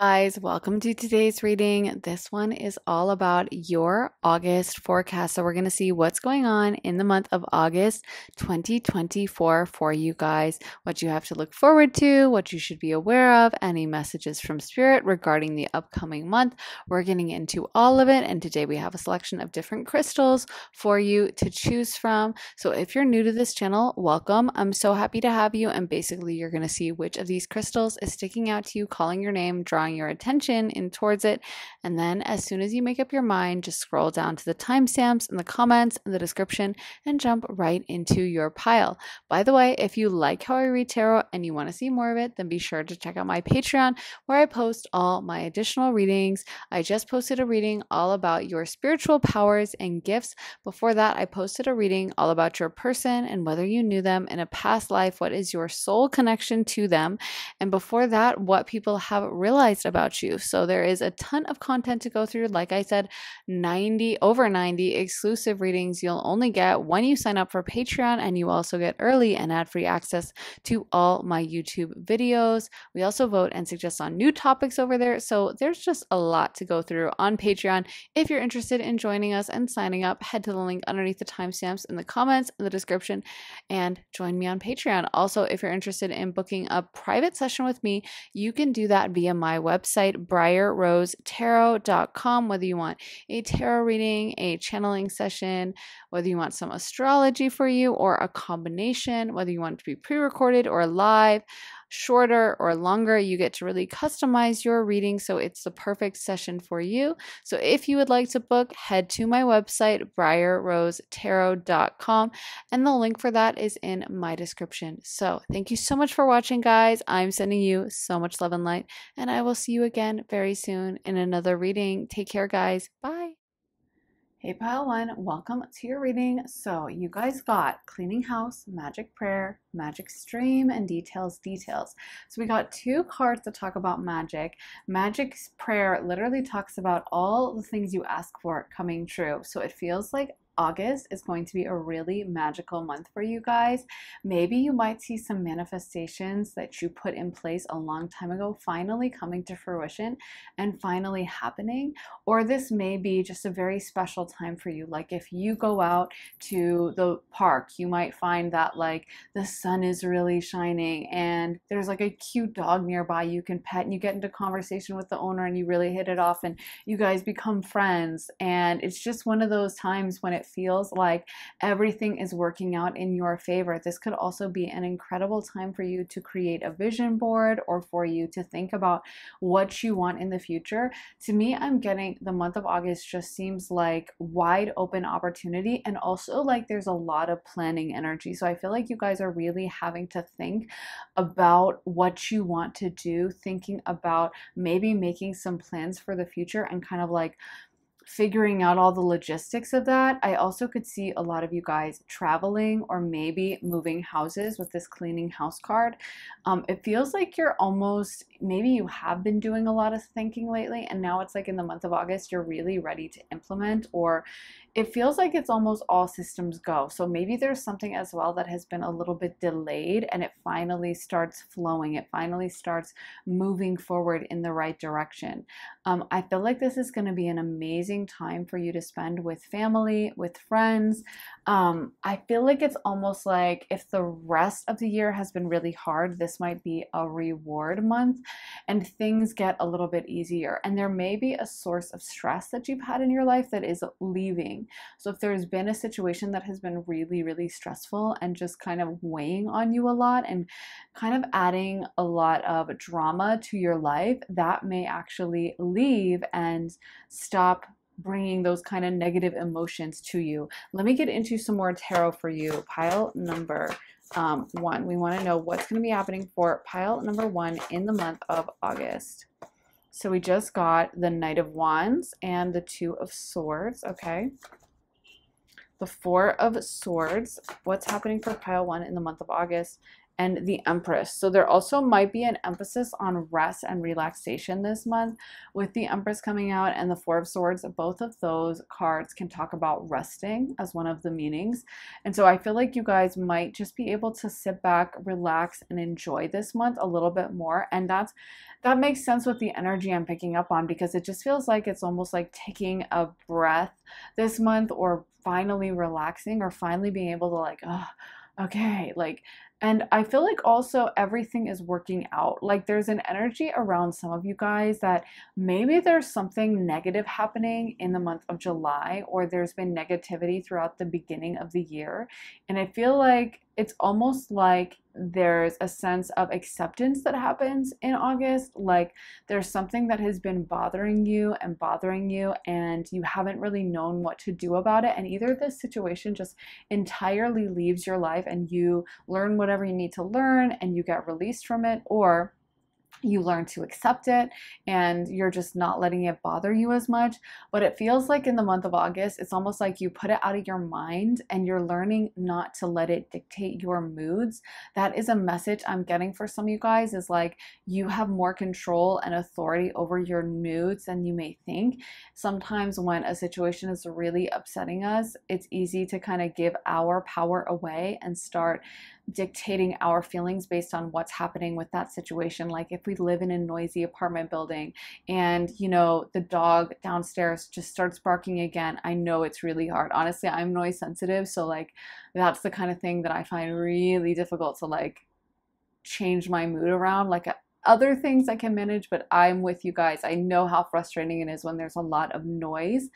Guys, welcome to today's reading. This one is all about your August forecast. So we're going to see what's going on in the month of August 2024 for you guys, what you have to look forward to, what you should be aware of, any messages from Spirit regarding the upcoming month. We're getting into all of it, and today we have a selection of different crystals for you to choose from. So if you're new to this channel, welcome. I'm so happy to have you, and basically you're going to see which of these crystals is sticking out to you, calling your name, drawing your attention in towards it, and then as soon as you make up your mind, just scroll down to the timestamps in the comments in the description and jump right into your pile. By the way, if you like how I read tarot and you want to see more of it, then be sure to check out my Patreon where I post all my additional readings. I just posted a reading all about your spiritual powers and gifts. Before that, I posted a reading all about your person and whether you knew them in a past life, what is your soul connection to them, and before that, what people have realized about you. So there is a ton of content to go through. Like I said, over 90 exclusive readings you'll only get when you sign up for Patreon, and you also get early and ad-free access to all my YouTube videos. We also vote and suggest on new topics over there. So there's just a lot to go through on Patreon. If you're interested in joining us and signing up, head to the link underneath the timestamps in the comments in the description and join me on Patreon. Also, if you're interested in booking a private session with me, you can do that via my website, briarrosetarot.com. Whether you want a tarot reading, a channeling session, whether you want some astrology for you or a combination, whether you want it to be pre-recorded or live, shorter or longer, you get to really customize your reading, so it's the perfect session for you. So if you would like to book, head to my website, briarrosetarot.com, and the link for that is in my description. So thank you so much for watching, guys. I'm sending you so much love and light, and I will see you again very soon in another reading. Take care, guys. Bye. Hey Pile One, welcome to your reading. So you guys got Cleaning House, Magic Prayer, Magic Stream, and Details. So we got two cards that talk about magic. Magic Prayer literally talks about all the things you ask for coming true. So it feels like August is going to be a really magical month for you guys. Maybe you might see some manifestations that you put in place a long time ago finally coming to fruition and finally happening. Or this may be just a very special time for you. Like if you go out to the park, you might find that like the sun is really shining and there's like a cute dog nearby you can pet, and you get into conversation with the owner and you really hit it off and you guys become friends. And it's just one of those times when it feels like everything is working out in your favor. This could also be an incredible time for you to create a vision board or for you to think about what you want in the future. To me, I'm getting the month of August just seems like wide open opportunity, and also like there's a lot of planning energy. So I feel like you guys are really having to think about what you want to do, thinking about maybe making some plans for the future and kind of like figuring out all the logistics of that. I also could see a lot of you guys traveling or maybe moving houses with this cleaning house card. It feels like you're almost, maybe you have been doing a lot of thinking lately, and now it's like in the month of August, you're really ready to implement, or it feels like it's almost all systems go. So maybe there's something as well that has been a little bit delayed and it finally starts flowing. It finally starts moving forward in the right direction. I feel like this is going to be an amazing time for you to spend with family, with friends. I feel like it's almost like if the rest of the year has been really hard, this might be a reward month and things get a little bit easier. And there may be a source of stress that you've had in your life that is leaving. So if there's been a situation that has been really, really stressful and just kind of weighing on you a lot and kind of adding a lot of drama to your life, that may actually leave and stop bringing those kind of negative emotions to you. Let me get into some more tarot for you. Pile number one. We want to know what's going to be happening for pile number one in the month of August. So we just got the Knight of Wands and the Two of Swords. Okay. The Four of Swords. What's happening for pile one in the month of August? and the Empress. So there also might be an emphasis on rest and relaxation this month with the Empress coming out and the Four of Swords. Both of those cards can talk about resting as one of the meanings. And so I feel like you guys might just be able to sit back, relax, and enjoy this month a little bit more. And that makes sense with the energy I'm picking up on, because it just feels like it's almost like taking a breath this month, or finally relaxing, or finally being able to like, oh, okay, like, and I feel like also everything is working out. Like there's an energy around some of you guys that maybe there's something negative happening in the month of July, or there's been negativity throughout the beginning of the year. And I feel like it's almost like there's a sense of acceptance that happens in August. Like there's something that has been bothering you, and you haven't really known what to do about it. And either this situation just entirely leaves your life and you learn whatever you need to learn and you get released from it, or you learn to accept it and you're just not letting it bother you as much. But it feels like in the month of August, it's almost like you put it out of your mind and you're learning not to let it dictate your moods. That is a message I'm getting for some of you guys, is like you have more control and authority over your moods than you may think. Sometimes when a situation is really upsetting us, it's easy to kind of give our power away and start dictating our feelings based on what's happening with that situation. Like if we live in a noisy apartment building and, you know, the dog downstairs just starts barking again, I know it's really hard. Honestly, I'm noise sensitive, so like that's the kind of thing that I find really difficult to like change my mood around. Like other things I can manage, but I'm with you guys. I know how frustrating it is when there's a lot of noise.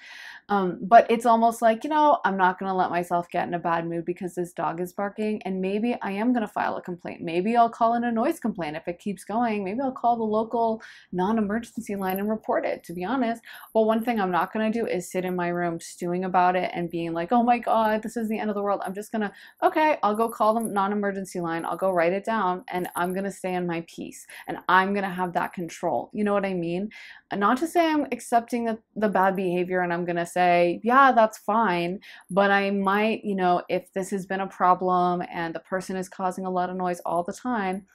But it's almost like, you know, I'm not going to let myself get in a bad mood because this dog is barking. And maybe I am going to file a complaint. Maybe I'll call in a noise complaint if it keeps going. Maybe I'll call the local non-emergency line and report it, to be honest. Well, one thing I'm not going to do is sit in my room stewing about it and being like, oh my God, this is the end of the world. I'm just going to, okay, I'll go call the non-emergency line. I'll go write it down and I'm going to stay in my peace. And I'm going to have that control. You know what I mean? Not to say I'm accepting the bad behavior and I'm going to say, yeah, that's fine. But I might, you know, if this has been a problem and the person is causing a lot of noise all the time,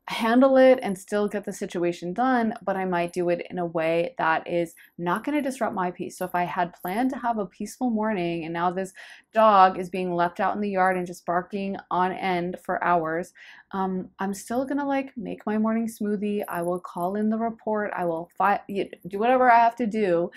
handle it and still get the situation done, but I might do it in a way that is not going to disrupt my peace. So if I had planned to have a peaceful morning and now this dog is being left out in the yard and just barking on end for hours, I'm still going to like make my morning smoothie. I will call in the report. I will do whatever I have to do,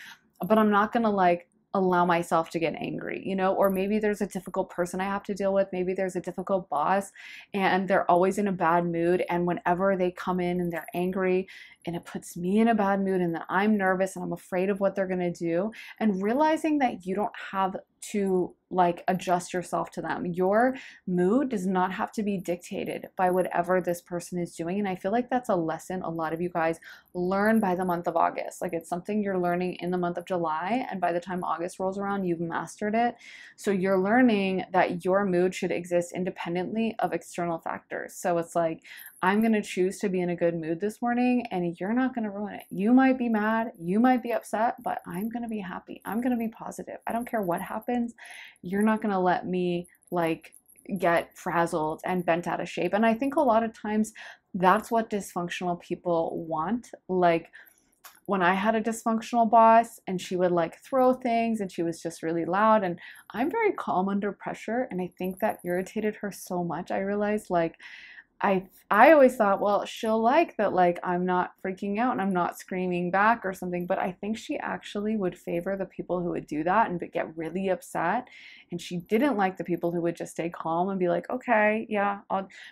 but I'm not going to like allow myself to get angry, you know, or maybe there's a difficult person I have to deal with. Maybe there's a difficult boss and they're always in a bad mood. And whenever they come in and they're angry, and it puts me in a bad mood, and then I'm nervous and I'm afraid of what they're going to do, and realizing that you don't have to like adjust yourself to them. Your mood does not have to be dictated by whatever this person is doing. And I feel like that's a lesson a lot of you guys learn by the month of August. Like it's something you're learning in the month of July, and by the time August rolls around, you've mastered it. So you're learning that your mood should exist independently of external factors. So it's like, I'm going to choose to be in a good mood this morning, and you're not going to ruin it. You might be mad, you might be upset, but I'm going to be happy. I'm going to be positive. I don't care what happens. You're not going to let me like get frazzled and bent out of shape. And I think a lot of times that's what dysfunctional people want. Like when I had a dysfunctional boss and she would like throw things and she was just really loud, and I'm very calm under pressure, and I think that irritated her so much. I realized like I always thought, well, she'll like that, like I'm not freaking out and I'm not screaming back or something, but I think she actually would favor the people who would do that and get really upset. And she didn't like the people who would just stay calm and be like, okay, yeah,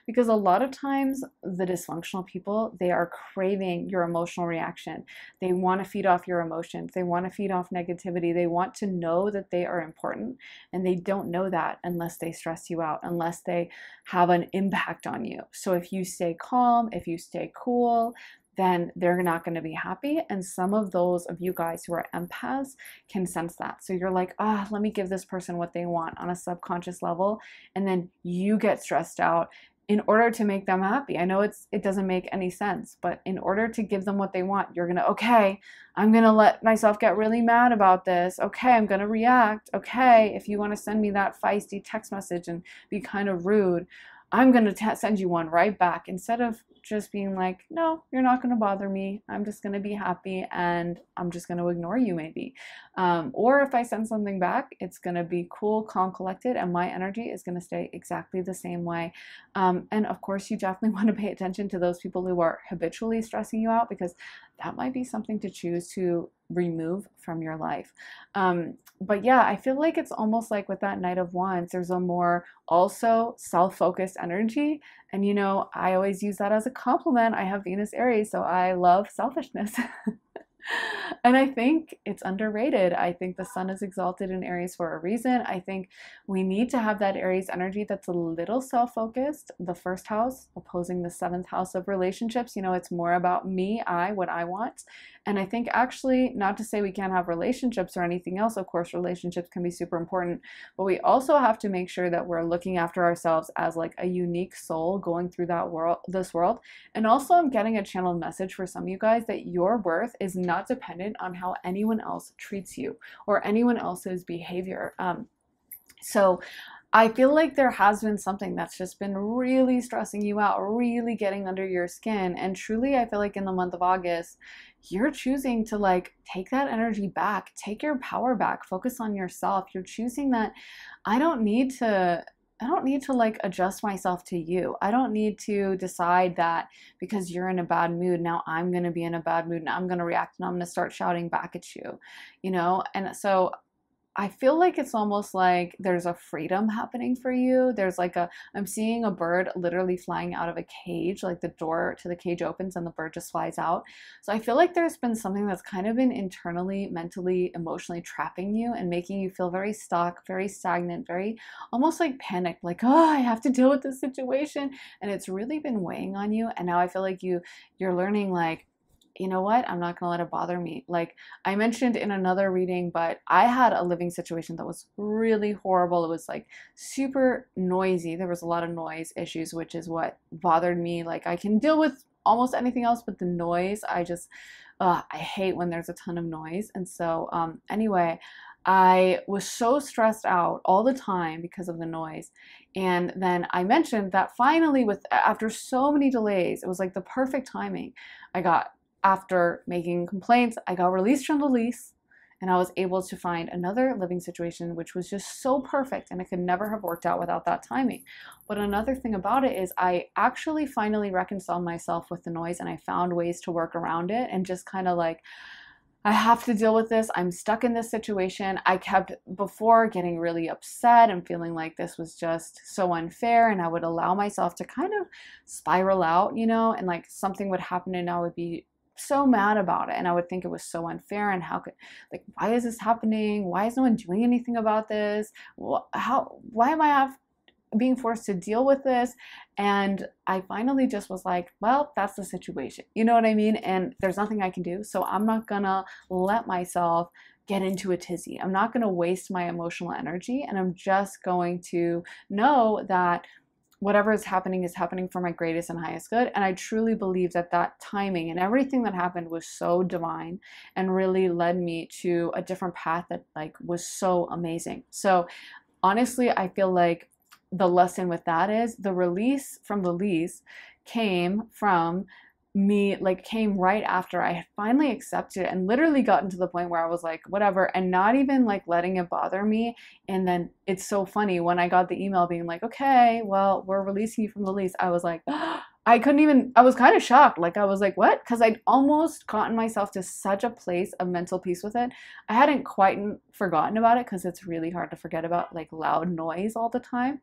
because a lot of times the dysfunctional people, they are craving your emotional reaction. They want to feed off your emotions. They want to feed off negativity. They want to know that they are important, and they don't know that unless they stress you out, unless they have an impact on you. So if you stay calm, if you stay cool, then they're not going to be happy. And some of those of you guys who are empaths can sense that. So you're like, let me give this person what they want on a subconscious level. And then you get stressed out in order to make them happy. I know it doesn't make any sense, but in order to give them what they want, you're going to, okay, I'm going to let myself get really mad about this. Okay, I'm going to react. Okay, if you want to send me that feisty text message and be kind of rude, I'm going to send you one right back, instead of just being like, no, you're not going to bother me. I'm just going to be happy and I'm just going to ignore you maybe. Or if I send something back, it's going to be cool, calm, collected, and my energy is going to stay exactly the same way. And of course, you definitely want to pay attention to those people who are habitually stressing you out, because that might be something to choose to remove from your life. But yeah, I feel like it's almost like with that Knight of Wands, there's a more also self-focused energy. And you know, I always use that as a compliment. I have Venus Aries, so I love selfishness. And I think it's underrated. I think the sun is exalted in Aries for a reason. I think we need to have that Aries energy that's a little self-focused. The first house opposing the seventh house of relationships. You know, it's more about me, what I want. And I think actually, not to say we can't have relationships or anything else, of course, relationships can be super important, but we also have to make sure that we're looking after ourselves as like a unique soul going through this world. And also, I'm getting a channeled message for some of you guys that your worth is not dependent on how anyone else treats you or anyone else's behavior. So I feel like there has been something that's just been really stressing you out, really getting under your skin. And truly, I feel like in the month of August, you're choosing to like take that energy back, take your power back, focus on yourself. You're choosing that I don't need to like adjust myself to you. I don't need to decide that because you're in a bad mood, now I'm going to be in a bad mood and I'm going to react and I'm going to start shouting back at you, you know? And so I feel like it's almost like there's a freedom happening for you. There's like I'm seeing a bird literally flying out of a cage, like the door to the cage opens and the bird just flies out. So I feel like there's been something that's kind of been internally, mentally, emotionally trapping you and making you feel very stuck, very stagnant, very almost like panicked, like, oh, I have to deal with this situation. And it's really been weighing on you. And now I feel like you're learning like, you know what? I'm not going to let it bother me. Like I mentioned in another reading, but I had a living situation that was really horrible. It was like super noisy. There was a lot of noise issues, which is what bothered me. Like I can deal with almost anything else, but the noise, I hate when there's a ton of noise. And so anyway, I was so stressed out all the time because of the noise. And then I mentioned that finally, after so many delays, it was like the perfect timing. After making complaints, I got released from the lease and I was able to find another living situation, which was just so perfect and it could never have worked out without that timing. But another thing about it is I actually finally reconciled myself with the noise and I found ways to work around it and just kind of like, I have to deal with this. I'm stuck in this situation. I kept before getting really upset and feeling like this was just so unfair, and I would allow myself to kind of spiral out, you know, and like something would happen and I would be so mad about it and I would think it was so unfair and why is this happening? Why is no one doing anything about this? Why am I being forced to deal with this? And I finally just was like, well, that's the situation. You know what I mean? And there's nothing I can do. So I'm not gonna let myself get into a tizzy. I'm not gonna waste my emotional energy. And I'm just going to know that whatever is happening for my greatest and highest good. And I truly believe that that timing and everything that happened was so divine and really led me to a different path that like was so amazing. So honestly, I feel like the lesson with that is the release from the lease came right after I had finally accepted it and literally gotten to the point where I was like, whatever, and not even like letting it bother me. And then it's so funny when I got the email being like, okay, well, we're releasing you from the lease. I was like, I was kind of shocked. Like, I was like, what? Because I'd almost gotten myself to such a place of mental peace with it. I hadn't quite forgotten about it because it's really hard to forget about like loud noise all the time.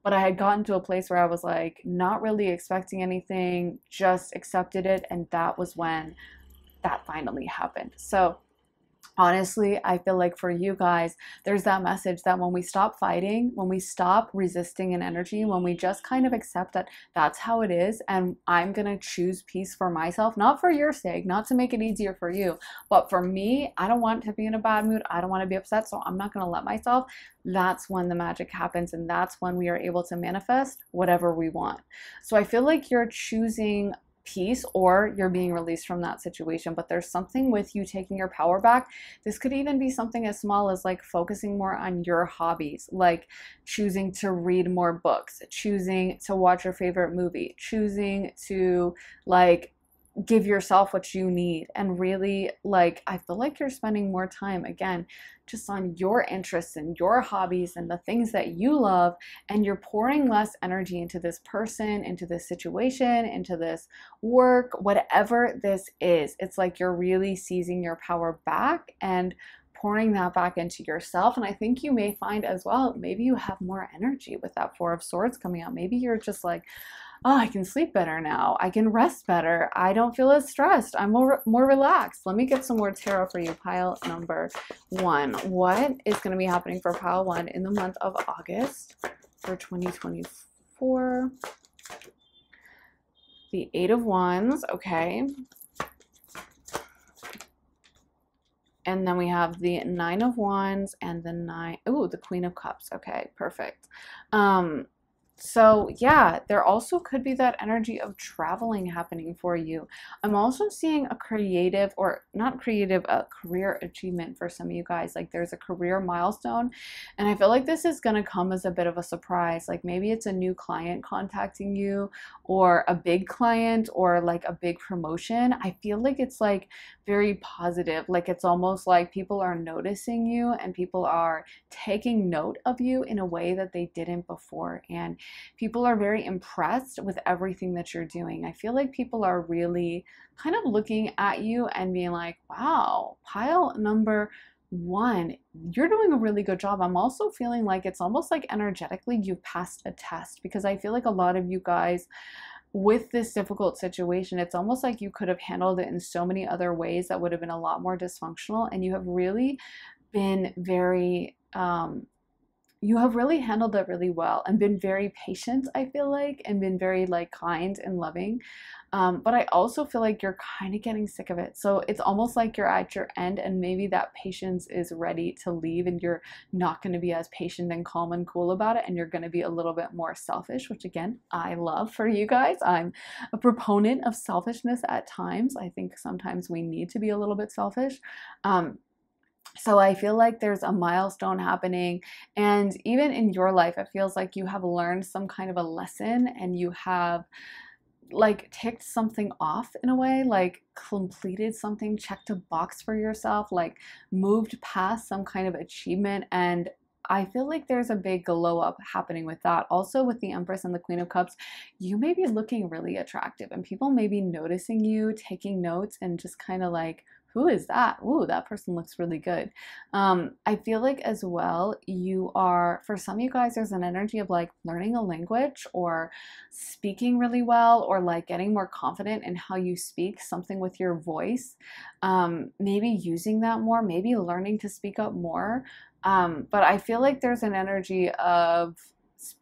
But I had gotten to a place where I was like not really expecting anything, just accepted it. And that was when that finally happened. So honestly, I feel like for you guys, there's that message that when we stop fighting, when we stop resisting an energy, when we just kind of accept that that's how it is, and I'm going to choose peace for myself, not for your sake, not to make it easier for you, but for me, I don't want to be in a bad mood. I don't want to be upset, so I'm not going to let myself. That's when the magic happens, and that's when we are able to manifest whatever we want. So I feel like you're choosing peace, or you're being released from that situation. But there's something with you taking your power back. This could even be something as small as like focusing more on your hobbies, like choosing to read more books, choosing to watch your favorite movie, choosing to like give yourself what you need. And really, like, I feel like you're spending more time again just on your interests and your hobbies and the things that you love, and you're pouring less energy into this person, into this situation, into this work, whatever this is. It's like you're really seizing your power back and pouring that back into yourself. And I think you may find as well, maybe you have more energy with that Four of Swords coming out. Maybe you're just like, oh, I can sleep better now. I can rest better. I don't feel as stressed. I'm more relaxed. Let me get some more tarot for you. Pile number 1. What is going to be happening for pile 1 in the month of August for 2024? The 8 of Wands. Okay. And then we have the 9 of Wands and the Queen of Cups. Okay, perfect. So yeah, there also could be that energy of traveling happening for you. I'm also seeing a creative, or not creative, a career achievement for some of you guys. Like there's a career milestone, and I feel like this is going to come as a bit of a surprise. Like maybe it's a new client contacting you, or a big client, or like a big promotion. I feel like it's like very positive. Like it's almost like people are noticing you and people are taking note of you in a way that they didn't before. And people are very impressed with everything that you're doing. I feel like people are really kind of looking at you and being like, wow, pile number 1, you're doing a really good job. I'm also feeling like it's almost like energetically you've passed a test, because I feel like a lot of you guys with this difficult situation, it's almost like you could have handled it in so many other ways that would have been a lot more dysfunctional, and you have really been very you have really handled it really well and been very patient, I feel like, and been very like kind and loving. But I also feel like you're kind of getting sick of it. So it's almost like you're at your end, and maybe that patience is ready to leave, and you're not going to be as patient and calm and cool about it, and you're going to be a little bit more selfish, which again, I love for you guys. I'm a proponent of selfishness at times. I think sometimes we need to be a little bit selfish. So I feel like there's a milestone happening, and even in your life, it feels like you have learned some kind of a lesson, and you have like ticked something off in a way, like completed something, checked a box for yourself, like moved past some kind of achievement. And I feel like there's a big glow up happening with that. Also with the Empress and the Queen of Cups, you may be looking really attractive, and people may be noticing you, taking notes, and just kind of like, who is that? Ooh, that person looks really good. I feel like as well, you are, for some of you guys, there's an energy of like learning a language, or speaking really well, or like getting more confident in how you speak, something with your voice. Maybe using that more, maybe learning to speak up more. But I feel like there's an energy of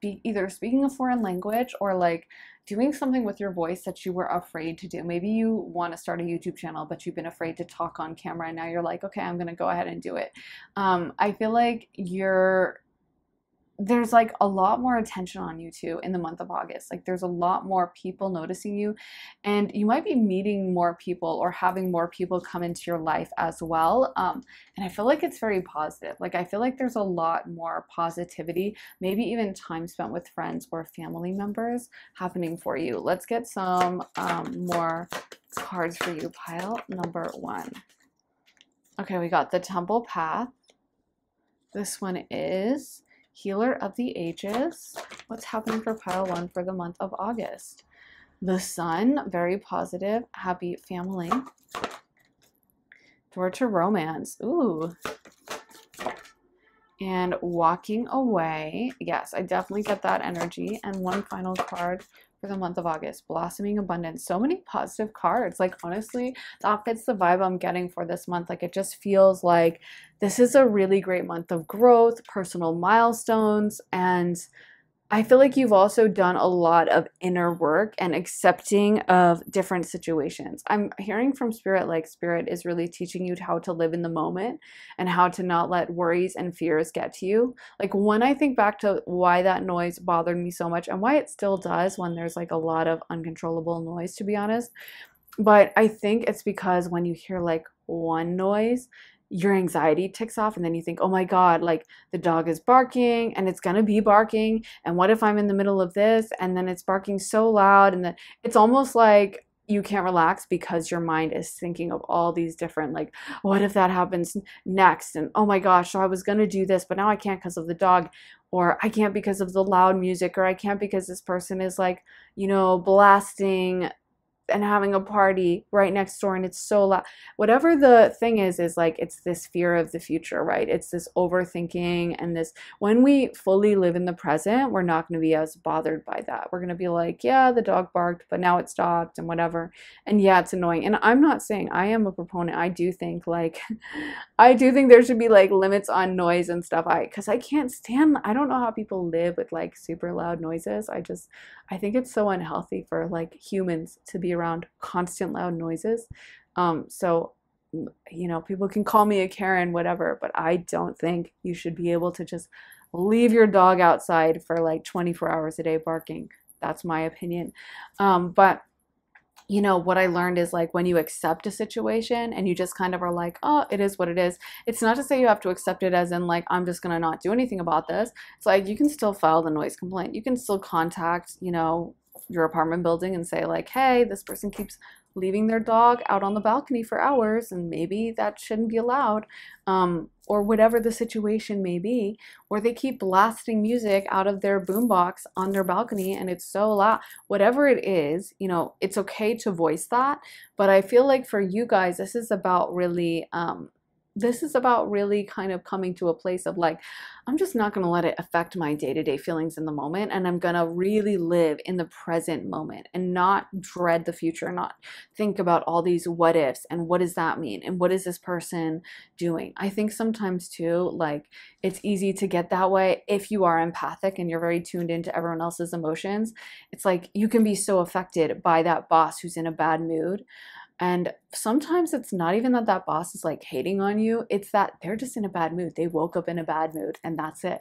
either speaking a foreign language, or like doing something with your voice that you were afraid to do. Maybe you want to start a YouTube channel, but you've been afraid to talk on camera, and now you're like, okay, I'm going to go ahead and do it. I feel like there's like a lot more attention on you too in the month of August. Like there's a lot more people noticing you, and you might be meeting more people or having more people come into your life as well. And I feel like it's very positive. Like I feel like there's a lot more positivity, maybe even time spent with friends or family members happening for you. Let's get some more cards for you. Pile number 1. Okay, we got the Temple Path. This one is Healer of the Ages. What's happening for pile 1 for the month of August? The Sun, very positive, happy family. Door to Romance. Ooh. And Walking Away. Yes, I definitely get that energy. And one final card for the month of August, Blossoming Abundance. So many positive cards. Like honestly, that fits the vibe I'm getting for this month. Like it just feels like this is a really great month of growth, personal milestones, and I feel like you've also done a lot of inner work and accepting of different situations. I'm hearing from Spirit like Spirit is really teaching you how to live in the moment and how to not let worries and fears get to you. Like when I think back to why that noise bothered me so much and why it still does when there's like a lot of uncontrollable noise, to be honest. But I think it's because when you hear like one noise, your anxiety ticks off, and then you think, oh my God, like the dog is barking and it's gonna be barking. And what if I'm in the middle of this and then it's barking so loud? And then it's almost like you can't relax because your mind is thinking of all these different, like, what if that happens next? And oh my gosh, so I was gonna do this, but now I can't because of the dog, or I can't because of the loud music, or I can't because this person is like, blasting and having a party right next door and it's so loud. Whatever the thing is like it's this fear of the future, right? It's this overthinking and this, when we fully live in the present, we're not going to be as bothered by that. We're going to be like, yeah, the dog barked, but now it stopped and whatever. And yeah, it's annoying. And I'm not saying I am a proponent. I do think like, I do think there should be like limits on noise and stuff. Because I can't stand, I don't know how people live with like super loud noises. I think it's so unhealthy for like humans to be around constant loud noises. So, people can call me a Karen, whatever, but I don't think you should be able to just leave your dog outside for like 24 hours a day barking. That's my opinion. But what I learned is like when you accept a situation and you just kind of are like, oh, it is what it is. It's not to say you have to accept it as in like, I'm just going to not do anything about this. It's like you can still file the noise complaint. You can still contact, your apartment building and say like, hey, this person keeps leaving their dog out on the balcony for hours and maybe that shouldn't be allowed, or whatever the situation may be, or they keep blasting music out of their boombox on their balcony and it's so loud. Whatever it is, it's okay to voice that. But I feel like for you guys, this is about really kind of coming to a place of like, I'm just not going to let it affect my day-to-day feelings in the moment, and I'm going to really live in the present moment and not dread the future, not think about all these what ifs and what does that mean and what is this person doing. I think sometimes too, like it's easy to get that way if you are empathic and you're very tuned into everyone else's emotions. It's like you can be so affected by that boss who's in a bad mood. And sometimes it's not even that that boss is like hating on you. It's that they're just in a bad mood. They woke up in a bad mood and that's it.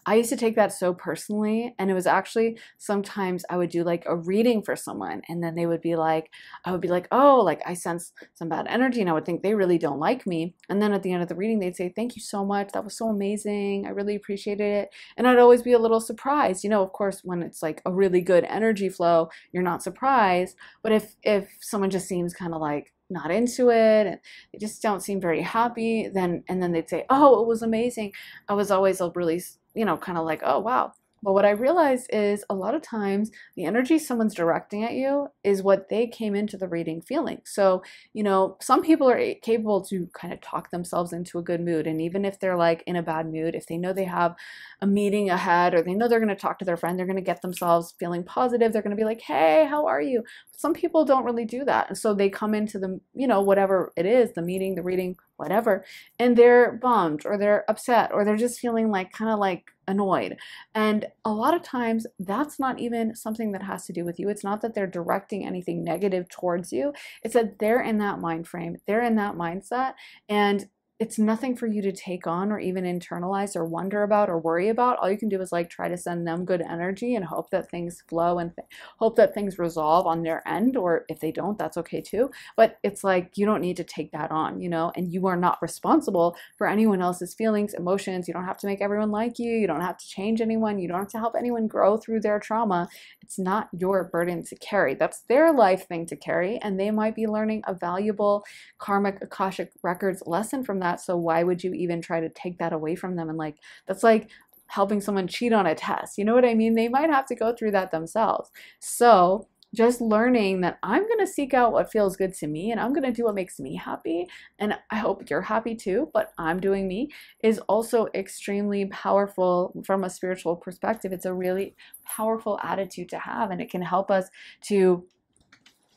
I used to take that so personally. And it was actually sometimes I would do like a reading for someone. And then I would be like, oh, like I sense some bad energy. And I would think they really don't like me. And then at the end of the reading, they'd say, thank you so much. That was so amazing. I really appreciated it. And I'd always be a little surprised. Of course, when it's like a really good energy flow, you're not surprised. But if someone just seems kind of like not into it and they just don't seem very happy, then they'd say, oh, it was amazing. I was always really, kind of like, oh, wow. But what I realized is a lot of times the energy someone's directing at you is what they came into the reading feeling. So, some people are capable to kind of talk themselves into a good mood. And even if they're like in a bad mood, if they know they have a meeting ahead or they know they're going to talk to their friend, they're going to get themselves feeling positive. They're going to be like, hey, how are you? Some people don't really do that. And so they come into the, whatever it is, the meeting, the reading, whatever, and they're bummed or they're upset or they're just feeling like kind of like annoyed. And a lot of times that's not even something that has to do with you. It's not that they're directing anything negative towards you. It's that they're in that mind frame, they're in that mindset, and it's nothing for you to take on or even internalize or wonder about or worry about. All you can do is like try to send them good energy and hope that things flow and hope that things resolve on their end. Or if they don't, that's okay too. But it's like you don't need to take that on, and you are not responsible for anyone else's feelings, emotions. You don't have to make everyone like you. You don't have to change anyone. You don't have to help anyone grow through their trauma. It's not your burden to carry. That's their life thing to carry. And they might be learning a valuable karmic Akashic records lesson from that. So why would you even try to take that away from them? And like, that's like helping someone cheat on a test. You know what I mean? They might have to go through that themselves. So just learning that I'm going to seek out what feels good to me and I'm going to do what makes me happy. And I hope you're happy too, but I'm doing me is also extremely powerful from a spiritual perspective. It's a really powerful attitude to have, and it can help us to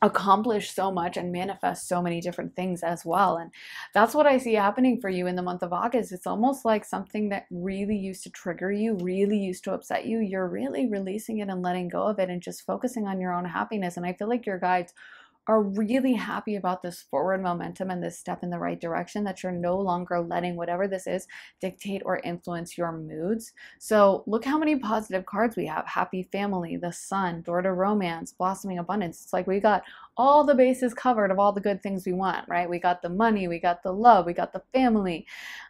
accomplish so much and manifest so many different things as well. And that's what I see happening for you in the month of August. It's almost like something that really used to trigger you, really used to upset you. You're really releasing it and letting go of it and just focusing on your own happiness. And I feel like your guides are really happy about this forward momentum and this step in the right direction, that you're no longer letting whatever this is dictate or influence your moods. So look how many positive cards we have: happy family, the sun, door to romance, blossoming abundance. It's like we got all the bases covered of all the good things we want, right? We got the money, we got the love, we got the family.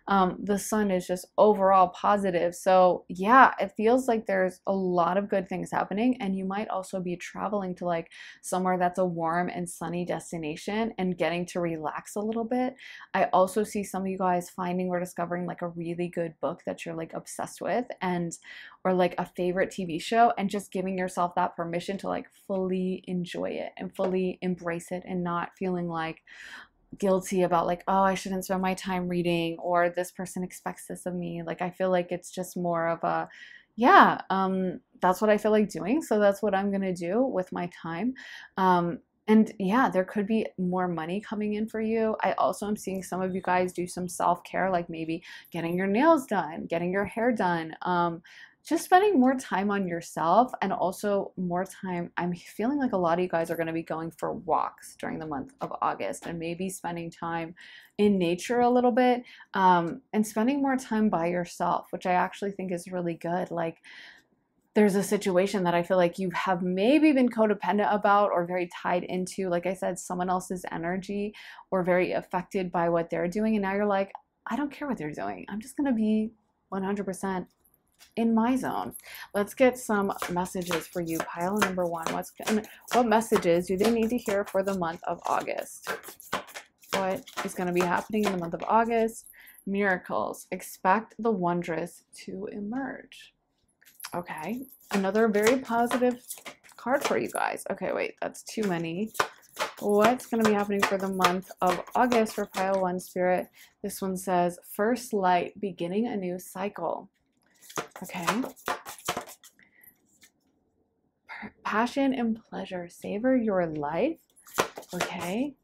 The sun is just overall positive. So yeah, it feels like there's a lot of good things happening, and you might also be traveling to like somewhere that's a warm and sunny destination and getting to relax a little bit. I also see some of you guys finding or discovering like a really good book that you're like obsessed with, and or like a favorite TV show, and just giving yourself that permission to like fully enjoy it and fully embrace it, and not feeling like guilty about like, oh, I shouldn't spend my time reading, or this person expects this of me. Like I feel like it's just more of a, yeah, that's what I feel like doing, so that's what I'm gonna do with my time. And yeah, there could be more money coming in for you. I also am seeing some of you guys do some self-care, like maybe getting your nails done, getting your hair done, just spending more time on yourself, and also more time. I'm feeling like a lot of you guys are going to be going for walks during the month of August, and maybe spending time in nature a little bit, and spending more time by yourself, which I actually think is really good. Like there's a situation that I feel like you have maybe been codependent about, or very tied into, like I said, someone else's energy, or very affected by what they're doing. And now you're like, I don't care what they're doing. I'm just going to be 100% in my zone. Let's get some messages for you. Pile number one. What messages do they need to hear for the month of August? What is going to be happening in the month of August? Miracles. Expect the wondrous to emerge. Okay, another very positive card for you guys. Okay, wait, that's too many. What's going to be happening for the month of August for pile one, Spirit? This one says, first light, beginning a new cycle. Okay. Passion and pleasure, savor your life. Okay.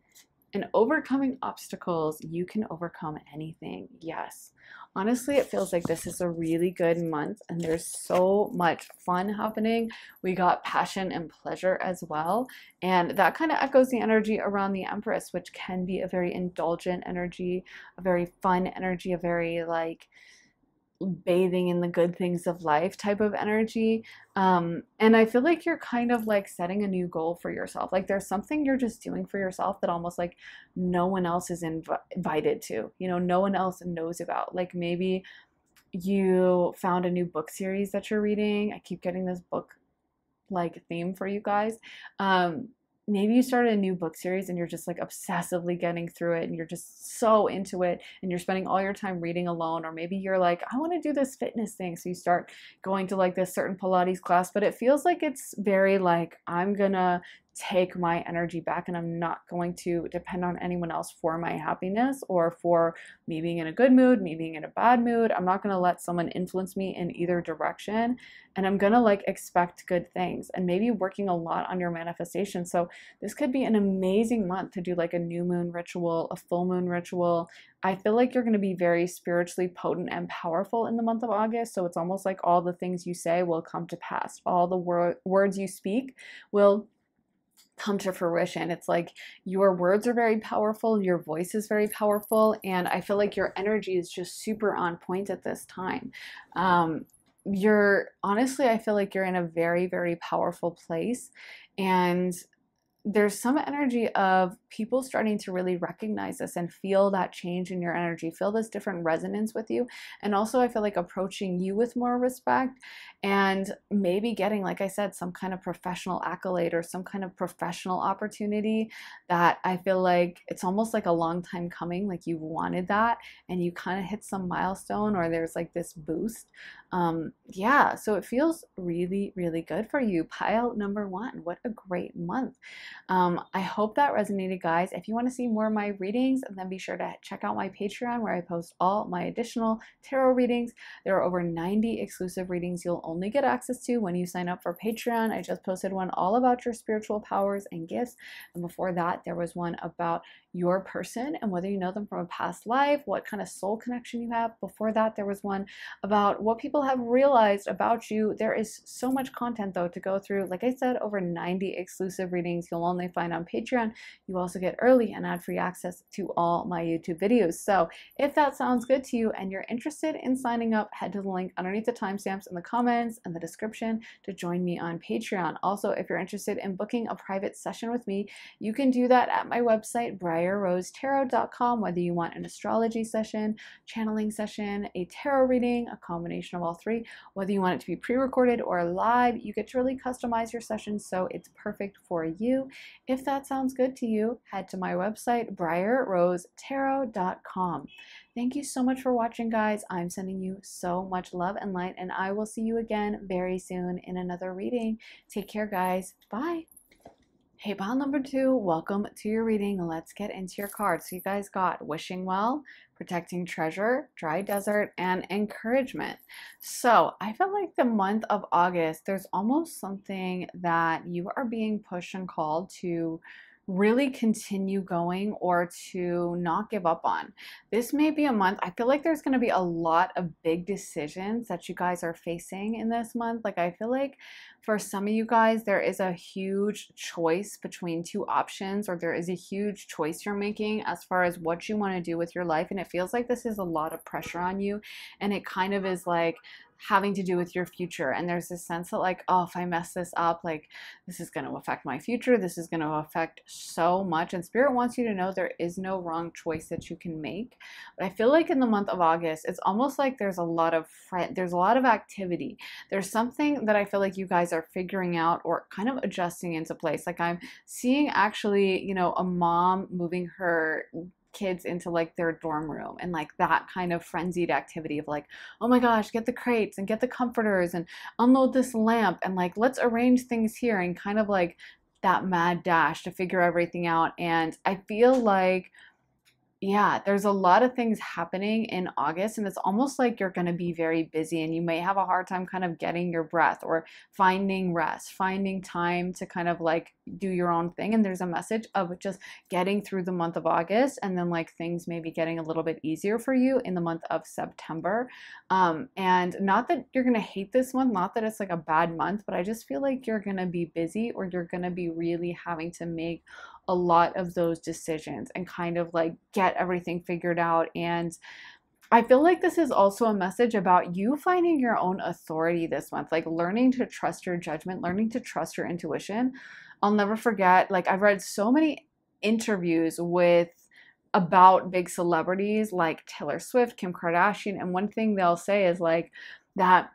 And overcoming obstacles, you can overcome anything. Yes. Honestly, it feels like this is a really good month, and there's so much fun happening. We got passion and pleasure as well. And that kind of echoes the energy around the Empress, which can be a very indulgent energy, a very fun energy, a very like bathing in the good things of life type of energy. And I feel like you're kind of like setting a new goal for yourself. Like there's something you're just doing for yourself that almost like no one else is invited to, you know, no one else knows about. Like maybe you found a new book series that you're reading. I keep getting this book like theme for you guys. Maybe you started a new book series and you're just like obsessively getting through it, and you're just so into it, and you're spending all your time reading alone. Or maybe you're like, I want to do this fitness thing, so you start going to like this certain Pilates class, but it feels like it's very like, I'm gonna take my energy back, and I'm not going to depend on anyone else for my happiness, or for me being in a good mood, me being in a bad mood. I'm not going to let someone influence me in either direction, and I'm going to like expect good things, and maybe working a lot on your manifestation. So this could be an amazing month to do like a new moon ritual, a full moon ritual. I feel like you're going to be very spiritually potent and powerful in the month of August. So it's almost like all the things you say will come to pass. All the words you speak will come to fruition. It's like your words are very powerful, your voice is very powerful, and I feel like your energy is just super on point at this time. Honestly, I feel like you're in a very, very powerful place, and there's some energy of people starting to really recognize this and feel that change in your energy, feel this different resonance with you. And also I feel like approaching you with more respect, and maybe getting, like I said, some kind of professional accolade or some kind of professional opportunity that I feel like it's almost like a long time coming, like you wanted that and you kind of hit some milestone, or there's like this boost. Yeah, so it feels really, really good for you. Pile number one, what a great month. I hope that resonated, guys, if you want to see more of my readings, then be sure to check out my Patreon where I post all my additional tarot readings. There are over 90 exclusive readings you'll only get access to when you sign up for Patreon. I just posted one all about your spiritual powers and gifts. And before that, there was one about your person and whether you know them from a past life, what kind of soul connection you have. Before that, there was one about what people have realized about you. There is so much content though to go through. Like I said, over 90 exclusive readings you'll only find on Patreon. You also get early and ad-free access to all my YouTube videos. So if that sounds good to you and you're interested in signing up, head to the link underneath the timestamps in the comments and the description to join me on Patreon. Also, if you're interested in booking a private session with me, you can do that at my website, briarrosetarot.com, whether you want an astrology session, channeling session, a tarot reading, a combination of all three, whether you want it to be pre-recorded or live, you get to really customize your session so it's perfect for you. If that sounds good to you, head to my website, briarrosetarot.com. Thank you so much for watching, guys. I'm sending you so much love and light, and I will see you again very soon in another reading. Take care, guys. Bye. Hey, pile number 2, welcome to your reading. Let's get into your cards. So you guys got wishing well, protecting treasure, dry desert, and encouragement. So I feel like the month of August, there's almost something that you are being pushed and called to really continue going or to not give up on. This may be a month, I feel like there's going to be a lot of big decisions that you guys are facing in this month. Like I feel like for some of you guys, there is a huge choice between two options, or there is a huge choice you're making as far as what you want to do with your life. And it feels like this is a lot of pressure on you. And it kind of is like having to do with your future. And there's this sense that like, oh, if I mess this up, like this is going to affect my future. This is going to affect so much. And Spirit wants you to know there is no wrong choice that you can make. But I feel like in the month of August, it's almost like there's a lot of activity. There's something that I feel like you guys are figuring out or kind of adjusting into place. Like I'm seeing actually, you know, a mom moving her kids into like their dorm room and like that kind of frenzied activity of like, oh my gosh, get the crates and get the comforters and unload this lamp and like let's arrange things here, and kind of like that mad dash to figure everything out. And I feel like, yeah, there's a lot of things happening in August, and it's almost like you're going to be very busy and you may have a hard time kind of getting your breath or finding rest, finding time to kind of like do your own thing. And there's a message of just getting through the month of August, and then like things may be getting a little bit easier for you in the month of September. And not that you're going to hate this month, not that it's like a bad month, but I just feel like you're going to be busy, or you're going to be really having to make a lot of those decisions and kind of like get everything figured out. And I feel like this is also a message about you finding your own authority this month, like learning to trust your judgment, learning to trust your intuition. I'll never forget, like I've read so many interviews about big celebrities like Taylor Swift, Kim Kardashian, and one thing they'll say is like that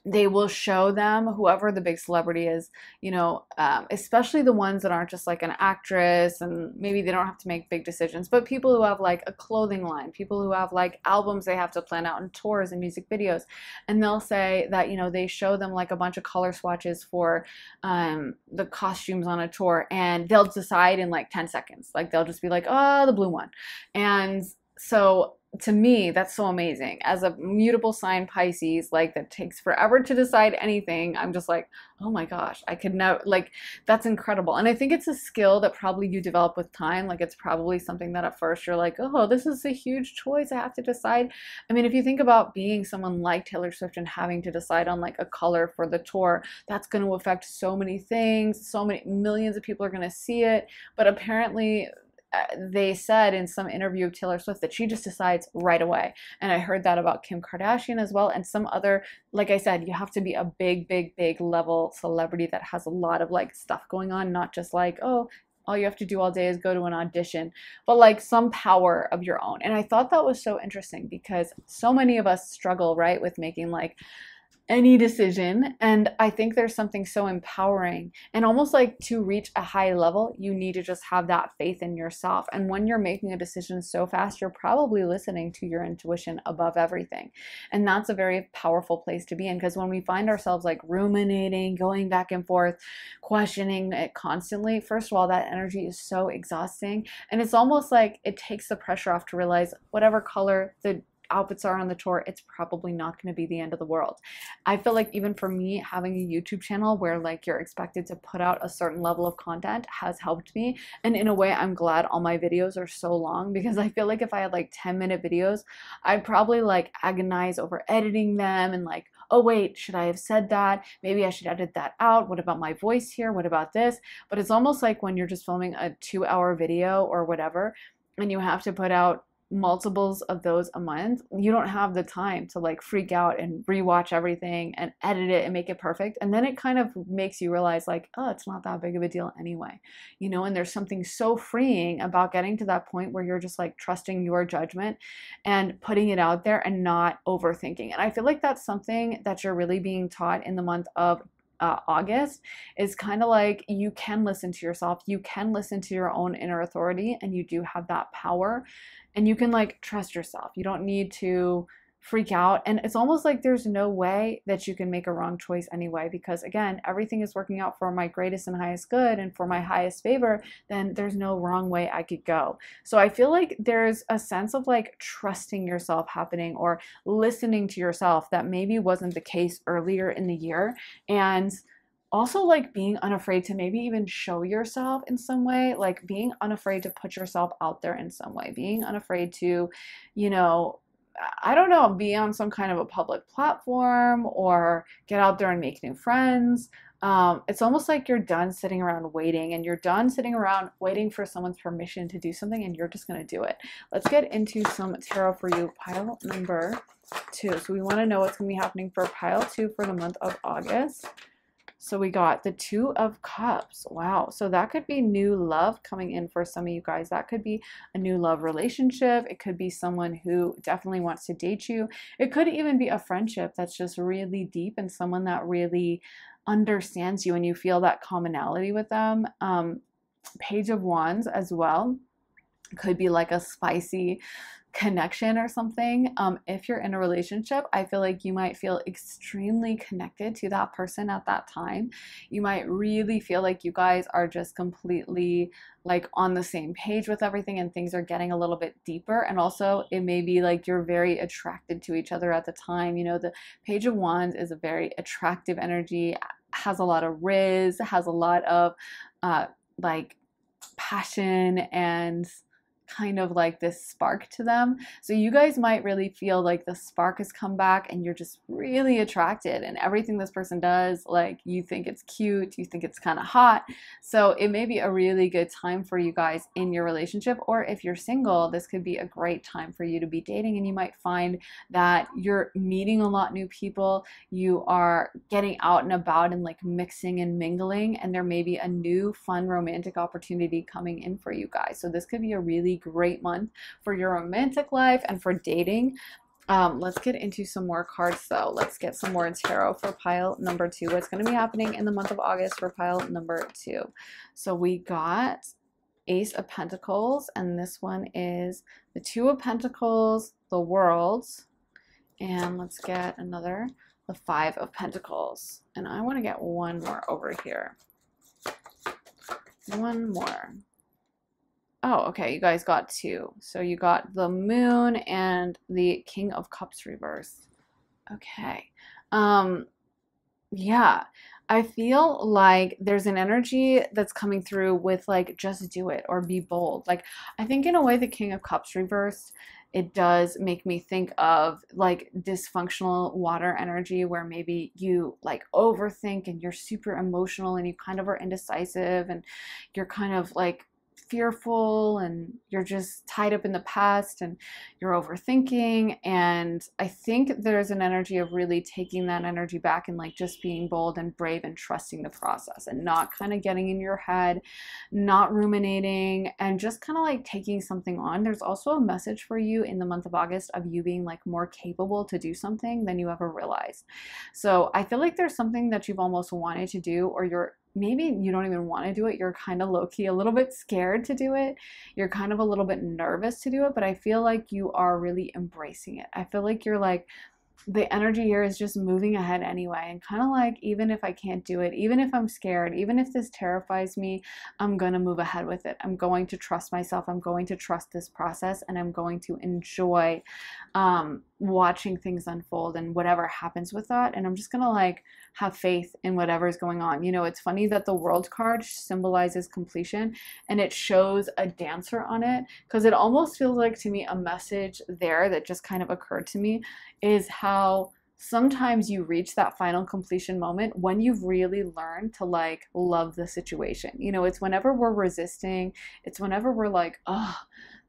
they will show them, whoever the big celebrity is, you know, especially the ones that aren't just like an actress and maybe they don't have to make big decisions, but people who have like a clothing line, people who have like albums they have to plan out and tours and music videos. And they'll say that, you know, they show them like a bunch of color swatches for the costumes on a tour, and they'll decide in like 10 seconds. Like they'll just be like, oh, the blue one. And so to me, that's so amazing. As a mutable sign Pisces, like that takes forever to decide anything, I'm just like, oh my gosh, I could never, like, that's incredible. And I think it's a skill that probably you develop with time. Like it's probably something that at first you're like, oh, this is a huge choice, I have to decide. I mean, if you think about being someone like Taylor Swift and having to decide on like a color for the tour, that's going to affect so many things, so many millions of people are going to see it. But apparently they said in some interview of Taylor Swift that she just decides right away. And I heard that about Kim Kardashian as well, and some other, like I said, you have to be a big level celebrity that has a lot of like stuff going on, not just like, oh, all you have to do all day is go to an audition, but like some power of your own. And I thought that was so interesting because so many of us struggle, right, with making like any decision. And I think there's something so empowering, and almost like to reach a high level, you need to just have that faith in yourself. And when you're making a decision so fast, you're probably listening to your intuition above everything. And that's a very powerful place to be in, because when we find ourselves like ruminating, going back and forth, questioning it constantly, first of all, that energy is so exhausting. And it's almost like it takes the pressure off to realize whatever color the outfits are on the tour, it's probably not going to be the end of the world. I feel like even for me, having a YouTube channel where like you're expected to put out a certain level of content has helped me. And in a way, I'm glad all my videos are so long, because I feel like if I had like 10-minute videos, I'd probably like agonize over editing them and like, oh wait, should I have said that? Maybe I should edit that out. What about my voice here? What about this? But it's almost like when you're just filming a 2-hour video or whatever, and you have to put out multiples of those a month, you don't have the time to like freak out and rewatch everything and edit it and make it perfect. And then it kind of makes you realize like, oh, it's not that big of a deal anyway, you know. And there's something so freeing about getting to that point where you're just like trusting your judgment and putting it out there and not overthinking. And I feel like that's something that you're really being taught in the month of August, is kind of like you can listen to yourself, you can listen to your own inner authority, and you do have that power, and you can like trust yourself. You don't need to freak out. And it's almost like there's no way that you can make a wrong choice anyway, because again, everything is working out for my greatest and highest good and for my highest favor. Then there's no wrong way I could go. So I feel like there's a sense of like trusting yourself happening, or listening to yourself, that maybe wasn't the case earlier in the year. And also like being unafraid to maybe even show yourself in some way, like being unafraid to put yourself out there in some way, being unafraid to, you know, I don't know, be on some kind of a public platform or get out there and make new friends. It's almost like you're done sitting around waiting, and you're done sitting around waiting for someone's permission to do something, and you're just going to do it. Let's get into some tarot for you, pile number 2. So we want to know what's going to be happening for pile 2 for the month of August. So we got the 2 of Cups. Wow. So that could be new love coming in for some of you guys. That could be a new love relationship. It could be someone who definitely wants to date you. It could even be a friendship that's just really deep, and someone that really understands you and you feel that commonality with them. Page of Wands as well. Could be like a spicy connection or something. If you're in a relationship, I feel like you might feel extremely connected to that person at that time. You might really feel like you guys are just completely like on the same page with everything, and things are getting a little bit deeper. And also it may be like you're very attracted to each other at the time. You know, the Page of Wands is a very attractive energy, has a lot of riz, has a lot of like passion and kind of like this spark to them. So you guys might really feel like the spark has come back, and you're just really attracted, and everything this person does, like you think it's cute, you think it's kind of hot. So it may be a really good time for you guys in your relationship. Or if you're single, this could be a great time for you to be dating, and you might find that you're meeting a lot new people, you are getting out and about and like mixing and mingling, and there may be a new fun romantic opportunity coming in for you guys. So this could be a really great month for your romantic life and for dating. Let's get into some more cards though. Let's get some more tarot for pile number 2. What's going to be happening in the month of August for pile number 2? So we got Ace of Pentacles, and this one is the 2 of Pentacles, the World, and let's get another, the 5 of Pentacles. And I want to get one more over here. One more. Oh, okay, you guys got 2. So you got the Moon and the King of Cups reversed. Okay. Yeah, I feel like there's an energy that's coming through with like, just do it or be bold. Like, I think in a way the King of Cups reversed, it does make me think of like dysfunctional water energy, where maybe you like overthink and you're super emotional and you kind of are indecisive and you're kind of like fearful and you're just tied up in the past and you're overthinking. And I think there's an energy of really taking that energy back and like just being bold and brave and trusting the process and not kind of getting in your head, not ruminating, and just kind of like taking something on. There's also a message for you in the month of August of you being like more capable to do something than you ever realized. So I feel like there's something that you've almost wanted to do, or maybe you don't even want to do it. You're kind of low-key a little bit scared to do it. You're kind of a little bit nervous to do it, but I feel like you are really embracing it. I feel like you're like, the energy here is just moving ahead anyway, and kind of like, even if I can't do it, even if I'm scared, even if this terrifies me, I'm going to move ahead with it. I'm going to trust myself. I'm going to trust this process, and I'm going to enjoy watching things unfold and whatever happens with that. And I'm just going to like have faith in whatever is going on. You know, it's funny that the World card symbolizes completion and it shows a dancer on it, because it almost feels like to me a message there that just kind of occurred to me is how sometimes you reach that final completion moment when you've really learned to like love the situation. You know, it's whenever we're resisting, it's whenever we're like, oh,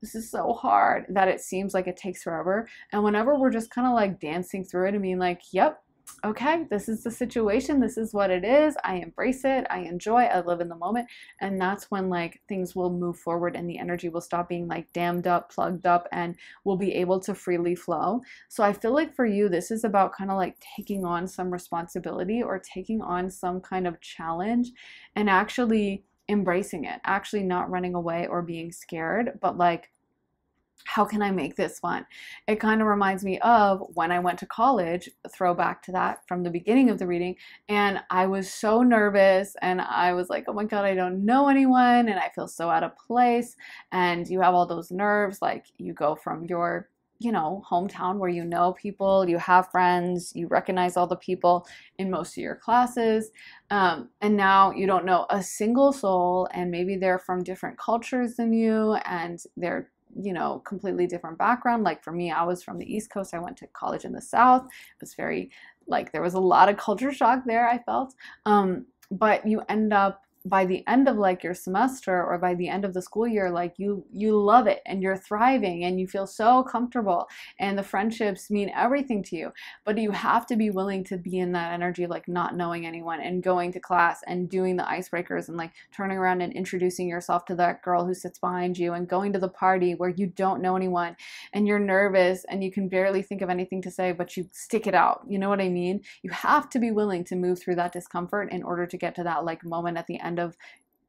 this is so hard, that it seems like it takes forever. And whenever we're just kind of like dancing through it and being like, yep, okay, this is the situation, this is what it is, I embrace it, I enjoy, I live in the moment. And that's when like things will move forward and the energy will stop being like dammed up, plugged up, and will be able to freely flow. So I feel like for you, this is about kind of like taking on some responsibility or taking on some kind of challenge and actually embracing it, actually not running away or being scared, but like, how can I make this fun? It kind of reminds me of when I went to college, throwback to that from the beginning of the reading, and I was so nervous and I was like, oh my God, I don't know anyone and I feel so out of place. And you have all those nerves, like you go from your, you know, hometown where you know people, you have friends, you recognize all the people in most of your classes, and now you don't know a single soul, and maybe they're from different cultures than you, and they're, you know, completely different background. Like for me, I was from the East Coast. I went to college in the South. It was very like, there was a lot of culture shock there, I felt. But you end up, by the end of like your semester or by the end of the school year, like you love it and you're thriving and you feel so comfortable and the friendships mean everything to you. But you have to be willing to be in that energy, like not knowing anyone and going to class and doing the icebreakers and like turning around and introducing yourself to that girl who sits behind you and going to the party where you don't know anyone and you're nervous and you can barely think of anything to say, but you stick it out. You know what I mean? You have to be willing to move through that discomfort in order to get to that like moment at the end of,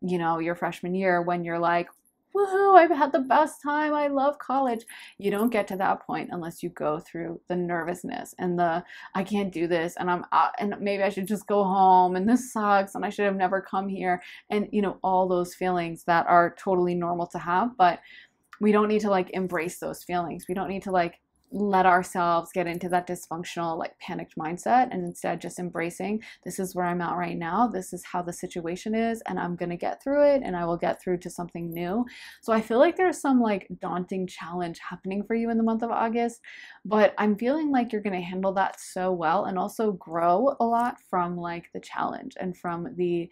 you know, your freshman year when you're like, woohoo, I've had the best time, I love college. You don't get to that point unless you go through the nervousness and the, I can't do this, and I'm out, and maybe I should just go home, and this sucks, and I should have never come here, and you know, all those feelings that are totally normal to have. But we don't need to like embrace those feelings. We don't need to like let ourselves get into that dysfunctional, like panicked mindset, and instead just embracing, this is where I'm at right now, this is how the situation is, and I'm gonna get through it, and I will get through to something new. So I feel like there's some like daunting challenge happening for you in the month of August, but I'm feeling like you're gonna handle that so well and also grow a lot from like the challenge and from the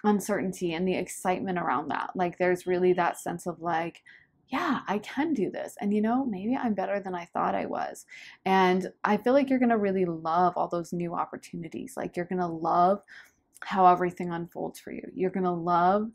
uncertainty and the excitement around that. Like there's really that sense of like, yeah, I can do this. And you know, maybe I'm better than I thought I was. And I feel like you're going to really love all those new opportunities. Like you're going to love how everything unfolds for you. You're going to love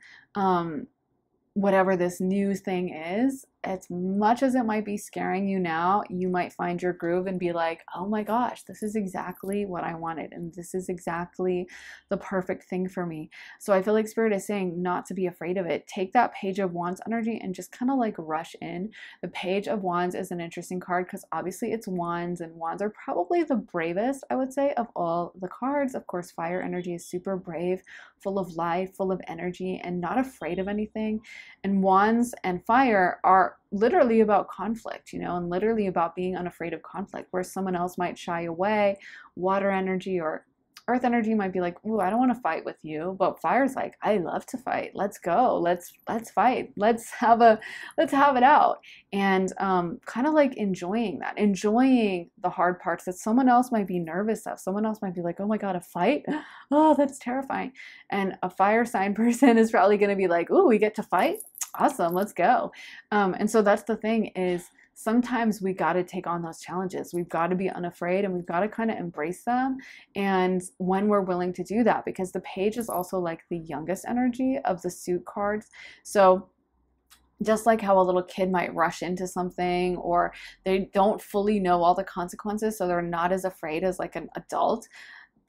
whatever this new thing is. As much as it might be scaring you now, you might find your groove and be like, oh my gosh, this is exactly what I wanted, and this is exactly the perfect thing for me. So I feel like Spirit is saying not to be afraid of it. Take that Page of Wands energy and just kind of like rush in. The Page of Wands is an interesting card because obviously it's wands, and wands are probably the bravest, I would say, of all the cards. Of course, fire energy is super brave, full of life, full of energy, and not afraid of anything. And wands and fire are literally about conflict, you know, and literally about being unafraid of conflict, where someone else might shy away. Water energy or earth energy might be like, ooh, I don't want to fight with you. But fire's like, I love to fight. Let's go. Let's fight. Let's have it out. And kind of like enjoying that, enjoying the hard parts that someone else might be nervous of. Someone else might be like, oh my God, a fight? Oh, that's terrifying. And a fire sign person is probably going to be like, ooh, we get to fight? Awesome, let's go. And so that's the thing is sometimes we got to take on those challenges. We've got to be unafraid and we've got to kind of embrace them. And when we're willing to do that, because the page is also like the youngest energy of the suit cards. So just like how a little kid might rush into something or they don't fully know all the consequences, so they're not as afraid as like an adult,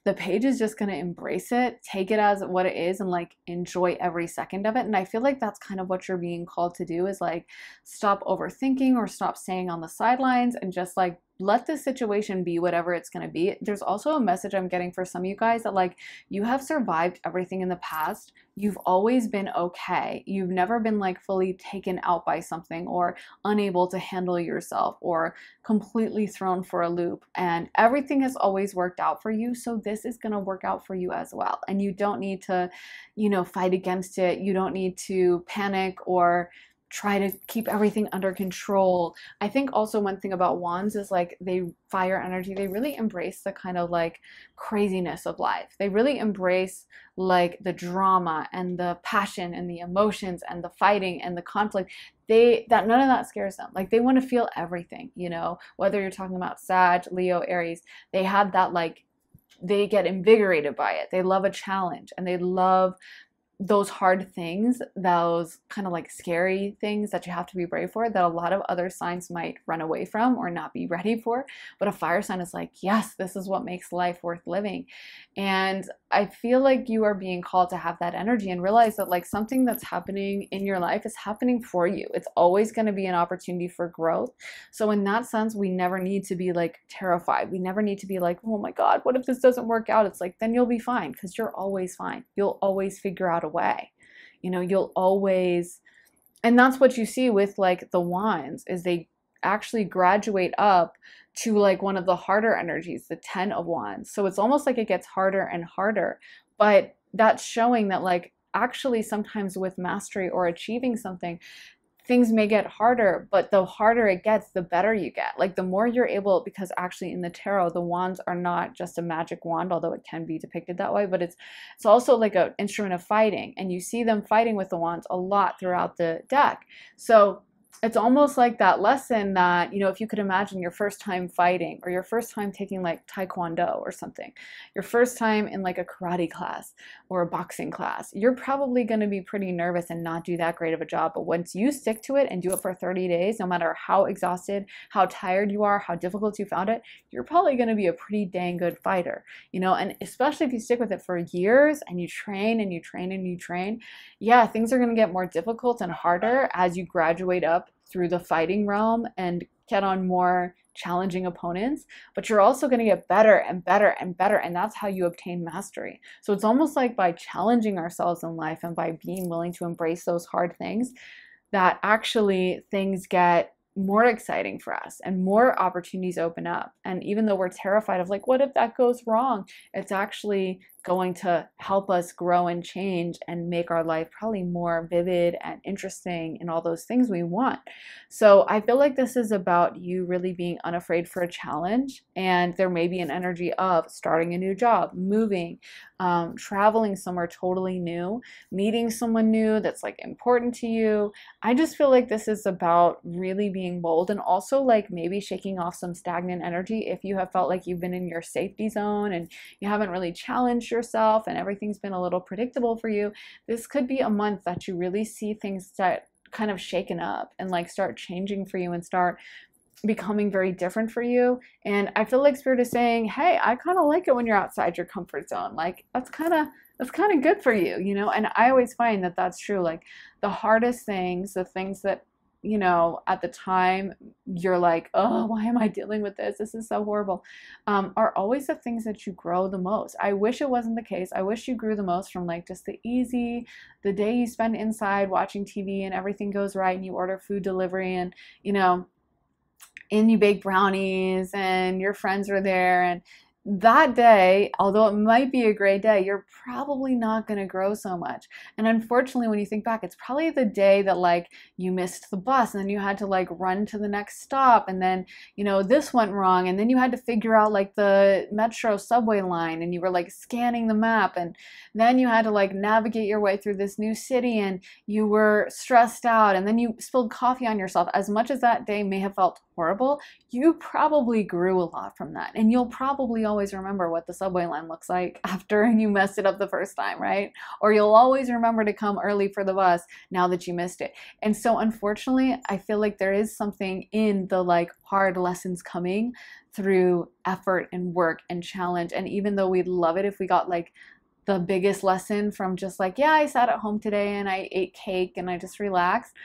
the page is just going to embrace it, take it as what it is, and like enjoy every second of it. And I feel like that's kind of what you're being called to do, is like stop overthinking or stop staying on the sidelines and just like let the situation be whatever it's going to be. There's also a message I'm getting for some of you guys that like you have survived everything in the past. You've always been okay. You've never been like fully taken out by something or unable to handle yourself or completely thrown for a loop, and everything has always worked out for you. So this is going to work out for you as well. And you don't need to, fight against it. You don't need to panic or try to keep everything under control. I think also one thing about wands is like fire energy, they really embrace the kind of like craziness of life. They really embrace like the drama and the passion and the emotions and the fighting and the conflict. That none of that scares them. Like they want to feel everything, whether you're talking about Sag, Leo, Aries, they have that like, they get invigorated by it. They love a challenge and they love those hard things, those kind of like scary things that you have to be brave for, that a lot of other signs might run away from or not be ready for. But a fire sign is like, yes, this is what makes life worth living. And I feel like you are being called to have that energy and realize that like something that's happening in your life is happening for you. It's always going to be an opportunity for growth. So in that sense, we never need to be like terrified. We never need to be like, oh my God, what if this doesn't work out? It's like, then you'll be fine, because you're always fine. You'll always figure out a way. You'll always, and that's what you see with like the wands, is they actually graduate up to like one of the harder energies, the 10 of wands. So it's almost like it gets harder and harder, but that's showing that like actually sometimes with mastery or achieving something, things may get harder, but the harder it gets, the better you get. Like the more you're able, because actually in the tarot, the wands are not just a magic wand, although it can be depicted that way, but it's also like an instrument of fighting. And you see them fighting with the wands a lot throughout the deck. So it's almost like that lesson that, if you could imagine your first time fighting or your first time taking like Taekwondo or something, your first time in like a karate class or a boxing class, you're probably going to be pretty nervous and not do that great of a job. But once you stick to it and do it for 30 days, no matter how exhausted, how tired you are, how difficult you found it, you're probably going to be a pretty dang good fighter, and especially if you stick with it for years and you train and you train and you train, yeah, things are going to get more difficult and harder as you graduate up through the fighting realm and get on more challenging opponents, but you're also going to get better and better and better, and that's how you obtain mastery. So it's almost like by challenging ourselves in life and by being willing to embrace those hard things, that actually things get more exciting for us and more opportunities open up. And even though we're terrified of like, what if that goes wrong? It's actually going to help us grow and change and make our life probably more vivid and interesting and all those things we want. So I feel like this is about you really being unafraid for a challenge. And there may be an energy of starting a new job, moving, traveling somewhere totally new, meeting someone new that's like important to you. I just feel like this is about really being bold and also like maybe shaking off some stagnant energy. If you have felt like you've been in your safety zone and you haven't really challenged yourself and everything's been a little predictable for you, this could be a month that you really see things that kind of shaken up and like start changing for you and start becoming very different for you. And I feel like Spirit is saying, hey, I kind of like it when you're outside your comfort zone. Like that's kind of good for you, And I always find that that's true. Like the hardest things, the things that at the time you're like, oh, why am I dealing with this? This is so horrible, are always the things that you grow the most. I wish it wasn't the case. I wish you grew the most from like just the day you spend inside watching TV and everything goes right and you order food delivery and, and you bake brownies and your friends are there and that day, although it might be a great day, you're probably not going to grow so much. And unfortunately, when you think back, it's probably the day that like you missed the bus and then you had to like run to the next stop, and then, you know, this went wrong, and then you had to figure out like the metro subway line, and you were like scanning the map, and then you had to like navigate your way through this new city, and you were stressed out, and then you spilled coffee on yourself. As much as that day may have felt horrible, you probably grew a lot from that. And you'll probably always remember what the subway line looks like after you messed it up the first time, right? Or you'll always remember to come early for the bus now that you missed it. And so unfortunately, I feel like there is something in the like hard lessons coming through effort and work and challenge. And even though we'd love it if we got like the biggest lesson from just like, yeah, I sat at home today and I ate cake and I just relaxed,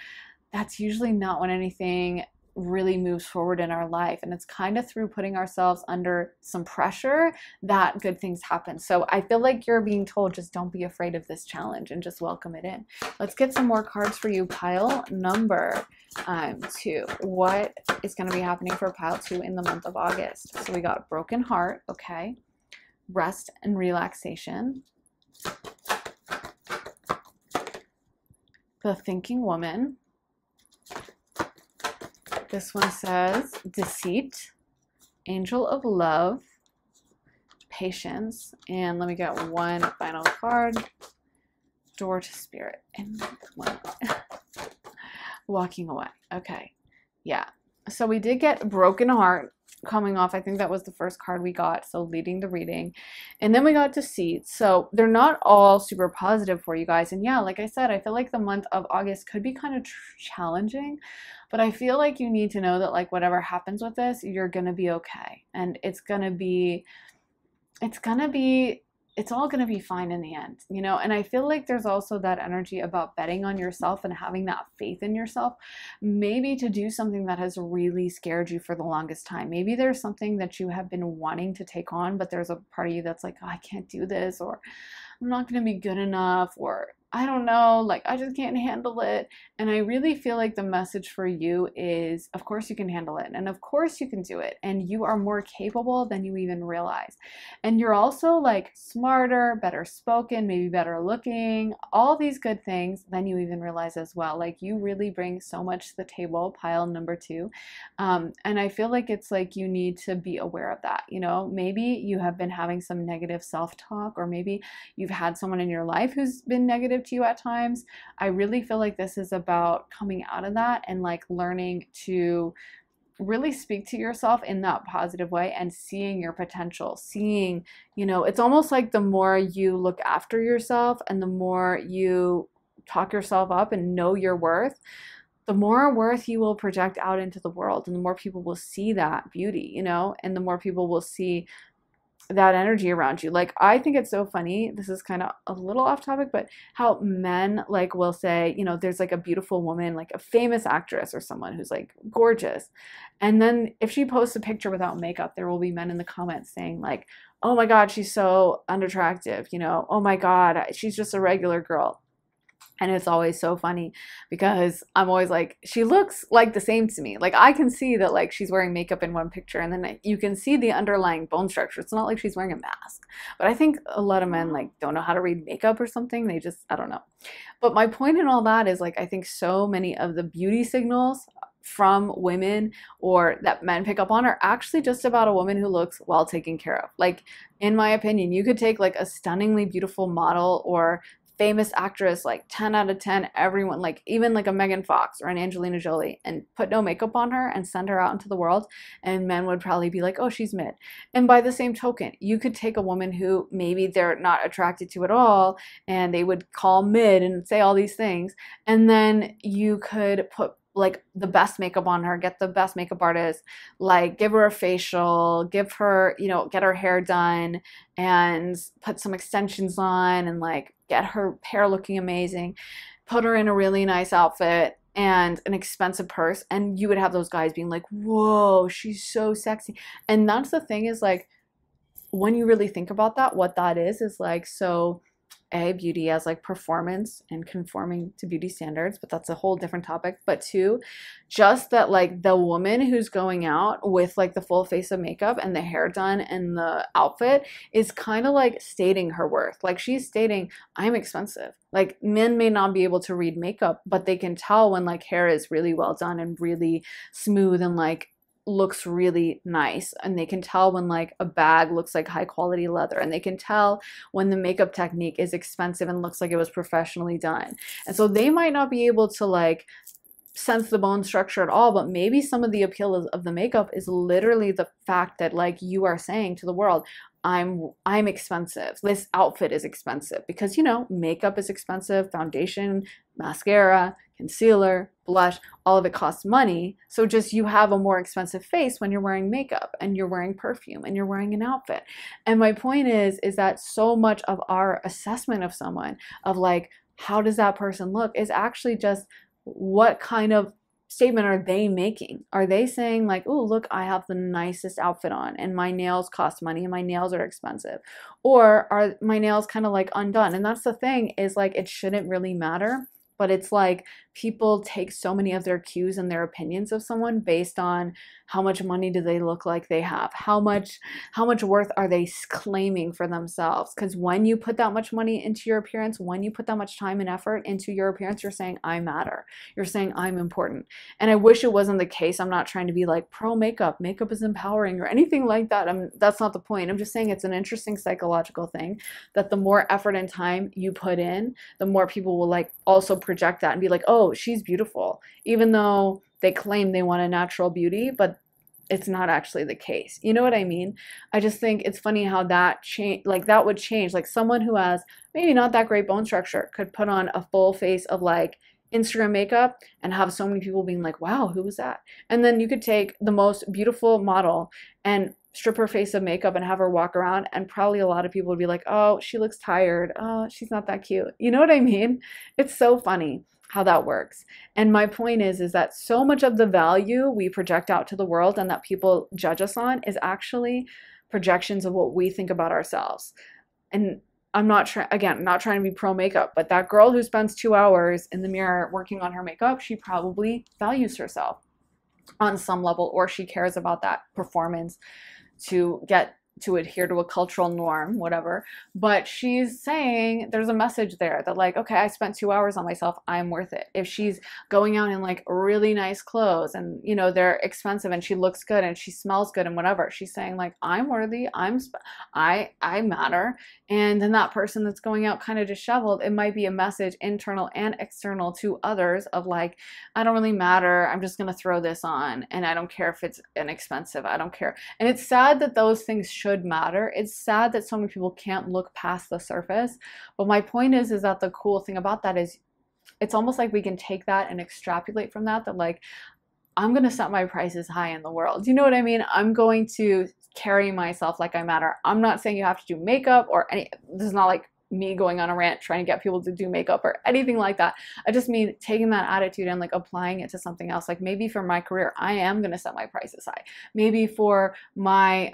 that's usually not when anything really moves forward in our life. And it's kind of through putting ourselves under some pressure that good things happen. So I feel like you're being told, just don't be afraid of this challenge and just welcome it in. Let's get some more cards for you. Pile number 2. What is going to be happening for pile 2 in the month of August? So we got broken heart. Okay. Rest and relaxation. The thinking woman. This one says deceit, angel of love, patience, and let me get one final card, door to spirit, and one walking away. Okay, yeah. So we did get broken heart coming off. I think that was the first card we got, so leading the reading. And then we got deceit. So they're not all super positive for you guys. And yeah, like I said, I feel like the month of August could be kind of challenging, but I feel like you need to know that like whatever happens with this, you're gonna be okay. And it's all going to be fine in the end, you know? And I feel like there's also that energy about betting on yourself and having that faith in yourself, maybe to do something that has really scared you for the longest time. Maybe there's something that you have been wanting to take on, but there's a part of you that's like, oh, I can't do this, or I'm not going to be good enough, or I don't know, like I just can't handle it. And I really feel like the message for you is, of course you can handle it, and of course you can do it, and you are more capable than you even realize. And you're also like smarter, better spoken, maybe better looking, all these good things than you even realize as well. Like you really bring so much to the table, pile number 2. And I feel like it's like you need to be aware of that. You know, maybe you have been having some negative self-talk, or maybe you've had someone in your life who's been negative to you at times. I really feel like this is about coming out of that and like learning to really speak to yourself in that positive way and seeing your potential, seeing, you know, it's almost like the more you look after yourself and the more you talk yourself up and know your worth, the more worth you will project out into the world, and the more people will see that beauty, you know, and the more people will see that energy around you. Like I think it's so funny, this is kind of a little off topic, but how men like will say, you know, there's like a beautiful woman, like a famous actress or someone who's like gorgeous, and then if she posts a picture without makeup, there will be men in the comments saying like, oh my god, she's so unattractive, you know, oh my god, she's just a regular girl. And it's always so funny because I'm always like, she looks like the same to me. Like I can see that like she's wearing makeup in one picture, and then you can see the underlying bone structure. It's not like she's wearing a mask. But I think a lot of men like don't know how to read makeup or something. They just, I don't know. But my point in all that is like, I think so many of the beauty signals from women or that men pick up on are actually just about a woman who looks well taken care of. Like in my opinion, you could take like a stunningly beautiful model or famous actress, like 10 out of 10, everyone, like even like a Megan Fox or an Angelina Jolie, and put no makeup on her and send her out into the world, and men would probably be like, oh, she's mid. And by the same token, you could take a woman who maybe they're not attracted to at all, and they would call mid and say all these things, and then you could put like the best makeup on her, get the best makeup artist, like give her a facial, give her, you know, get her hair done and put some extensions on and like get her hair looking amazing, put her in a really nice outfit and an expensive purse, and you would have those guys being like, whoa, she's so sexy. And that's the thing is like, when you really think about that, what that is like so beauty as like performance and conforming to beauty standards, but that's a whole different topic. But two, just that like the woman who's going out with like the full face of makeup and the hair done and the outfit is kind of like stating her worth. Like she's stating, I'm expensive. Like men may not be able to read makeup, but they can tell when like hair is really well done and really smooth and like looks really nice, and they can tell when like a bag looks like high quality leather, and they can tell when the makeup technique is expensive and looks like it was professionally done. And so they might not be able to like sense the bone structure at all, but maybe some of the appeal of the makeup is literally the fact that like you are saying to the world, I'm expensive. This outfit is expensive because, you know, makeup is expensive, foundation, mascara, concealer, blush, all of it costs money. So just you have a more expensive face when you're wearing makeup and you're wearing perfume and you're wearing an outfit. And my point is that so much of our assessment of someone, of like, how does that person look, is actually just what kind of statement are they making? Are they saying like, oh, look, I have the nicest outfit on and my nails cost money and my nails are expensive? Or are my nails kind of like undone? And that's the thing, is like, it shouldn't really matter. But it's like people take so many of their cues and their opinions of someone based on how much money do they look like they have, how much worth are they claiming for themselves. Because when you put that much money into your appearance, when you put that much time and effort into your appearance, you're saying I matter, you're saying I'm important. And I wish it wasn't the case. I'm not trying to be like pro makeup is empowering or anything like that. That's not the point. I'm just saying it's an interesting psychological thing that the more effort and time you put in, the more people will like also project that and be like, oh, she's beautiful, even though they claim they want a natural beauty, but it's not actually the case. You know what I mean? I just think it's funny how that change, like that would change. Like someone who has maybe not that great bone structure could put on a full face of like Instagram makeup and have so many people being like, wow, who was that? And then you could take the most beautiful model and strip her face of makeup and have her walk around, and probably a lot of people would be like, oh, she looks tired, oh, she's not that cute. You know what I mean? It's so funny how that works. And my point is that so much of the value we project out to the world and that people judge us on is actually projections of what we think about ourselves. And I'm not trying to be pro makeup, but that girl who spends 2 hours in the mirror working on her makeup, she probably values herself on some level, or she cares about that performance to adhere to a cultural norm, whatever. But she's saying there's a message there that like, okay, I spent 2 hours on myself, I'm worth it. If she's going out in like really nice clothes and, you know, they're expensive and she looks good and she smells good and whatever, she's saying like, I'm worthy, I matter. And then that person that's going out kind of disheveled, it might be a message internal and external to others of like, I don't really matter, I'm just gonna throw this on and I don't care if it's inexpensive, I don't care. And it's sad that those things should matter. It's sad that so many people can't look past the surface. But my point is that the cool thing about that is it's almost like we can take that and extrapolate from that like, I'm going to set my prices high in the world. You know what I mean? I'm going to carry myself like I matter. I'm not saying you have to do makeup or any, this is not like me going on a rant trying to get people to do makeup or anything like that. I just mean taking that attitude and like applying it to something else. Like maybe for my career, I am going to set my prices high. Maybe for my,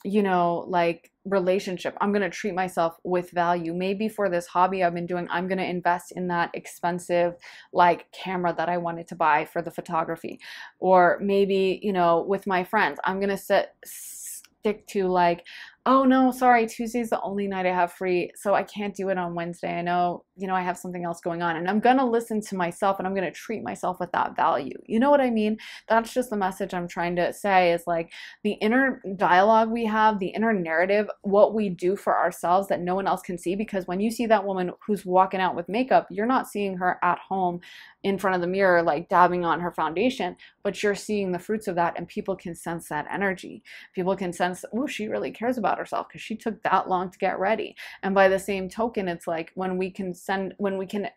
you know, like relationship, I'm going to treat myself with value. Maybe for this hobby I've been doing, I'm going to invest in that expensive like camera that I wanted to buy for the photography. Or maybe, you know, with my friends, I'm going to stick to like, oh no, sorry, Tuesday's the only night I have free, so I can't do it on Wednesday. I know, you know, I have something else going on, and I'm gonna listen to myself and I'm gonna treat myself with that value. You know what I mean? That's just the message I'm trying to say, is like the inner dialogue we have, the inner narrative, what we do for ourselves that no one else can see. Because when you see that woman who's walking out with makeup, you're not seeing her at home in front of the mirror like dabbing on her foundation, but you're seeing the fruits of that, and people can sense that energy. People can sense, oh, she really cares about herself because she took that long to get ready. And by the same token, it's like when we can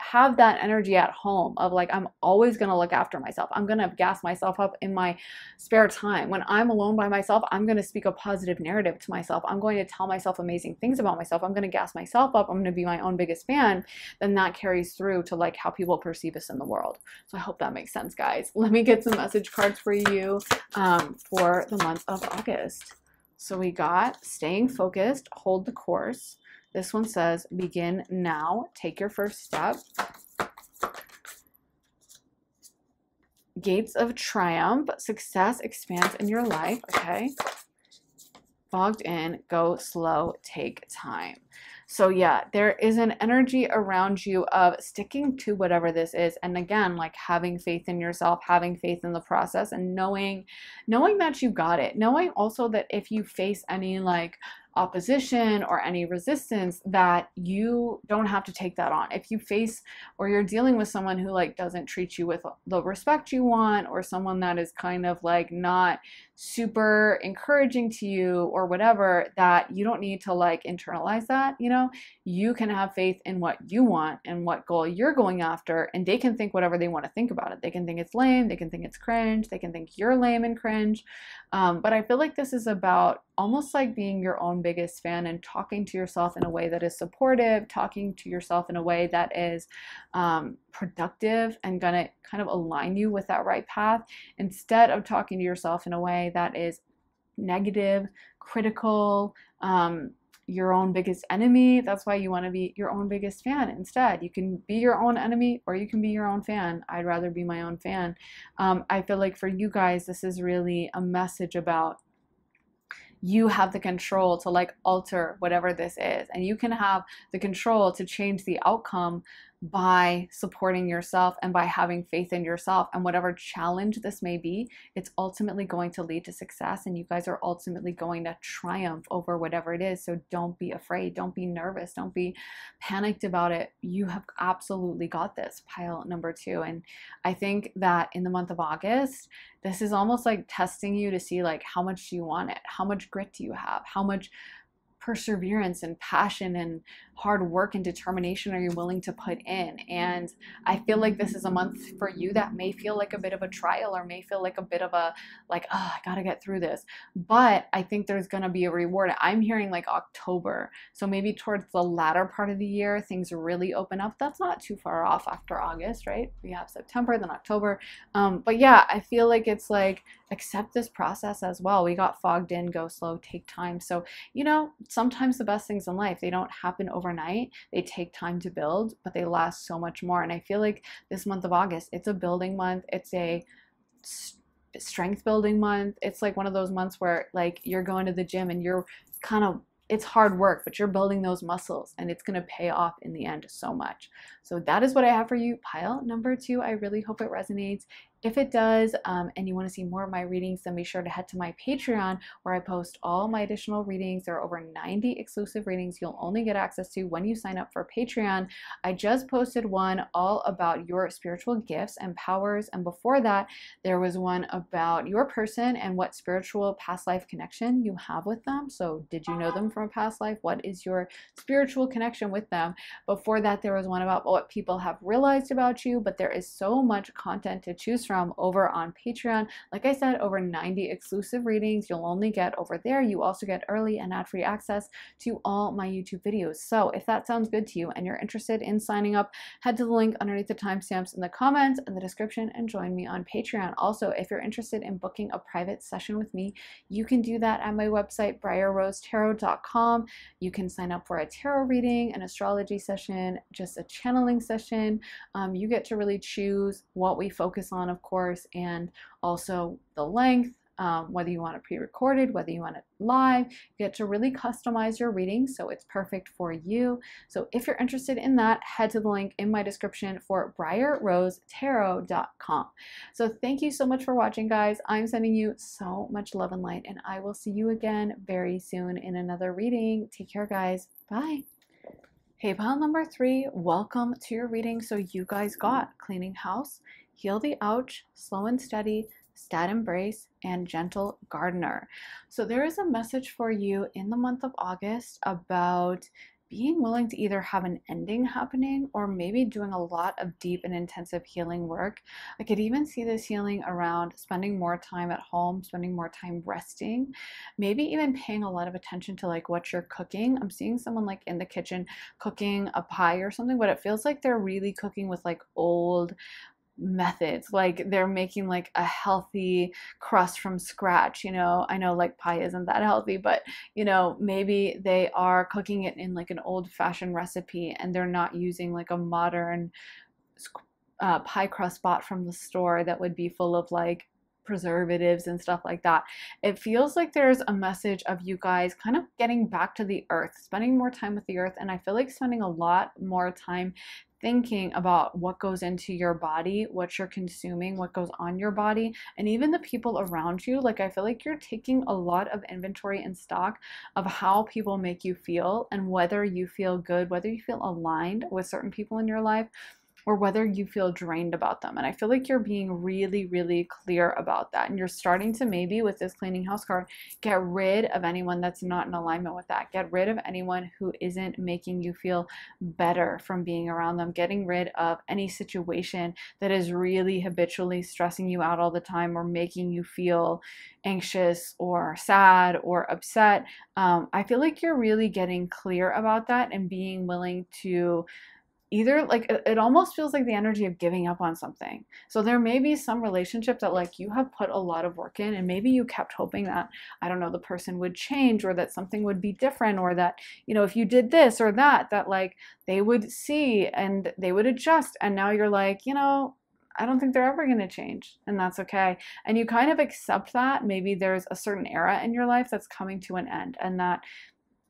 have that energy at home of like, I'm always going to look after myself, I'm going to gas myself up in my spare time. When I'm alone by myself, I'm going to speak a positive narrative to myself, I'm going to tell myself amazing things about myself, I'm going to gas myself up, I'm going to be my own biggest fan. Then that carries through to like how people perceive us in the world. So I hope that makes sense, guys. Let me get some message cards for you for the month of August. So we got staying focused, hold the course, This one says, begin now, take your first step. Gates of triumph, success expands in your life. Okay. Fogged in, go slow, take time. So yeah, there is an energy around you of sticking to whatever this is. And again, like having faith in yourself, having faith in the process, and knowing that you got it. Knowing also that if you face any like opposition or any resistance, that you don't have to take that on. If you face or you're dealing with someone who like doesn't treat you with the respect you want, or someone that is kind of like not super encouraging to you or whatever, that you don't need to like internalize that. You can have faith in what you want and what goal you're going after, and they can think whatever they want to think about it. They can think it's lame, they can think it's cringe, they can think you're lame and cringe. But I feel like this is about almost like being your own biggest fan and talking to yourself in a way that is supportive, talking to yourself in a way that is productive and gonna kind of align you with that right path, instead of talking to yourself in a way that is negative, critical, your own biggest enemy. That's why you want to be your own biggest fan instead. You can be your own enemy or you can be your own fan. I'd rather be my own fan. I feel like for you guys, this is really a message about you have the control to like alter whatever this is, and you can have the control to change the outcome by supporting yourself and by having faith in yourself. And whatever challenge this may be, it's ultimately going to lead to success, and you guys are ultimately going to triumph over whatever it is. So don't be afraid, don't be nervous, don't be panicked about it. You have absolutely got this, pile number 2. And I think that in the month of August, this is almost like testing you to see like how much do you want it, how much grit do you have, how much perseverance and passion and hard work and determination are you willing to put in. And I feel like this is a month for you that may feel like a bit of a trial, or may feel like a bit of a like, oh, I gotta get through this. But I think there's gonna be a reward. I'm hearing like October, so maybe towards the latter part of the year things really open up. That's not too far off after August, right? We have September, then October. But yeah, I feel like it's like, accept this process as well. We got fogged in, go slow, take time. So sometimes the best things in life, they don't happen overnight. They take time to build, but they last so much more. And I feel like this month of August, it's a building month. It's a strength building month. It's like one of those months where like you're going to the gym and you're kind of, it's hard work, but you're building those muscles, and it's going to pay off in the end so much. So that is what I have for you, pile number 2. I really hope it resonates. If it does, and you want to see more of my readings, then be sure to head to my Patreon, where I post all my additional readings. There are over 90 exclusive readings you'll only get access to when you sign up for Patreon. I just posted one all about your spiritual gifts and powers, and before that, there was one about your person and what spiritual past life connection you have with them. So did you know them from a past life? What is your spiritual connection with them? Before that, there was one about what people have realized about you, but there is so much content to choose from over on Patreon. Like I said, over 90 exclusive readings you'll only get over there. You also get early and ad-free access to all my YouTube videos. So if that sounds good to you and you're interested in signing up, head to the link underneath the timestamps in the comments and the description and join me on Patreon. Also, if you're interested in booking a private session with me, you can do that at my website, briarrosetarot.com. You can sign up for a tarot reading, an astrology session, just a channeling session. You get to really choose what we focus on, of course, and also the length, whether you want it pre-recorded, whether you want it live. You get to really customize your reading, so it's perfect for you. So if you're interested in that, head to the link in my description for briarrosetarot.com. So thank you so much for watching, guys. I'm sending you so much love and light, and I will see you again very soon in another reading. Take care, guys. Bye. Hey, pile number 3, welcome to your reading. So you guys got cleaning house, heal the ouch, slow and steady, stat embrace, and gentle gardener. So there is a message for you in the month of August about being willing to either have an ending happening or maybe doing a lot of deep and intensive healing work. I could even see this healing around spending more time at home, spending more time resting, maybe even paying a lot of attention to like what you're cooking. I'm seeing someone like in the kitchen cooking a pie or something, but it feels like they're really cooking with like old methods, like they're making like a healthy crust from scratch. I know like pie isn't that healthy, but maybe they are cooking it in like an old-fashioned recipe, and they're not using like a modern pie crust bought from the store that would be full of like preservatives and stuff like that. It feels like there's a message of you guys kind of getting back to the earth, spending more time with the earth, and I feel like spending a lot more time thinking about what goes into your body, what you're consuming, what goes on your body, and even the people around you. Like, I feel like you're taking a lot of inventory and stock of how people make you feel, and whether you feel good, whether you feel aligned with certain people in your life, or whether you feel drained about them. And I feel like you're being really, really clear about that. And you're starting to, maybe with this cleaning house card, get rid of anyone that's not in alignment with that. Get rid of anyone who isn't making you feel better from being around them. Getting rid of any situation that is really habitually stressing you out all the time, or making you feel anxious or sad or upset. I feel like you're really getting clear about that and being willing to either, like, it almost feels like the energy of giving up on something. So there may be some relationship that like you have put a lot of work in, and maybe you kept hoping that, I don't know, the person would change, or that something would be different, or that, if you did this or that, that like they would see and they would adjust. And now you're like, I don't think they're ever going to change, and that's okay. And you kind of accept that maybe there's a certain era in your life that's coming to an end, and that,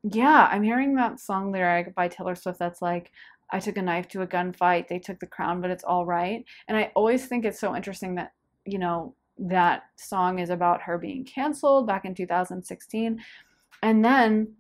yeah, I'm hearing that song lyric by Taylor Swift that's like, I took a knife to a gunfight, they took the crown, but it's all right. And I always think it's so interesting that, that song is about her being canceled back in 2016. And then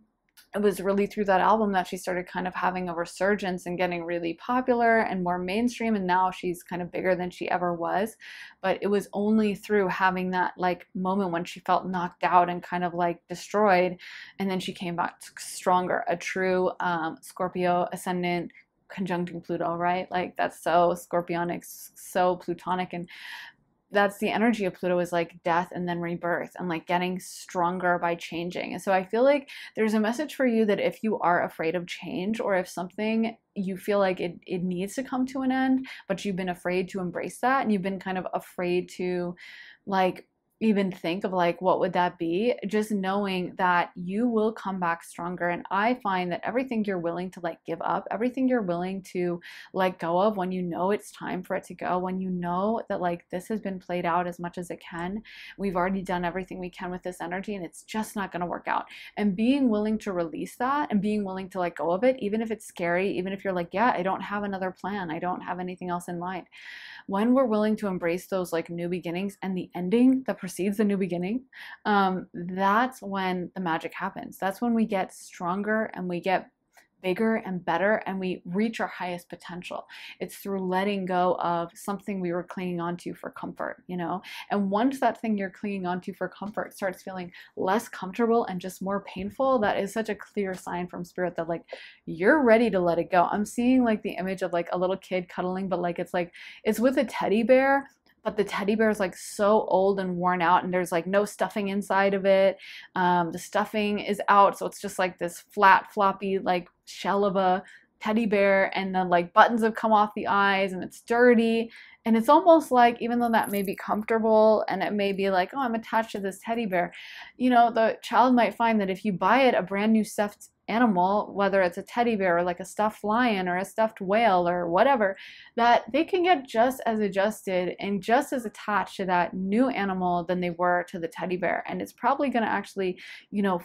it was really through that album that she started kind of having a resurgence and getting really popular and more mainstream, and now she's kind of bigger than she ever was. But it was only through having that like moment when she felt knocked out and kind of like destroyed, and then she came back stronger. A true Scorpio ascendant conjuncting Pluto, right? Like, that's so scorpionic, so plutonic, and that's the energy of Pluto, is like death and then rebirth, and like getting stronger by changing. And so I feel like there's a message for you that if you are afraid of change, or if something you feel like it needs to come to an end, but you've been afraid to embrace that, and you've been kind of afraid to like even think of like, what would that be? Just knowing that you will come back stronger. And I find that everything you're willing to like give up, everything you're willing to let go of, when you know it's time for it to go, when you know that like this has been played out as much as it can, we've already done everything we can with this energy, and it's just not going to work out. And being willing to release that, and being willing to let go of it, even if it's scary, even if you're like, yeah, I don't have another plan, I don't have anything else in mind. When we're willing to embrace those like new beginnings and the ending that precedes the new beginning, that's when the magic happens. That's when we get stronger, and we get bigger and better, and we reach our highest potential. It's through letting go of something we were clinging onto for comfort, And once that thing you're clinging onto for comfort starts feeling less comfortable and just more painful, that is such a clear sign from spirit that like you're ready to let it go. I'm seeing like the image of like a little kid cuddling, but like it's with a teddy bear, but the teddy bear is like so old and worn out, and there's like no stuffing inside of it. The stuffing is out, so it's just like this flat, floppy like shell of a teddy bear, and then like buttons have come off the eyes, and it's dirty. And it's almost like, even though that may be comfortable, and it may be like, oh, I'm attached to this teddy bear, the child might find that if you buy it a brand new stuffed animal, whether it's a teddy bear or like a stuffed lion or a stuffed whale or whatever, that they can get just as adjusted and just as attached to that new animal than they were to the teddy bear. And it's probably going to actually,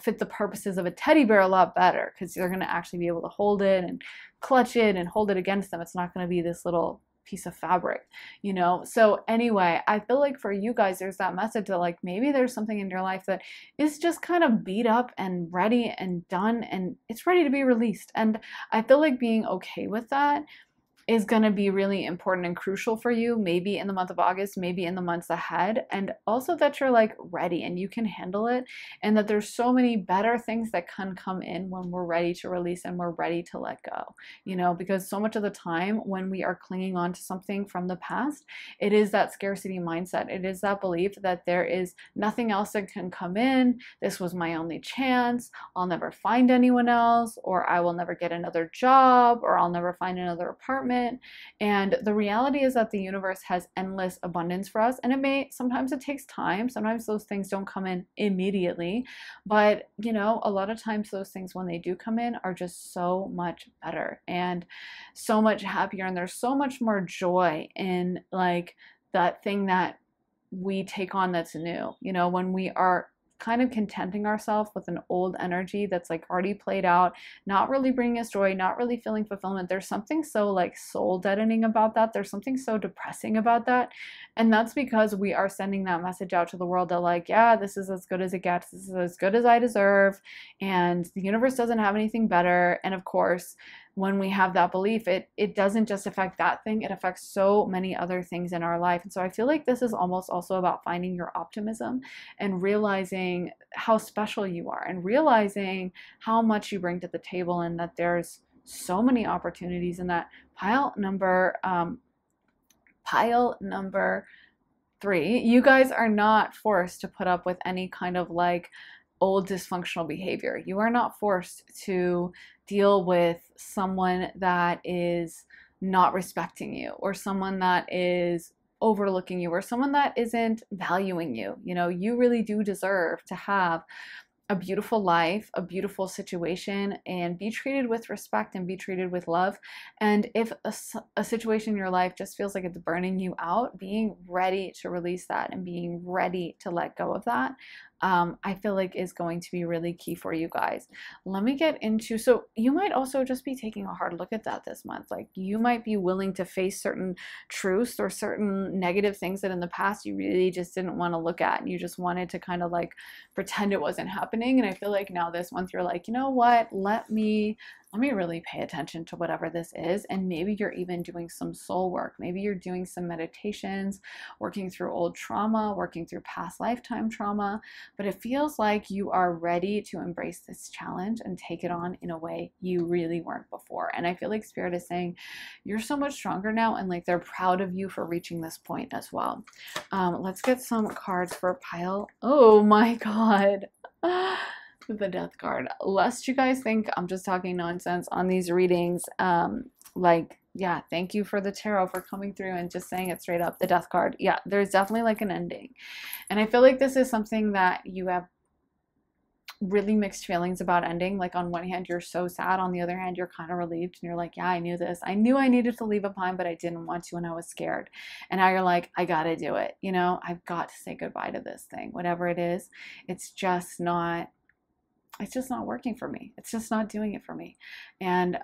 fit the purposes of a teddy bear a lot better, because they're going to actually be able to hold it and clutch it and hold it against them. It's not going to be this little piece of fabric, So anyway, I feel like for you guys, there's that message that like maybe there's something in your life that is just kind of beat up and ready and done, and it's ready to be released. And I feel like being okay with that is going to be really important and crucial for you, maybe in the month of August, maybe in the months ahead. And also that you're like ready and you can handle it, and that there's so many better things that can come in when we're ready to release and we're ready to let go, because so much of the time when we are clinging on to something from the past, it is that scarcity mindset. It is that belief that there is nothing else that can come in. This was my only chance. I'll never find anyone else, or I will never get another job, or I'll never find another apartment. contentment. And the reality is that the universe has endless abundance for us, and sometimes it takes time. Sometimes those things don't come in immediately, but you know, a lot of times those things, when they do come in, are just so much better and so much happier, and there's so much more joy in like that thing that we take on that's new. You know, when we are kind of contenting ourselves with an old energy that's like already played out, not really bringing us joy, not really feeling fulfillment, there's something so like soul deadening about that. There's something so depressing about that. And that's because we are sending that message out to the world that like, yeah, this is as good as it gets. This is as good as I deserve. And the universe doesn't have anything better. And of course, when we have that belief, it doesn't just affect that thing, it affects so many other things in our life. And so I feel like this is almost also about finding your optimism and realizing how special you are and realizing how much you bring to the table, and that there's so many opportunities in that. Pile number 3, you guys are not forced to put up with any kind of like old dysfunctional behavior. You are not forced to deal with someone that is not respecting you, or someone that is overlooking you, or someone that isn't valuing you. You know, you really do deserve to have a beautiful life, a beautiful situation, and be treated with respect and be treated with love. And if a situation in your life just feels like it's burning you out, being ready to release that and being ready to let go of that, I feel like is going to be really key for you guys. Let me get into, so you might also just be taking a hard look at that this month. Like you might be willing to face certain truths or certain negative things that in the past you really just didn't want to look at, and you just wanted to kind of like pretend it wasn't happening. And I feel like now this month you're like, you know what, let me really pay attention to whatever this is. And maybe you're even doing some soul work. Maybe you're doing some meditations, working through old trauma, working through past lifetime trauma. But it feels like you are ready to embrace this challenge and take it on in a way you really weren't before. And I feel like Spirit is saying you're so much stronger now, and like they're proud of you for reaching this point as well. Let's get some cards for a pile. Oh my God. The Death card. Lest you guys think I'm just talking nonsense on these readings, like, yeah, thank you for the tarot for coming through and just saying it straight up. The Death card. Yeah, there's definitely like an ending. And I feel like this is something that you have really mixed feelings about ending. Like on one hand, you're so sad. On the other hand, you're kind of relieved, and you're like, yeah, I knew this. I knew I needed to leave behind, but I didn't want to, and I was scared. And now you're like, I gotta do it. You know, I've got to say goodbye to this thing. Whatever it is, it's just not working for me. It's just not doing it for me. And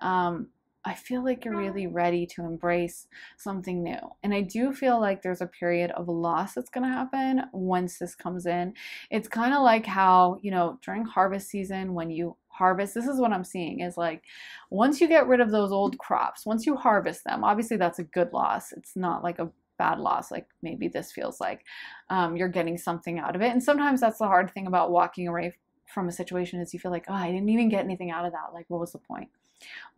I feel like you're really ready to embrace something new. And I do feel like there's a period of loss that's going to happen once this comes in. It's kind of like how, you know, during harvest season, when you harvest, this is what I'm seeing is like, once you get rid of those old crops, once you harvest them, obviously that's a good loss. It's not like a bad loss, like maybe this feels like you're getting something out of it. And sometimes that's the hard thing about walking away from a situation, is you feel like, oh, I didn't even get anything out of that. Like, what was the point?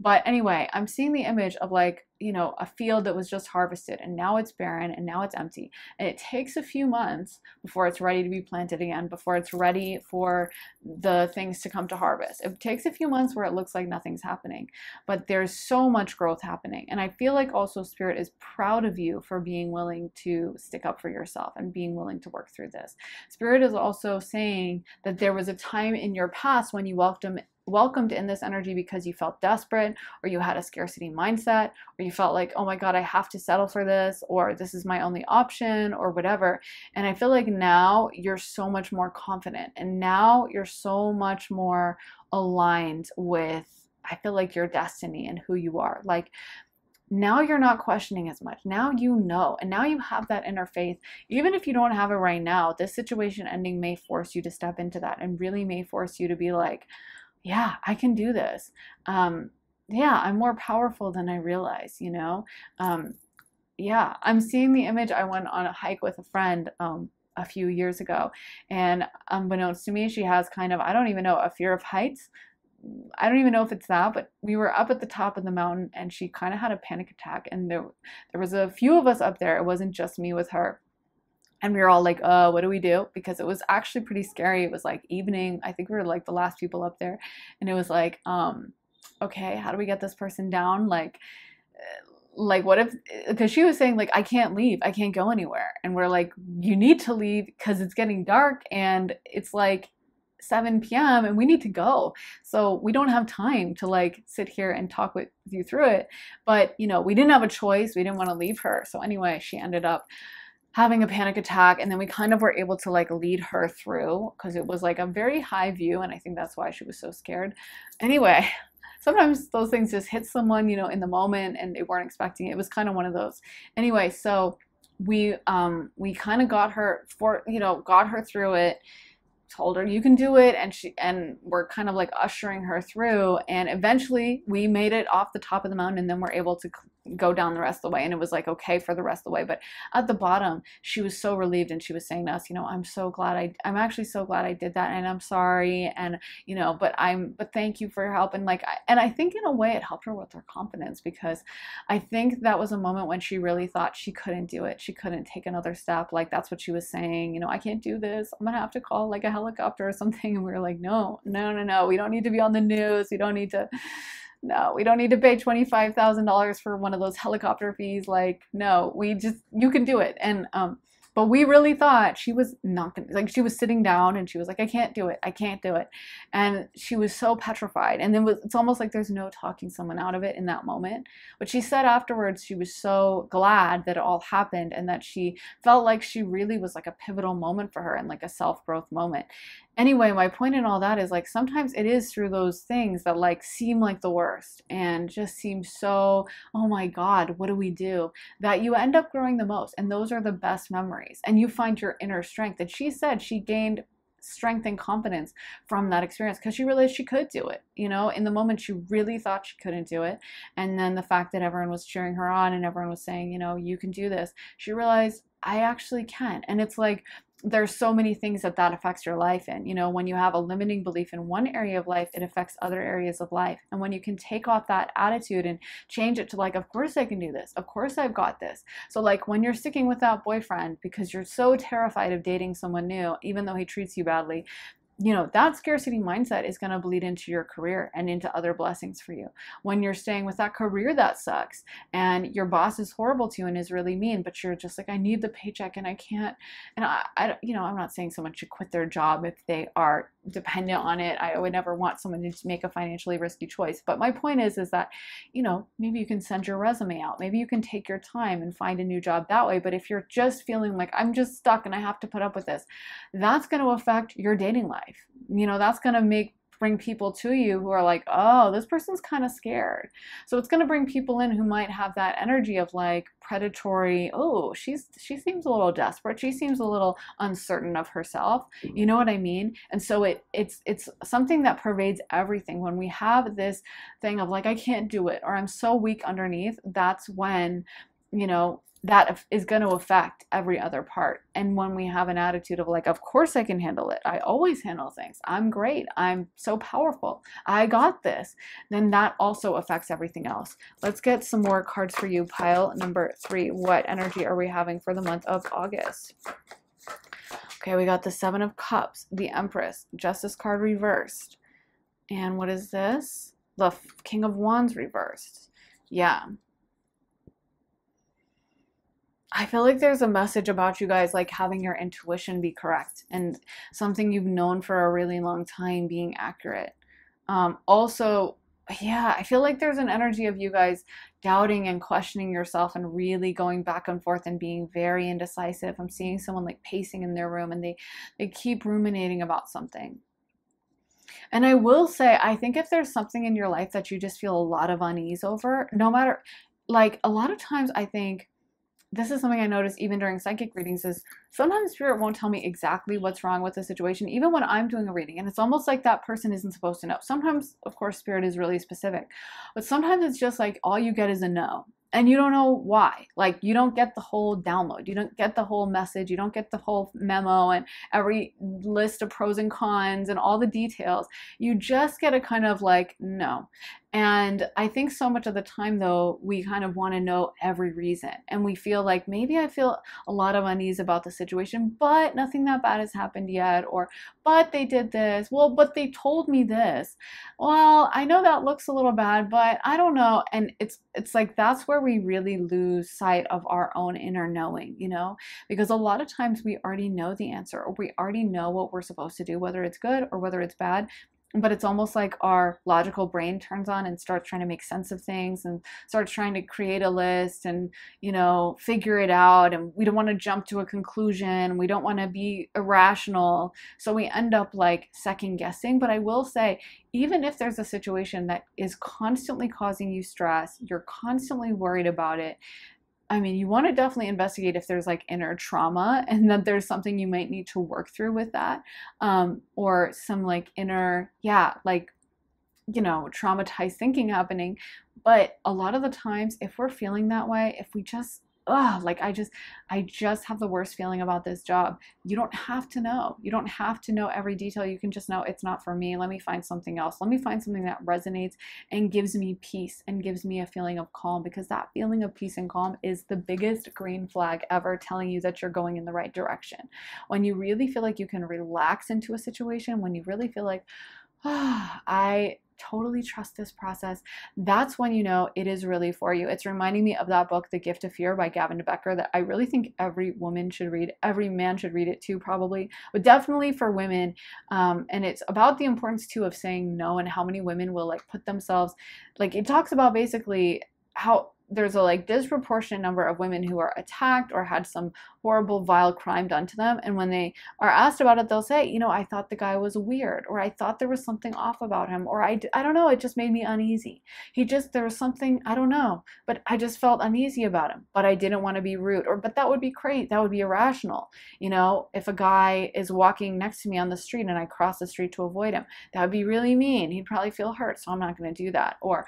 But anyway, I'm seeing the image of like, you know, a field that was just harvested and now it's barren and now it's empty. And it takes a few months before it's ready to be planted again, before it's ready for the things to come to harvest. It takes a few months where it looks like nothing's happening, but there's so much growth happening. And I feel like also Spirit is proud of you for being willing to stick up for yourself and being willing to work through this. Spirit is also saying that there was a time in your past when you welcomed in this energy because you felt desperate, or you had a scarcity mindset, or you felt like, oh my God, I have to settle for this, or this is my only option, or whatever. And I feel like now you're so much more confident, and now you're so much more aligned with, I feel like, your destiny and who you are. Like, now you're not questioning as much. Now you know, and now you have that inner faith. Even if you don't have it right now, this situation ending may force you to step into that, and really may force you to be like, yeah, I can do this. Yeah, I'm more powerful than I realize, you know? Yeah, I'm seeing the image. I went on a hike with a friend a few years ago, and unbeknownst to me, she has kind of, I don't even know, a fear of heights. I don't even know if it's that, but we were up at the top of the mountain, and she kind of had a panic attack, and there was a few of us up there. It wasn't just me with her. And we were all like, what do we do? Because it was actually pretty scary. It was like evening. I think we were like the last people up there. And it was like, okay, how do we get this person down? Like, like, what if, because she was saying, like, I can't leave, I can't go anywhere. And we're like, you need to leave because it's getting dark and it's like 7 p.m. and we need to go. So we don't have time to like sit here and talk with you through it. But, you know, we didn't have a choice. We didn't want to leave her. So anyway, she ended up having a panic attack, and then we kind of were able to like lead her through because it was like a very high view, and I think that's why she was so scared. Anyway, sometimes those things just hit someone, you know, in the moment and they weren't expecting it. It was kind of one of those. Anyway, so we kind of got her got her through it, told her you can do it, and we're kind of like ushering her through, and eventually we made it off the top of the mountain, and then we're able to go down the rest of the way, and it was like okay for the rest of the way. But at the bottom she was so relieved, and she was saying to us, you know, I'm actually so glad I did that, and I'm sorry, and you know, but thank you for your help. And like and I think in a way it helped her with her confidence, because I think that was a moment when she really thought she couldn't do it, she couldn't take another step. Like that's what she was saying, you know, I can't do this, I'm gonna have to call like a helicopter or something. And we were like, no, we don't need to be on the news, we don't need to pay $25,000 for one of those helicopter fees. Like, no, you can do it. And but we really thought she was not gonna, like, she was sitting down and she was like, I can't do it, I can't do it. And she was so petrified. And then it's almost like there's no talking someone out of it in that moment. But she said afterwards she was so glad that it all happened, and that she felt like she really was like a pivotal moment for her, and like a self-growth moment. Anyway, my point in all that is like sometimes it is through those things that like seem like the worst and just seem so, oh my God, what do we do? That you end up growing the most. And those are the best memories. And you find your inner strength. And she said she gained strength and confidence from that experience because she realized she could do it. You know, in the moment she really thought she couldn't do it. And then the fact that everyone was cheering her on and everyone was saying, you know, you can do this, she realized I actually can. And it's like, there's so many things that affects your life in. You know, when you have a limiting belief in one area of life, it affects other areas of life. And when you can take off that attitude and change it to like, of course I can do this, of course I've got this. So like when you're sticking with that boyfriend because you're so terrified of dating someone new, even though he treats you badly, you know, that scarcity mindset is going to bleed into your career and into other blessings for you. When you're staying with that career that sucks and your boss is horrible to you and is really mean, but you're just like, I need the paycheck and I can't. And I you know, I'm not saying someone should quit their job if they are dependent on it. I would never want someone to make a financially risky choice. But my point is that, you know, maybe you can send your resume out. Maybe you can take your time and find a new job that way. But if you're just feeling like I'm just stuck and I have to put up with this, that's going to affect your dating life. You know, that's going to bring people to you who are like, oh, this person's kind of scared. So it's going to bring people in who might have that energy of like predatory, oh, she seems a little desperate, she seems a little uncertain of herself. You know what I mean? And so it's something that pervades everything. When we have this thing of like, I can't do it, or I'm so weak underneath, that's when, you know, that is going to affect every other part. And when we have an attitude of like, of course I can handle it, I always handle things, I'm great, I'm so powerful, I got this, then that also affects everything else. Let's get some more cards for you. Pile number 3. What energy are we having for the month of August? Okay, we got the 7 of Cups, the Empress, Justice card reversed. And what is this? The King of Wands reversed. Yeah. I feel like there's a message about you guys like having your intuition be correct and something you've known for a really long time being accurate. Also, yeah, I feel like there's an energy of you guys doubting and questioning yourself and really going back and forth and being very indecisive. I'm seeing someone like pacing in their room and they keep ruminating about something. And I will say, I think if there's something in your life that you just feel a lot of unease over, no matter, like a lot of times I think, this is something I notice even during psychic readings, is sometimes spirit won't tell me exactly what's wrong with the situation, even when I'm doing a reading. And it's almost like that person isn't supposed to know. Sometimes, of course, spirit is really specific. But sometimes it's just like all you get is a no. And you don't know why. Like you don't get the whole download. You don't get the whole message. You don't get the whole memo and every list of pros and cons and all the details. You just get a kind of like no. And I think so much of the time, though, we kind of want to know every reason. And we feel like maybe I feel a lot of unease about the situation, but nothing that bad has happened yet. Or, but they did this. Well, but they told me this. Well, I know that looks a little bad, but I don't know. And it's like that's where we really lose sight of our own inner knowing, you know, because a lot of times we already know the answer, or we already know what we're supposed to do, whether it's good or whether it's bad. But it's almost like our logical brain turns on and starts trying to make sense of things and starts trying to create a list and, you know, figure it out. And we don't want to jump to a conclusion. We don't want to be irrational. So we end up like second guessing. But I will say, even if there's a situation that is constantly causing you stress, you're constantly worried about it, I mean, you want to definitely investigate if there's like inner trauma and that there's something you might need to work through with that, or some like inner, yeah, like, you know, traumatized thinking happening. But a lot of the times, if we're feeling that way, if we just, like I just have the worst feeling about this job. You don't have to know. You don't have to know every detail. You can just know it's not for me. Let me find something else. Let me find something that resonates and gives me peace and gives me a feeling of calm, because that feeling of peace and calm is the biggest green flag ever telling you that you're going in the right direction. When you really feel like you can relax into a situation, when you really feel like, I totally trust this process, that's when you know it is really for you. It's reminding me of that book, The Gift of Fear by Gavin Becker, that I really think every woman should read. Every man should read it too, probably, but definitely for women. And it's about the importance too of saying no, and how many women will like put themselves, like it talks about basically how there's a like disproportionate number of women who are attacked or had some horrible, vile crime done to them. And when they are asked about it, they'll say, you know, I thought the guy was weird, or I thought there was something off about him, or I don't know, it just made me uneasy. There was something, I don't know, but I just felt uneasy about him, but I didn't want to be rude, or, but that would be crazy. That would be irrational. You know, if a guy is walking next to me on the street and I cross the street to avoid him, that would be really mean. He'd probably feel hurt, so I'm not going to do that. Or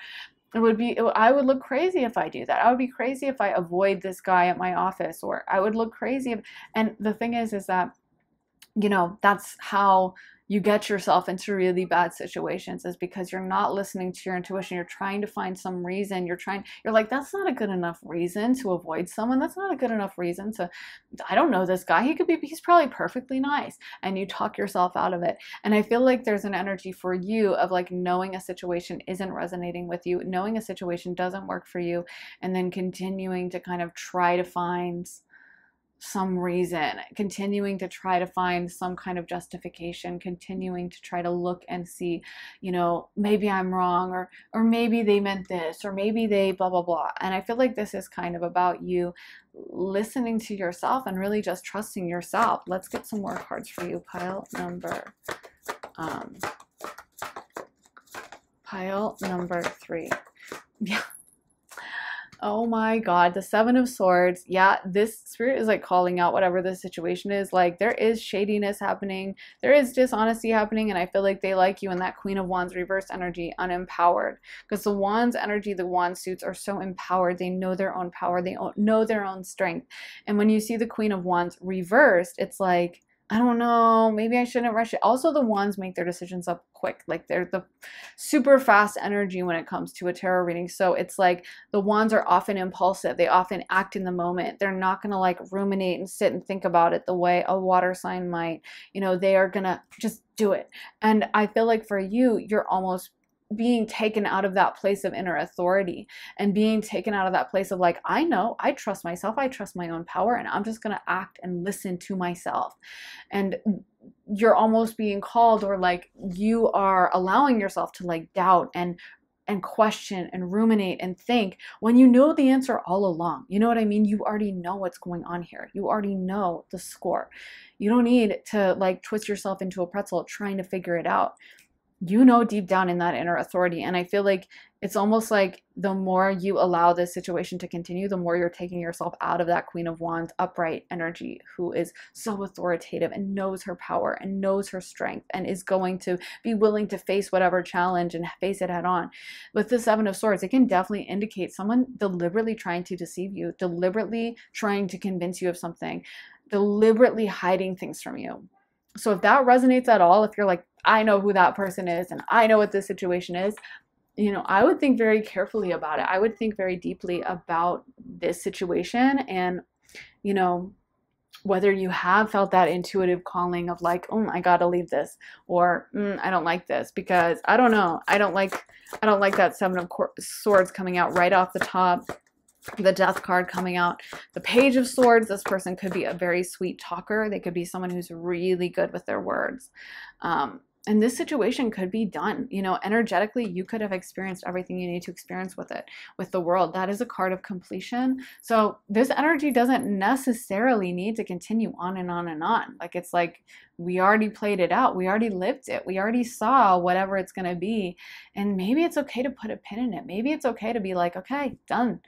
I would look crazy if I do that. I would be crazy if I avoid this guy at my office, or I would look crazy and the thing is that, you know, that's how you get yourself into really bad situations, is because you're not listening to your intuition. You're trying to find some reason. You're like, that's not a good enough reason to avoid someone. That's not a good enough reason to, I don't know this guy. He's probably perfectly nice. And you talk yourself out of it. And I feel like there's an energy for you of like knowing a situation isn't resonating with you, knowing a situation doesn't work for you, and then continuing to kind of try to find some reason, continuing to try to find some kind of justification, continuing to try to look and see, you know, maybe I'm wrong, or maybe they meant this, or maybe they blah blah blah. And I feel like this is kind of about you listening to yourself and really just trusting yourself. Let's get some more cards for you. Pile number 3. Yeah. Oh my God, the Seven of Swords. Yeah, this spirit is like calling out whatever the situation is. Like there is shadiness happening. There is dishonesty happening. And I feel like they like you in that Queen of Wands reverse energy, unempowered. Because the Wands energy, the Wand suits are so empowered. They know their own power. They know their own strength. And when you see the Queen of Wands reversed, it's like, I don't know, maybe I shouldn't rush it. Also, the Wands make their decisions up quick. Like they're the super fast energy when it comes to a tarot reading. So it's like the Wands are often impulsive. They often act in the moment. They're not going to like ruminate and sit and think about it the way a water sign might. You know, they are going to just do it. And I feel like for you, you're almost being taken out of that place of inner authority and being taken out of that place of like, I know, I trust myself, I trust my own power, and I'm just going to act and listen to myself. And you're almost being called, or like you are allowing yourself to like doubt and question and ruminate and think when you know the answer all along. You know what I mean? You already know what's going on here. You already know the score. You don't need to like twist yourself into a pretzel trying to figure it out. You know deep down in that inner authority. And I feel like it's almost like the more you allow this situation to continue, the more you're taking yourself out of that Queen of Wands upright energy, who is so authoritative and knows her power and knows her strength and is going to be willing to face whatever challenge and face it head on. With the Seven of Swords, it can definitely indicate someone deliberately trying to deceive you, deliberately trying to convince you of something, deliberately hiding things from you. So if that resonates at all, if you're like, I know who that person is and I know what this situation is, you know, I would think very carefully about it. I would think very deeply about this situation and, you know, whether you have felt that intuitive calling of like, oh, I gotta leave this, or I don't like this because I don't know, I don't like that Seven of Swords coming out right off the top, the Death card coming out, the Page of Swords. This person could be a very sweet talker. They could be someone who's really good with their words. And this situation could be done. You know, energetically, you could have experienced everything you need to experience with it, with the world. That is a card of completion. So this energy doesn't necessarily need to continue on and on and on. Like, it's like we already played it out. We already lived it. We already saw whatever it's going to be. And maybe it's okay to put a pin in it. Maybe it's okay to be like, okay, done.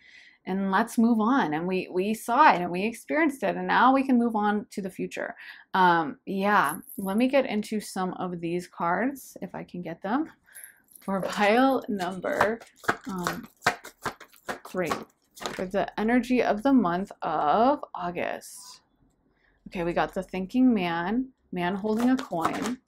And let's move on. And we saw it and we experienced it, and now we can move on to the future. Yeah, let me get into some of these cards if I can get them for pile number 3 for the energy of the month of August. Okay, we got the thinking man holding a coin.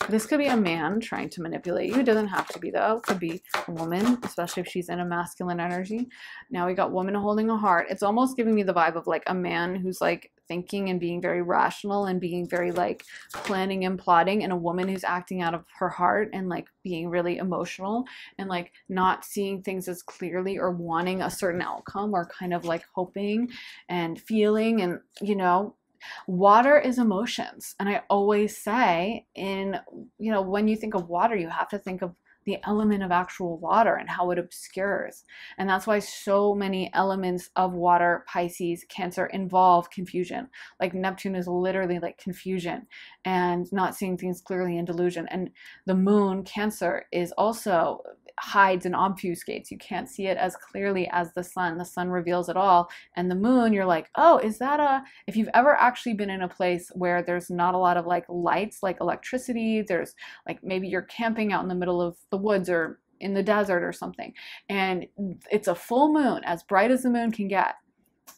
This could be a man trying to manipulate you. It doesn't have to be, though. It could be a woman, especially if she's in a masculine energy. Now we got woman holding a heart. It's almost giving me the vibe of like a man who's like thinking and being very rational and being very like planning and plotting, and a woman who's acting out of her heart and like being really emotional and like not seeing things as clearly or wanting a certain outcome or kind of like hoping and feeling. And, you know, water is emotions. And I always say, in, you know, when you think of water, you have to think of the element of actual water and how it obscures. And that's why so many elements of water, Pisces, Cancer, involve confusion. Like Neptune is literally like confusion and not seeing things clearly and delusion. And the moon, Cancer, is also hides and obfuscates. You can't see it as clearly as the sun. The sun reveals it all. And the moon, you're like, oh, is that a, if you've ever actually been in a place where there's not a lot of like lights, like electricity, there's like maybe you're camping out in the middle of the woods or in the desert or something, and it's a full moon, as bright as the moon can get,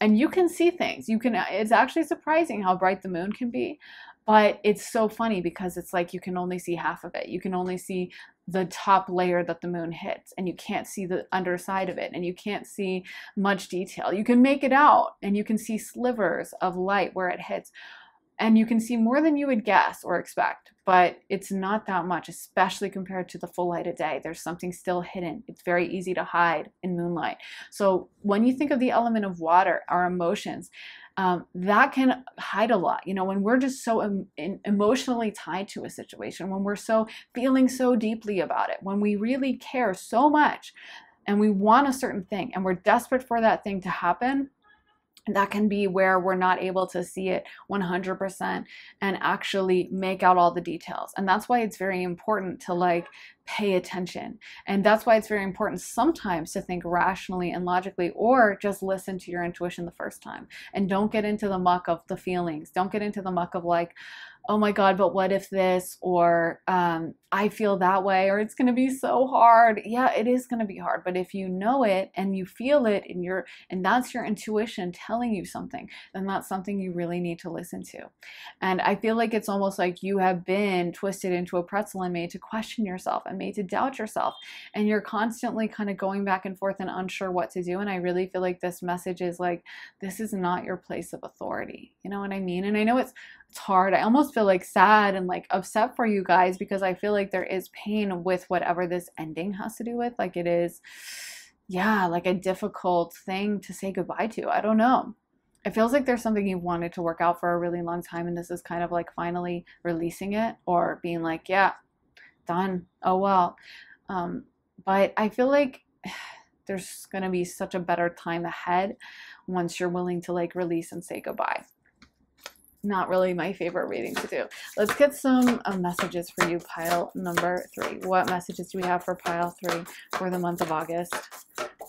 and you can see things. You can, it's actually surprising how bright the moon can be. But it's so funny because it's like you can only see half of it. You can only see the top layer that the moon hits, and you can't see the underside of it, and you can't see much detail. You can make it out, and you can see slivers of light where it hits, and you can see more than you would guess or expect, but it's not that much, especially compared to the full light of day. There's something still hidden. It's very easy to hide in moonlight. So when you think of the element of water, our emotions, that can hide a lot. You know, when we're just so emotionally tied to a situation, when we're so feeling so deeply about it, when we really care so much and we want a certain thing and we're desperate for that thing to happen, that can be where we're not able to see it 100% and actually make out all the details. And that's why it's very important to like pay attention. And that's why it's very important sometimes to think rationally and logically, or just listen to your intuition the first time. And don't get into the muck of the feelings. Don't get into the muck of like, oh my God, but what if this, or I feel that way, or it's going to be so hard. Yeah, it is going to be hard. But if you know it and you feel it and that's your intuition telling you something, then that's something you really need to listen to. And I feel like it's almost like you have been twisted into a pretzel and made to question yourself and made to doubt yourself. And you're constantly kind of going back and forth and unsure what to do. And I really feel like this message is like, this is not your place of authority. You know what I mean? And I know it's hard. I almost feel like sad and like upset for you guys, because I feel like there is pain with whatever this ending has to do with. Like it is, yeah, like a difficult thing to say goodbye to. I don't know. It feels like there's something you wanted to work out for a really long time, and this is kind of like finally releasing it or being like, yeah, done. Oh well. But I feel like there's gonna be such a better time ahead once you're willing to like release and say goodbye. Not really my favorite reading to do. Let's get some messages for you, pile number 3. What messages do we have for pile 3 for the month of August?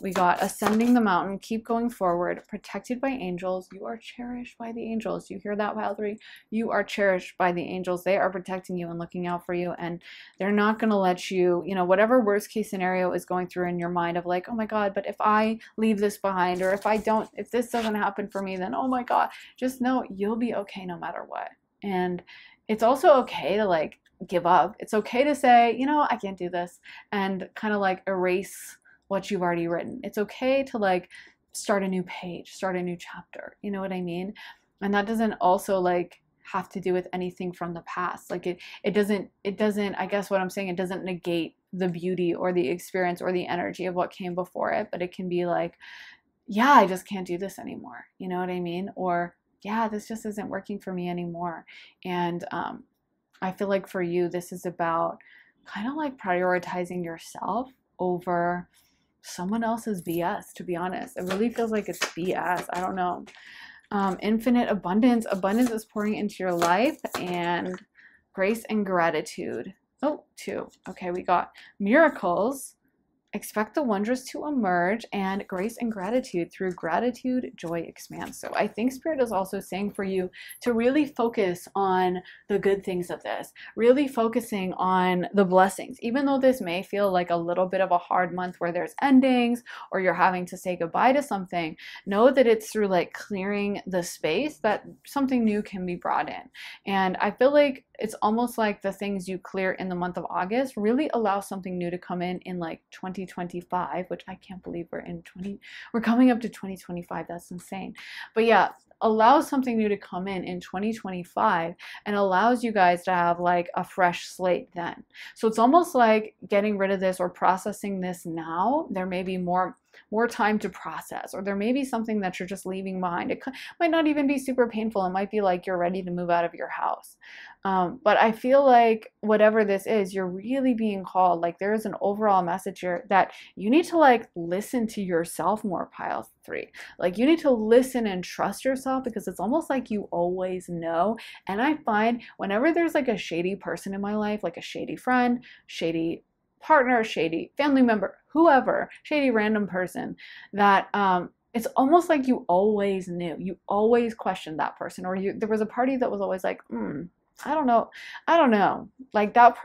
We got ascending the mountain, keep going forward, protected by angels. You are cherished by the angels. You hear that, pile 3? You are cherished by the angels. They are protecting you and looking out for you, and they're not going to let you, you know, whatever worst case scenario is going through in your mind of like, oh my God, but if I leave this behind, or if this doesn't happen for me, then oh my God, just know you'll be okay no matter what. And it's also okay to like give up. It's okay to say, you know, I can't do this, and kind of like erase what you've already written. It's okay to like start a new page, start a new chapter. You know what I mean? And that doesn't also like have to do with anything from the past. Like it doesn't, I guess what I'm saying, it doesn't negate the beauty or the experience or the energy of what came before it, but it can be like, yeah, I just can't do this anymore. You know what I mean? Or yeah, this just isn't working for me anymore. And I feel like for you, this is about kind of like prioritizing yourself over someone else's BS, to be honest. It really feels like it's BS. I don't know. Infinite abundance. Abundance is pouring into your life, and grace and gratitude. Oh, two. Okay, we got miracles. Expect the wondrous to emerge, and grace and gratitude. Through gratitude, joy expands. So I think Spirit is also saying for you to really focus on the good things of this, really focusing on the blessings. Even though this may feel like a little bit of a hard month where there's endings or you're having to say goodbye to something, know that it's through like clearing the space that something new can be brought in. And I feel like it's almost like the things you clear in the month of August really allow something new to come in like 2025, which I can't believe we're coming up to 2025. That's insane. But yeah, allows something new to come in 2025 and allows you guys to have like a fresh slate then. So it's almost like getting rid of this or processing this now. There may be more time to process, or there may be something that you're just leaving behind. It might not even be super painful. It might be like you're ready to move out of your house. But I feel like whatever this is, you're really being called. Like there is an overall message here that you need to like listen to yourself more, pile 3. Like you need to listen and trust yourself, because it's almost like you always know. And I find whenever there's like a shady person in my life, like a shady friend, shady partner, shady family member, whoever, shady random person, that it's almost like you always knew. You always questioned that person, or there was a party that was always like, I don't know, like that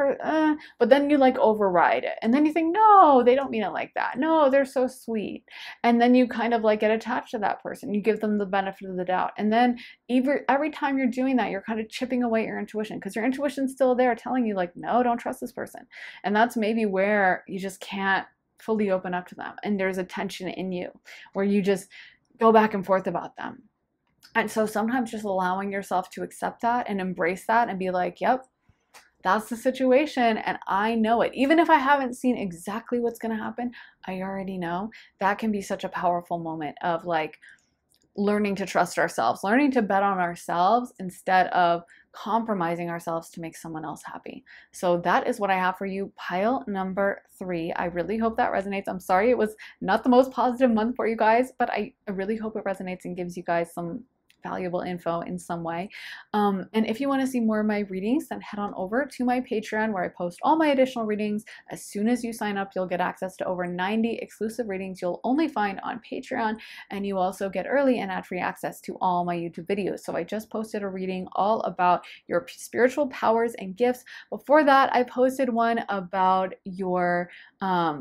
but then you like override it, and then you think, no, they don't mean it like that. No, they're so sweet. And then you kind of like get attached to that person. You give them the benefit of the doubt, and then every time you're doing that, you're kind of chipping away at your intuition, because your intuition's still there telling you like, no, don't trust this person. And that's maybe where you just can't fully open up to them, and there's a tension in you where you just go back and forth about them. And so sometimes just allowing yourself to accept that and embrace that and be like, yep, that's the situation, and I know it. Even if I haven't seen exactly what's going to happen, I already know. That can be such a powerful moment of like learning to trust ourselves, learning to bet on ourselves instead of compromising ourselves to make someone else happy. So that is what I have for you, pile number 3. I really hope that resonates. I'm sorry it was not the most positive month for you guys, but I really hope it resonates and gives you guys some valuable info in some way. And if you want to see more of my readings, then head on over to my Patreon, where I post all my additional readings. As soon as you sign up, you'll get access to over 90 exclusive readings you'll only find on Patreon, and you also get early and ad-free access to all my YouTube videos. So I just posted a reading all about your spiritual powers and gifts. Before that, I posted one about your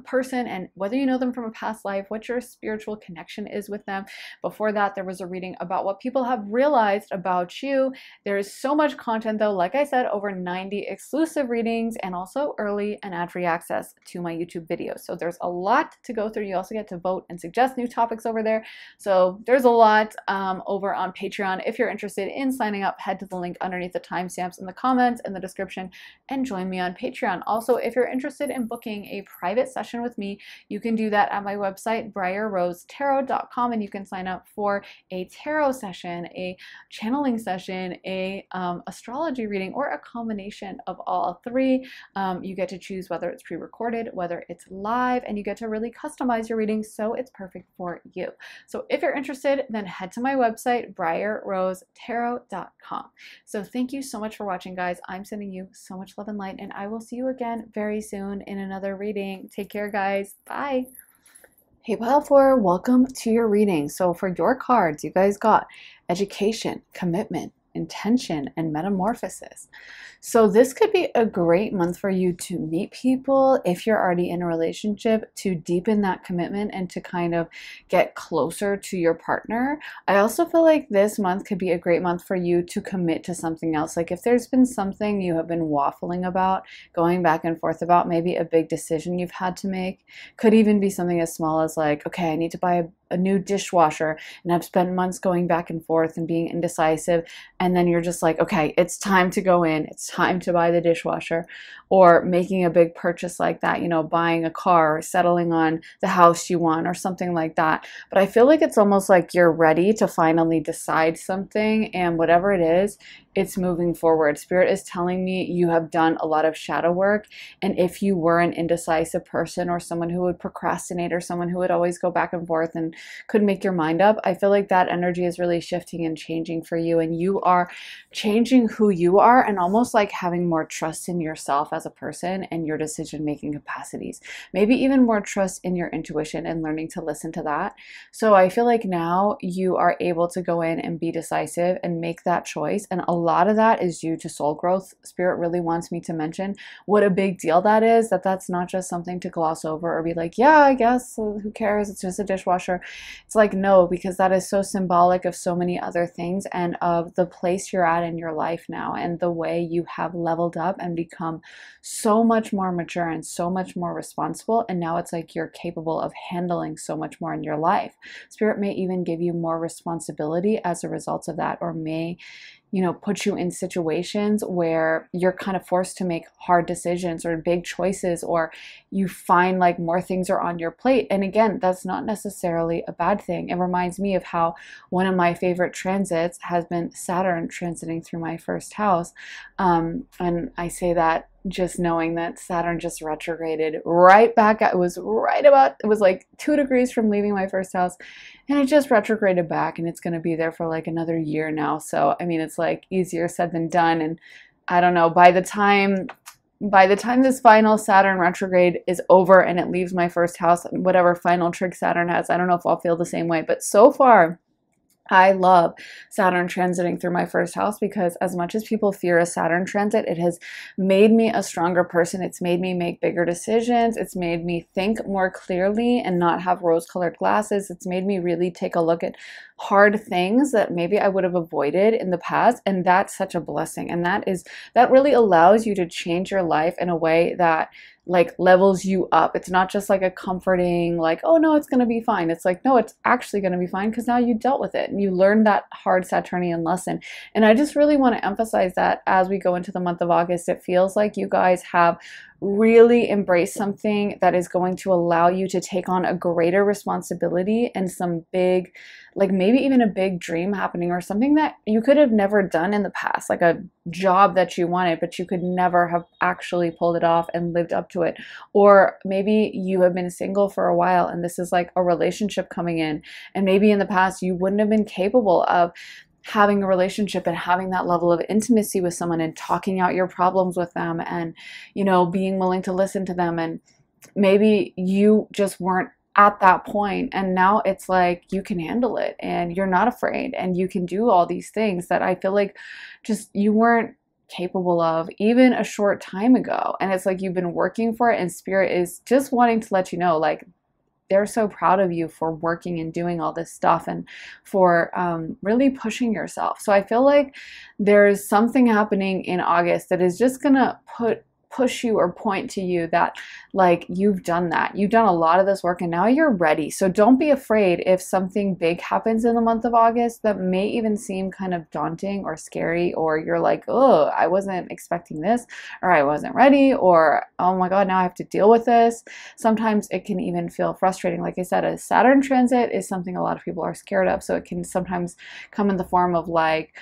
person and whether you know them from a past life, what your spiritual connection is with them. Before that, there was a reading about what people have realized about you. There is so much content though. Like I said, over 90 exclusive readings and also early and ad-free access to my YouTube videos. So there's a lot to go through. You also get to vote and suggest new topics over there. So there's a lot over on Patreon. If you're interested in signing up, head to the link underneath the timestamps in the comments in the description and join me on Patreon. Also, if you're interested in booking a private session with me, you can do that at my website, briarrosetarot.com, and you can sign up for a tarot session, a channeling session, a astrology reading, or a combination of all 3. You get to choose whether it's pre-recorded, whether it's live, and you get to really customize your readings so it's perfect for you. So if you're interested, then head to my website, briarrosetarot.com. So thank you so much for watching, guys. I'm sending you so much love and light, and I will see you again very soon in another reading. Take care, guys. Bye. Hey, pile 4, welcome to your reading. So for your cards, you guys got education, commitment, intention and metamorphosis. So this could be a great month for you to meet people if you're already in a relationship, to deepen that commitment and to kind of get closer to your partner. I also feel like this month could be a great month for you to commit to something else. Like if there's been something you have been waffling about, going back and forth about, maybe a big decision you've had to make, could even be something as small as like, okay, I need to buy a new dishwasher, and I've spent months going back and forth and being indecisive, and then you're just like, okay, it's time to go in, it's time to buy the dishwasher. Or making a big purchase like that, you know, buying a car or settling on the house you want or something like that. But I feel like it's almost like you're ready to finally decide something, and whatever it is, it's moving forward. Spirit is telling me you have done a lot of shadow work, and if you were an indecisive person or someone who would procrastinate or someone who would always go back and forth and couldn't make your mind up, I feel like that energy is really shifting and changing for you, and you are changing who you are and almost like having more trust in yourself as a person and your decision-making capacities. Maybe even more trust in your intuition and learning to listen to that. So I feel like now you are able to go in and be decisive and make that choice, and a lot of that is due to soul growth. Spirit really wants me to mention what a big deal that is, that's not just something to gloss over or be like, yeah, I guess, who cares, it's just a dishwasher. It's like, no, because that is so symbolic of so many other things and of the place you're at in your life now and the way you have leveled up and become so much more mature and so much more responsible. And now it's like you're capable of handling so much more in your life. Spirit may even give you more responsibility as a result of that, or may, you know, put you in situations where you're kind of forced to make hard decisions or big choices, or you find like more things are on your plate. And again, that's not necessarily a bad thing. It reminds me of how one of my favorite transits has been Saturn transiting through my first house. And I say that just knowing that Saturn just retrograded right back. It was like 2 degrees from leaving my first house, and it just retrograded back, and it's going to be there for like another year now. So I mean, it's like easier said than done. And I don't know, by the time this final Saturn retrograde is over and it leaves my first house, whatever final trick Saturn has, I don't know if I'll feel the same way. But so far, I love Saturn transiting through my first house, because as much as people fear a Saturn transit, it has made me a stronger person. It's made me make bigger decisions. It's made me think more clearly and not have rose-colored glasses. It's made me really take a look at hard things that maybe I would have avoided in the past. And that's such a blessing. And that really allows you to change your life in a way that like levels you up. It's not just like a comforting, like, oh no, it's going to be fine. It's like, no, it's actually going to be fine, because now you dealt with it and you learned that hard Saturnian lesson. And I just really want to emphasize that as we go into the month of August, it feels like you guys have really embraced something that is going to allow you to take on a greater responsibility and some big, like maybe even a big dream happening, or something that you could have never done in the past, like a job that you wanted, but you could never have actually pulled it off and lived up to it. Or maybe you have been single for a while and this is like a relationship coming in, and maybe in the past you wouldn't have been capable of having a relationship and having that level of intimacy with someone and talking out your problems with them and, you know, being willing to listen to them. And maybe you just weren't at that point, and now it's like you can handle it and you're not afraid and you can do all these things that I feel like just you weren't capable of even a short time ago. And it's like you've been working for it, and Spirit is just wanting to let you know, like, they're so proud of you for working and doing all this stuff and for really pushing yourself. So I feel like there's something happening in August that is just gonna push you or point to you that like you've done that. You've done a lot of this work and now you're ready. So don't be afraid if something big happens in the month of August that may even seem kind of daunting or scary, or you're like, oh, I wasn't expecting this, or I wasn't ready, or oh my God, now I have to deal with this. Sometimes it can even feel frustrating. Like I said, a Saturn transit is something a lot of people are scared of. So it can sometimes come in the form of like,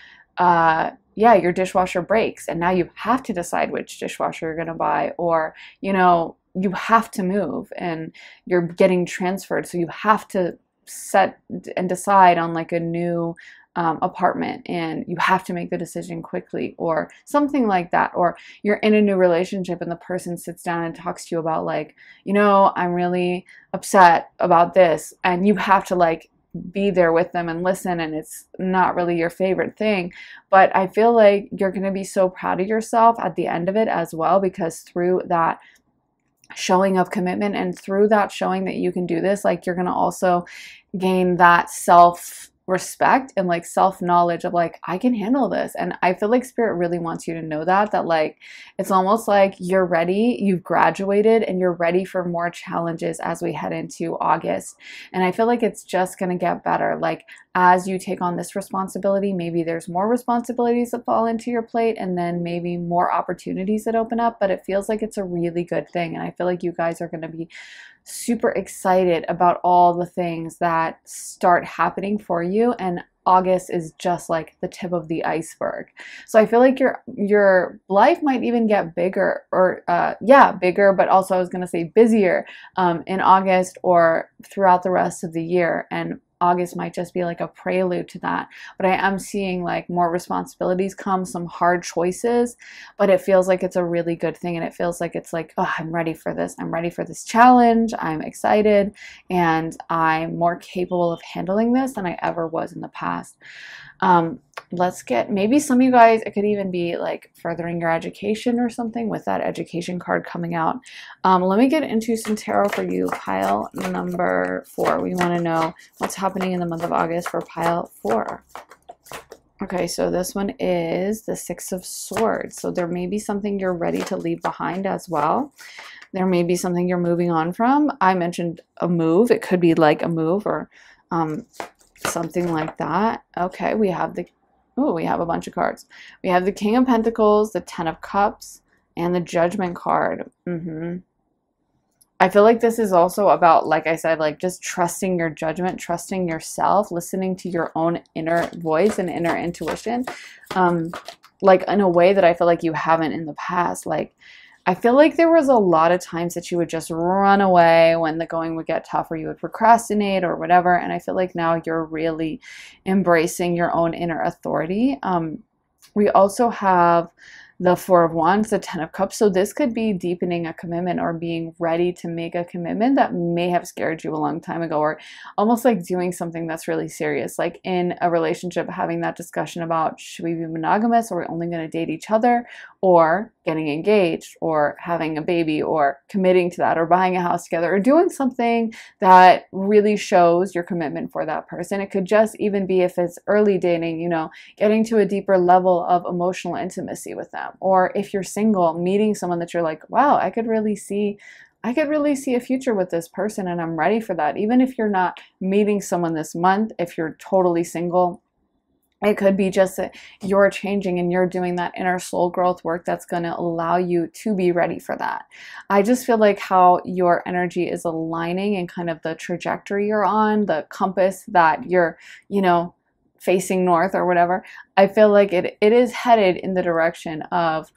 yeah, your dishwasher breaks and now you have to decide which dishwasher you're going to buy, or, you know, you have to move and you're getting transferred. So you have to set and decide on like a new apartment, and you have to make the decision quickly, or something like that. Or you're in a new relationship and the person sits down and talks to you about like, you know, I'm really upset about this, and you have to like be there with them and listen, and it's not really your favorite thing. But I feel like you're going to be so proud of yourself at the end of it as well, because through that showing of commitment and through that showing that you can do this, like, you're going to also gain that self respect and like self knowledge of like, I can handle this. And I feel like spirit really wants you to know that like, it's almost like you're ready, you've graduated, and you're ready for more challenges as we head into August. And I feel like it's just going to get better. Like, as you take on this responsibility, maybe there's more responsibilities that fall into your plate, and then maybe more opportunities that open up, but it feels like it's a really good thing. And I feel like you guys are going to be super excited about all the things that start happening for you, and August is just like the tip of the iceberg. So I feel like your life might even get bigger, or bigger, but also I was gonna say busier in August or throughout the rest of the year. And August might just be like a prelude to that. But I am seeing like more responsibilities come, some hard choices, but it feels like it's a really good thing. And it feels like it's like, oh, I'm ready for this. I'm ready for this challenge. I'm excited, and I'm more capable of handling this than I ever was in the past. Let's get, maybe some of you guys, it could even be like furthering your education or something with that education card coming out. Let me get into some tarot for you, pile number 4. We want to know what's happening in the month of August for pile 4. Okay, so this one is the 6 of Swords. So there may be something you're ready to leave behind as well. There may be something you're moving on from. I mentioned a move. It could be like a move or something like that. Okay, we have we have a bunch of cards. We have the King of Pentacles, the 10 of Cups, and the Judgment card. I feel like this is also about, like I said, like just trusting your judgment, trusting yourself, listening to your own inner voice and inner intuition, like in a way that I feel like you haven't in the past. Like, I feel like there was a lot of times that you would just run away when the going would get tough, or you would procrastinate or whatever. And I feel like now you're really embracing your own inner authority. We also have the 4 of Wands, the 10 of Cups. So this could be deepening a commitment or being ready to make a commitment that may have scared you a long time ago, or almost like doing something that's really serious, like in a relationship, having that discussion about, should we be monogamous, or are we only going to date each other, or getting engaged, or having a baby, or committing to that, or buying a house together, or doing something that really shows your commitment for that person. It could just even be, if it's early dating, you know, getting to a deeper level of emotional intimacy with them. Or if you're single, meeting someone that you're like, wow, I could really see a future with this person, and I'm ready for that. Even if you're not meeting someone this month, if you're totally single, it could be just that you're changing and you're doing that inner soul growth work that's going to allow you to be ready for that. I just feel like how your energy is aligning and kind of the trajectory you're on, the compass that you're, you know, facing north or whatever. I feel like it is headed in the direction of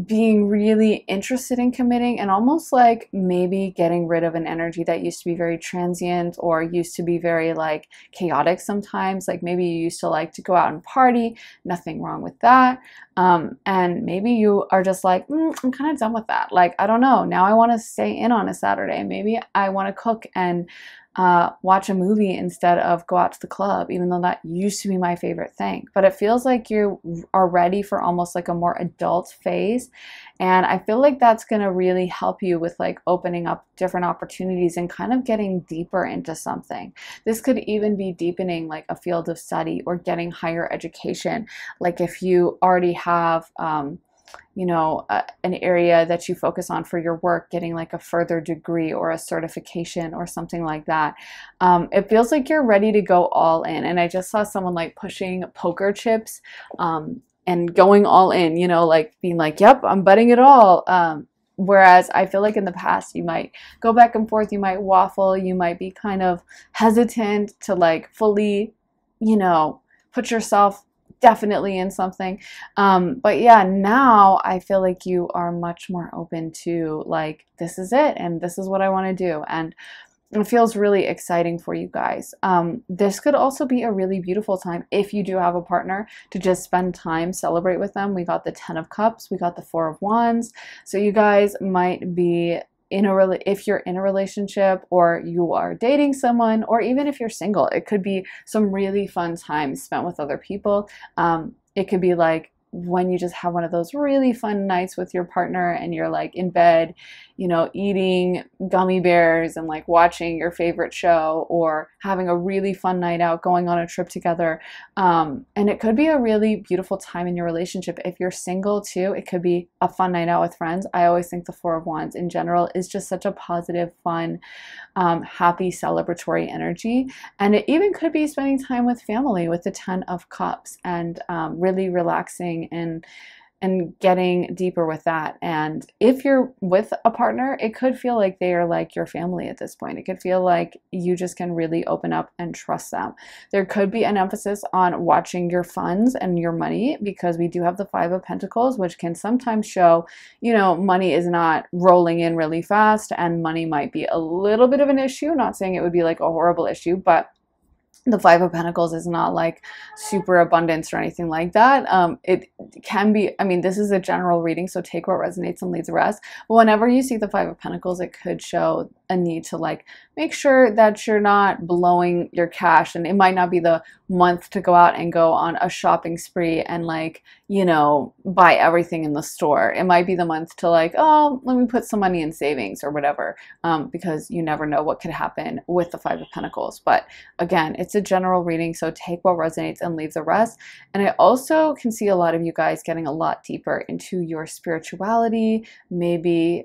being really interested in committing, and almost like maybe getting rid of an energy that used to be very transient, or used to be very like chaotic sometimes. Like maybe you used to like to go out and party, nothing wrong with that. And maybe you are just like, I'm kind of done with that. Like, I don't know, now I want to stay in on a Saturday. Maybe I want to cook and watch a movie instead of go out to the club, even though that used to be my favorite thing. But it feels like you are ready for almost like a more adult phase. And I feel like that's going to really help you with like opening up different opportunities and kind of getting deeper into something. This could even be deepening like a field of study or getting higher education. Like if you already have, you know, an area that you focus on for your work, getting like a further degree or a certification or something like that. It feels like you're ready to go all in. And I just saw someone like pushing poker chips and going all in, you know, like being like, yep, I'm betting it all. Whereas I feel like in the past, you might go back and forth, you might waffle, you might be kind of hesitant to like fully, you know, put yourself definitely in something. But yeah, now I feel like you are much more open to like, this is it, and this is what I want to do. And it feels really exciting for you guys. This could also be a really beautiful time if you do have a partner to just spend time, celebrate with them. We got the 10 of Cups, we got the 4 of Wands. So you guys might be if you're in a relationship or you are dating someone, or even if you're single, it could be some really fun time spent with other people. It could be like when you just have one of those really fun nights with your partner and you're like in bed, you know, eating gummy bears and like watching your favorite show, or having a really fun night out, going on a trip together. And it could be a really beautiful time in your relationship. If you're single too, it could be a fun night out with friends. I always think the Four of Wands in general is just such a positive, fun, happy, celebratory energy. And it even could be spending time with family with the Ten of Cups, and really relaxing and getting deeper with that. And if you're with a partner, it could feel like they are like your family at this point. It could feel like you just can really open up and trust them. There could be an emphasis on watching your funds and your money, because we do have the Five of Pentacles, which can sometimes show, you know, money is not rolling in really fast, and money might be a little bit of an issue. Not saying it would be like a horrible issue, but the Five of Pentacles is not like super abundance or anything like that. It can be, I mean, this is a general reading, so take what resonates and leave the rest. But whenever you see the Five of Pentacles, it could show a need to like make sure that you're not blowing your cash. And it might not be the month to go out and go on a shopping spree and like, you know, buy everything in the store. It might be the month to like, oh, let me put some money in savings or whatever, because you never know what could happen with the Five of Pentacles. But again, it's a general reading, so take what resonates and leave the rest. And I also can see a lot of you guys getting a lot deeper into your spirituality. Maybe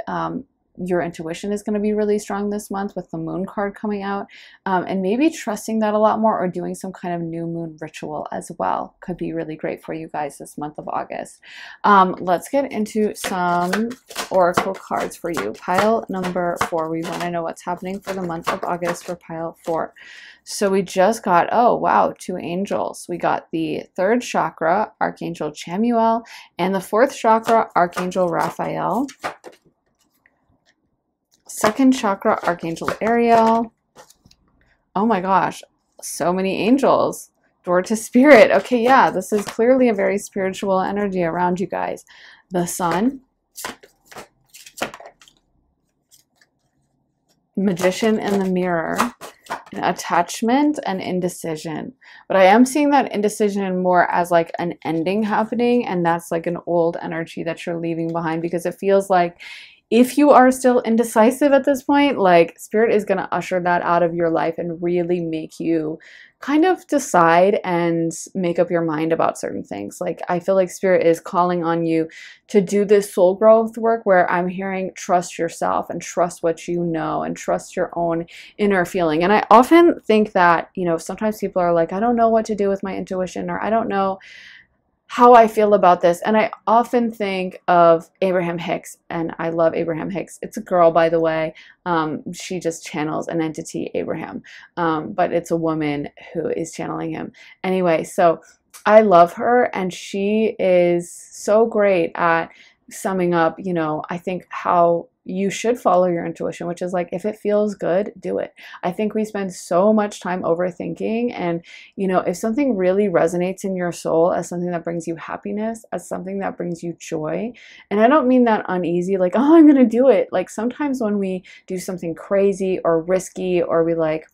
your intuition is going to be really strong this month with the Moon card coming out, and maybe trusting that a lot more, or doing some kind of new moon ritual as well. Could be really great for you guys this month of August. Let's get into some oracle cards for you. Pile number 4. We want to know what's happening for the month of August for pile 4. So we just got, oh wow, 2 angels. We got the 3rd chakra, Archangel Chamuel, and the 4th chakra, Archangel Raphael. 2nd chakra, Archangel Ariel. Oh my gosh, so many angels. Door to Spirit. Okay, yeah, this is clearly a very spiritual energy around you guys. The Sun. Magician in the Mirror. Attachment and indecision. But I am seeing that indecision more as like an ending happening, and that's like an old energy that you're leaving behind, because it feels like if you are still indecisive at this point, like Spirit is going to usher that out of your life and really make you kind of decide and make up your mind about certain things. Like I feel like Spirit is calling on you to do this soul growth work, where I'm hearing trust yourself and trust what you know and trust your own inner feeling. And I often think that, you know, sometimes people are like, I don't know what to do with my intuition, or I don't know how I feel about this. And I often think of Abraham Hicks, and I love Abraham Hicks. It's a girl, by the way. She just channels an entity, Abraham, but it's a woman who is channeling him. Anyway, so I love her, and she is so great at summing up, you know, I think how you should follow your intuition, which is like, if it feels good, do it. I think we spend so much time overthinking, and you know, if something really resonates in your soul as something that brings you happiness, as something that brings you joy, and I don't mean that uneasy, like, oh, I'm gonna do it. Like sometimes when we do something crazy or risky, or we like,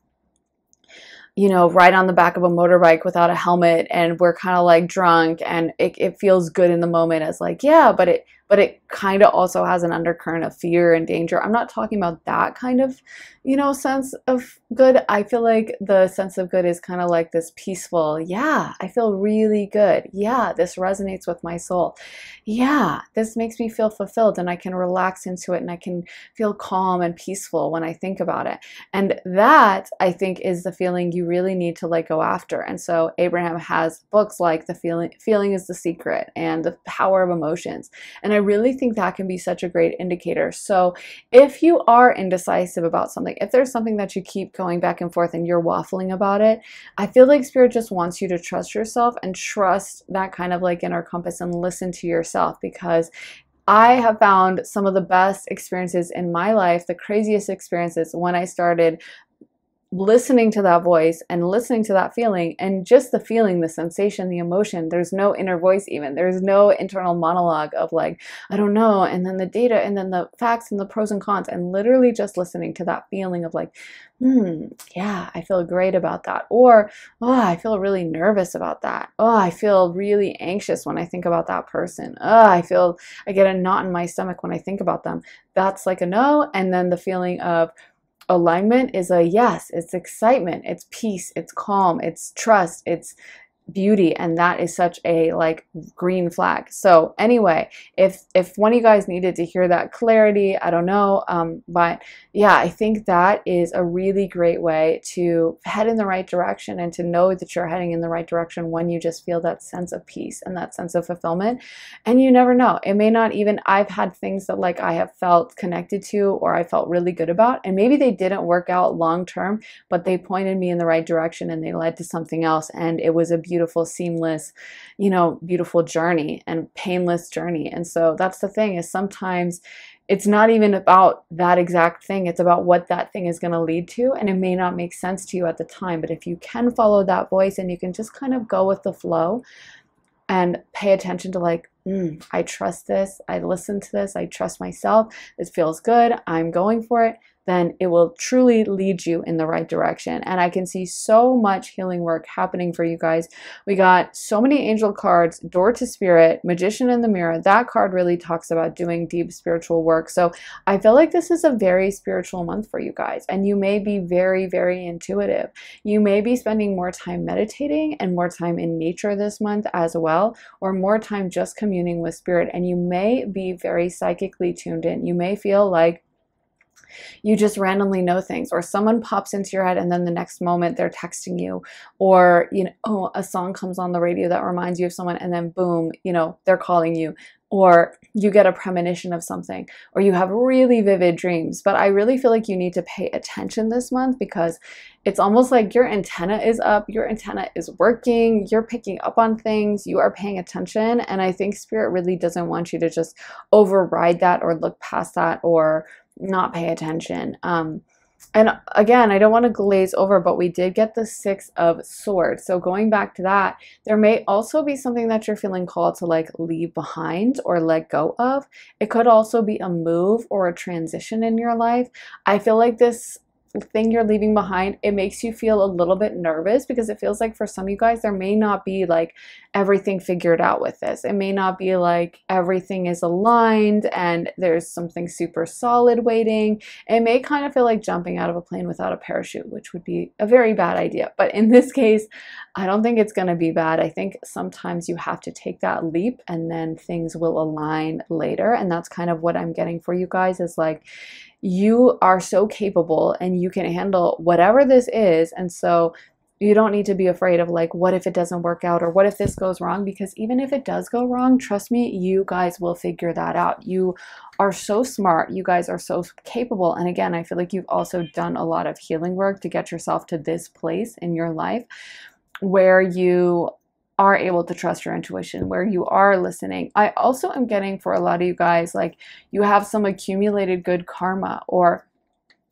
you know, ride on the back of a motorbike without a helmet, and we're kind of like drunk, and it feels good in the moment as like, yeah, but it kind of also has an undercurrent of fear and danger. I'm not talking about that kind of, you know, sense of good. I feel like the sense of good is kind of like this peaceful, yeah, I feel really good. Yeah, this resonates with my soul. Yeah, this makes me feel fulfilled, and I can relax into it, and I can feel calm and peaceful when I think about it. And that, I think, is the feeling you really need to like go after. And so Abraham has books like The Feeling is the Secret and The Power of Emotions. And I really think that can be such a great indicator. So if you are indecisive about something, if there's something that you keep going back and forth and you're waffling about it, I feel like Spirit just wants you to trust yourself and trust that kind of like inner compass and listen to yourself, because I have found some of the best experiences in my life, the craziest experiences, when I started listening to that voice and listening to that feeling, and just the feeling, the sensation, the emotion. There's no inner voice even. There's no internal monologue of like, I don't know, and then the data, and then the facts, and the pros and cons, and literally just listening to that feeling of like, yeah, I feel great about that. Or, oh, I feel really nervous about that. Oh, I feel really anxious when I think about that person. Oh, I get a knot in my stomach when I think about them. That's like a no. And then the feeling of alignment is a yes. It's excitement, it's peace, it's calm, it's trust, it's beauty, and that is such a like green flag. So anyway, if one of you guys needed to hear that clarity, I don't know, but yeah, I think that is a really great way to head in the right direction, and to know that you're heading in the right direction when you just feel that sense of peace and that sense of fulfillment. And you never know, it may not even, I've had things that like I have felt connected to, or I felt really good about, and maybe they didn't work out long term, but they pointed me in the right direction, and they led to something else, and it was a beautiful, seamless, beautiful journey, and painless journey. And so that's the thing, is sometimes it's not even about that exact thing, it's about what that thing is going to lead to, and it may not make sense to you at the time, but if you can follow that voice, and you can just kind of go with the flow and pay attention to like, I trust this, I listen to this, I trust myself, this feels good, I'm going for it, then it will truly lead you in the right direction. And I can see so much healing work happening for you guys. We got so many angel cards, door to spirit, magician in the mirror. That card really talks about doing deep spiritual work. So I feel like this is a very spiritual month for you guys, and you may be very, very intuitive. You may be spending more time meditating and more time in nature this month as well, or more time just communing with spirit, and you may be very psychically tuned in. You may feel like you just randomly know things, or someone pops into your head and then the next moment they're texting you, or a song comes on the radio that reminds you of someone, and then boom, they're calling you, or you get a premonition of something, or you have really vivid dreams. But I really feel like you need to pay attention this month, because it's almost like your antenna is up, your antenna is working, you're picking up on things, you are paying attention. And I think spirit really doesn't want you to just override that, or look past that, or not pay attention. And again, I don't want to glaze over, but we did get the 6 of Swords. So going back to that, there may also be something that you're feeling called to like leave behind or let go of. It could also be a move or a transition in your life. I feel like this thing you're leaving behind, it makes you feel a little bit nervous, because it feels like for some of you guys, there may not be like everything figured out with this. It may not be like everything is aligned and there's something super solid waiting. It may kind of feel like jumping out of a plane without a parachute, which would be a very bad idea. But in this case, I don't think it's going to be bad. I think sometimes you have to take that leap, and then things will align later. And that's kind of what I'm getting for you guys, is like, you are so capable and you can handle whatever this is. And so you don't need to be afraid of like, what if it doesn't work out, or what if this goes wrong? Because even if it does go wrong, trust me, you guys will figure that out. You are so smart. You guys are so capable. And again, I feel like you've also done a lot of healing work to get yourself to this place in your life where you are able to trust your intuition, where you are listening. I also am getting for a lot of you guys, like, you have some accumulated good karma, or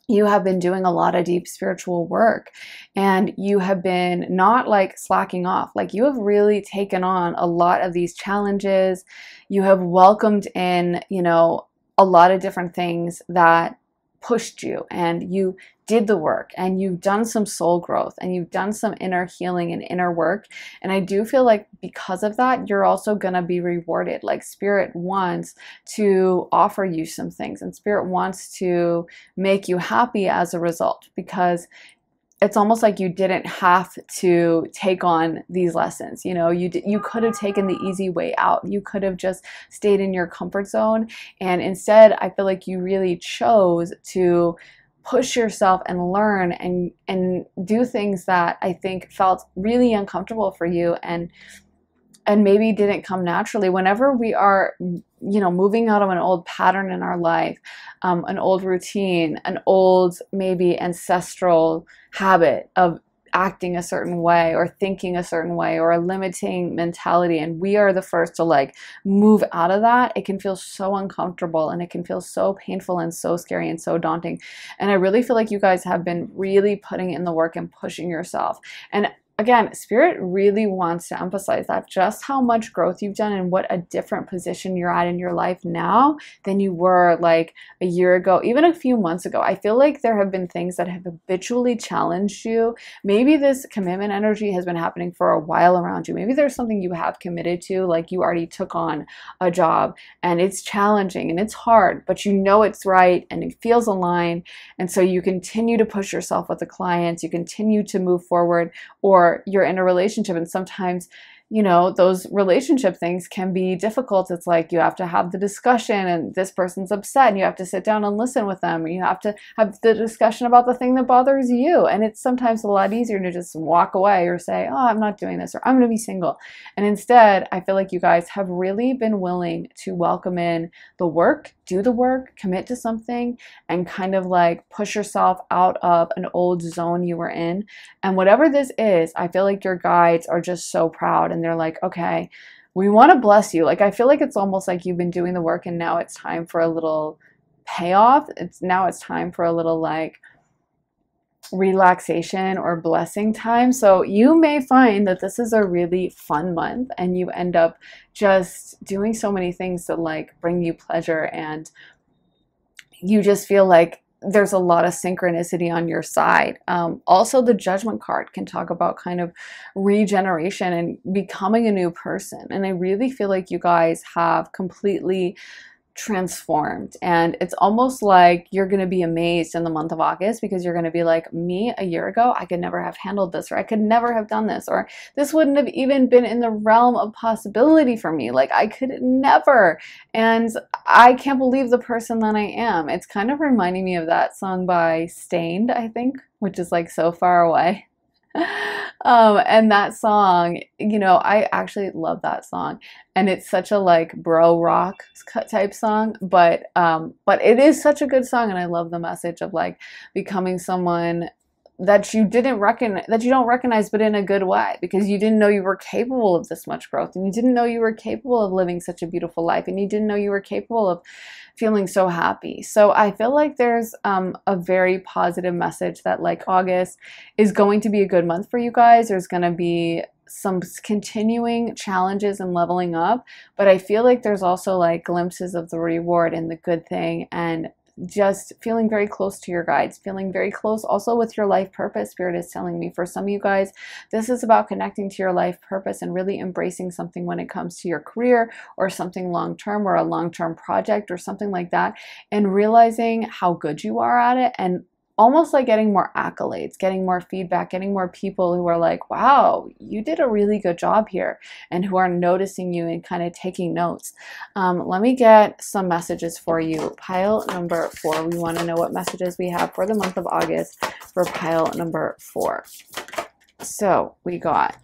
you have been doing a lot of deep spiritual work, and you have been not like slacking off. Like, you have really taken on a lot of these challenges. You have welcomed in, a lot of different things that pushed you, and you did the work, and you've done some soul growth, and you've done some inner healing and inner work. And I do feel like because of that, you're also going to be rewarded. Like, spirit wants to offer you some things, and spirit wants to make you happy as a result, because it's almost like you didn't have to take on these lessons. You could have taken the easy way out. You could have just stayed in your comfort zone. And instead, I feel like you really chose to push yourself and learn and do things that I think felt really uncomfortable for you, and maybe didn't come naturally. Whenever we are, moving out of an old pattern in our life, an old routine, an old maybe ancestral habit of acting a certain way or thinking a certain way or a limiting mentality, and we are the first to like move out of that, it can feel so uncomfortable and it can feel so painful and so scary and so daunting. And I really feel like you guys have been really putting in the work and pushing yourself. And again, Spirit really wants to emphasize that just how much growth you've done and what a different position you're at in your life now than you were like a year ago, even a few months ago. I feel like there have been things that have habitually challenged you. Maybe this commitment energy has been happening for a while around you. Maybe there's something you have committed to, like you already took on a job and it's challenging and it's hard, but you know it's right and it feels aligned. And so you continue to push yourself with the clients, you continue to move forward, or you're in a relationship and sometimes, you know, those relationship things can be difficult. It's like you have to have the discussion and this person's upset and you have to sit down and listen with them. You have to have the discussion about the thing that bothers you. And it's sometimes a lot easier to just walk away or say, oh, I'm not doing this, or I'm going to be single. And instead, I feel like you guys have really been willing to welcome in the work, do the work, commit to something, and kind of like push yourself out of an old zone you were in. And whatever this is, I feel like your guides are just so proud and they're like, okay, we want to bless you. Like, I feel like it's almost like you've been doing the work and now it's time for a little payoff. Now it's time for a little like relaxation or blessing time. So you may find that this is a really fun month and you end up just doing so many things that like bring you pleasure, and you just feel like there's a lot of synchronicity on your side. Also, the Judgment card can talk about kind of regeneration and becoming a new person. And I really feel like you guys have completely transformed, and it's almost like you're going to be amazed in the month of August, because you're going to be like, me a year ago, I could never have handled this, or I could never have done this, or this wouldn't have even been in the realm of possibility for me. Like, I could never, and I can't believe the person that I am. It's kind of reminding me of that song by Stained, I think, which is like So Far Away. And that song, you know, I actually love that song, and it's such a like bro rock type song, but it is such a good song, and I love the message of like becoming someone that you didn't recognize, that you don't recognize, but in a good way, because you didn't know you were capable of this much growth, and you didn't know you were capable of living such a beautiful life, and you didn't know you were capable of feeling so happy. So I feel like there's a very positive message that like August is going to be a good month for you guys. There's going to be some continuing challenges and leveling up, but I feel like there's also like glimpses of the reward and the good thing, and just feeling very close to your guides, feeling very close also with your life purpose. Spirit is telling me for some of you guys, this is about connecting to your life purpose and really embracing something when it comes to your career, or something long-term, or a long-term project or something like that, and realizing how good you are at it, and almost like getting more accolades, getting more feedback, getting more people who are like, wow, you did a really good job here, and who are noticing you and kind of taking notes. Let me get some messages for you. Pile number 4. We want to know what messages we have for the month of August for pile number 4. So we got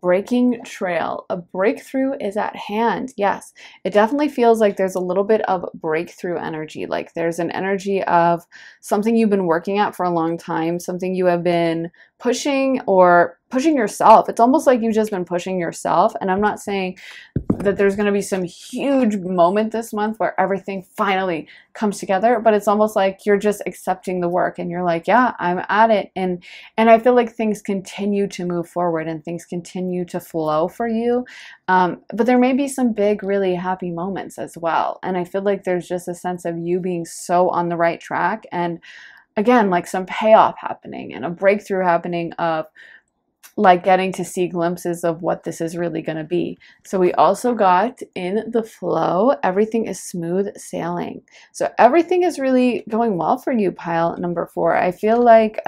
breaking trail. A breakthrough is at hand. Yes, it definitely feels like there's a little bit of breakthrough energy. Like there's an energy of something you've been working at for a long time, something you have been pushing, or pushing yourself. It's almost like you've just been pushing yourself. And I'm not saying that there's going to be some huge moment this month where everything finally comes together, but it's almost like you're just accepting the work and you're like, yeah, I'm at it. And I feel like things continue to move forward and things continue to flow for you. But there may be some big, really happy moments as well. And I feel like there's just a sense of you being so on the right track, and again, like some payoff happening and a breakthrough happening of like getting to see glimpses of what this is really going to be. So we also got in the flow, everything is smooth sailing. So everything is really going well for you, pile number 4. I feel like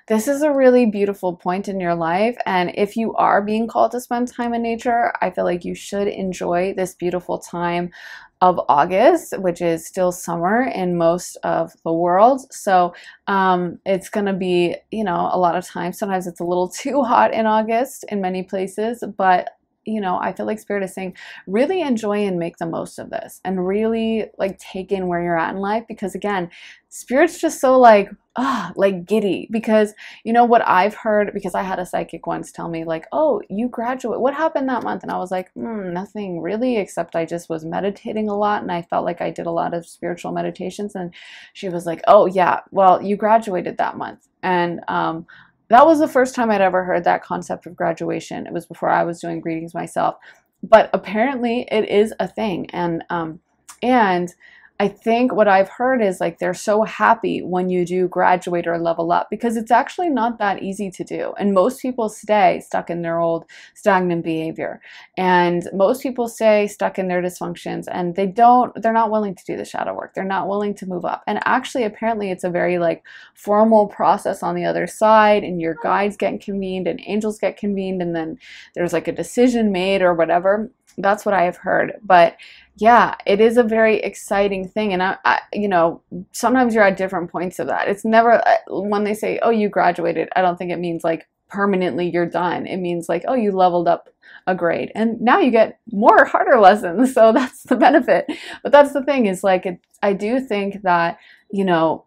this is a really beautiful point in your life, and if you are being called to spend time in nature, I feel like you should enjoy this beautiful time of August, which is still summer in most of the world. So it's going to be, you know, a lot of times, sometimes it's a little too hot in August in many places, but you know, I feel like Spirit is saying, really enjoy and make the most of this, and really like take in where you're at in life, because again, Spirit's just so like, like giddy, because you know what I've heard, because I had a psychic once tell me like, oh, you graduate, what happened that month? And I was like, nothing really, except I just was meditating a lot and I felt like I did a lot of spiritual meditations. And she was like, oh yeah, well, you graduated that month. And that was the first time I'd ever heard that concept of graduation. It was before I was doing readings myself, but apparently it is a thing. And I think what I've heard is like they're so happy when you do graduate or level up, because it's actually not that easy to do. And most people stay stuck in their old stagnant behavior. And most people stay stuck in their dysfunctions, and they're not willing to do the shadow work. They're not willing to move up. And actually, apparently it's a very like formal process on the other side, and your guides get convened and angels get convened, and then there's like a decision made or whatever. That's what I have heard. But yeah, it is a very exciting thing. And I, you know, sometimes you're at different points of that. It's never, when they say, oh, you graduated, I don't think it means like permanently you're done. It means like, oh, you leveled up a grade and now you get more harder lessons. So that's the benefit. But that's the thing, is like, I do think that, you know,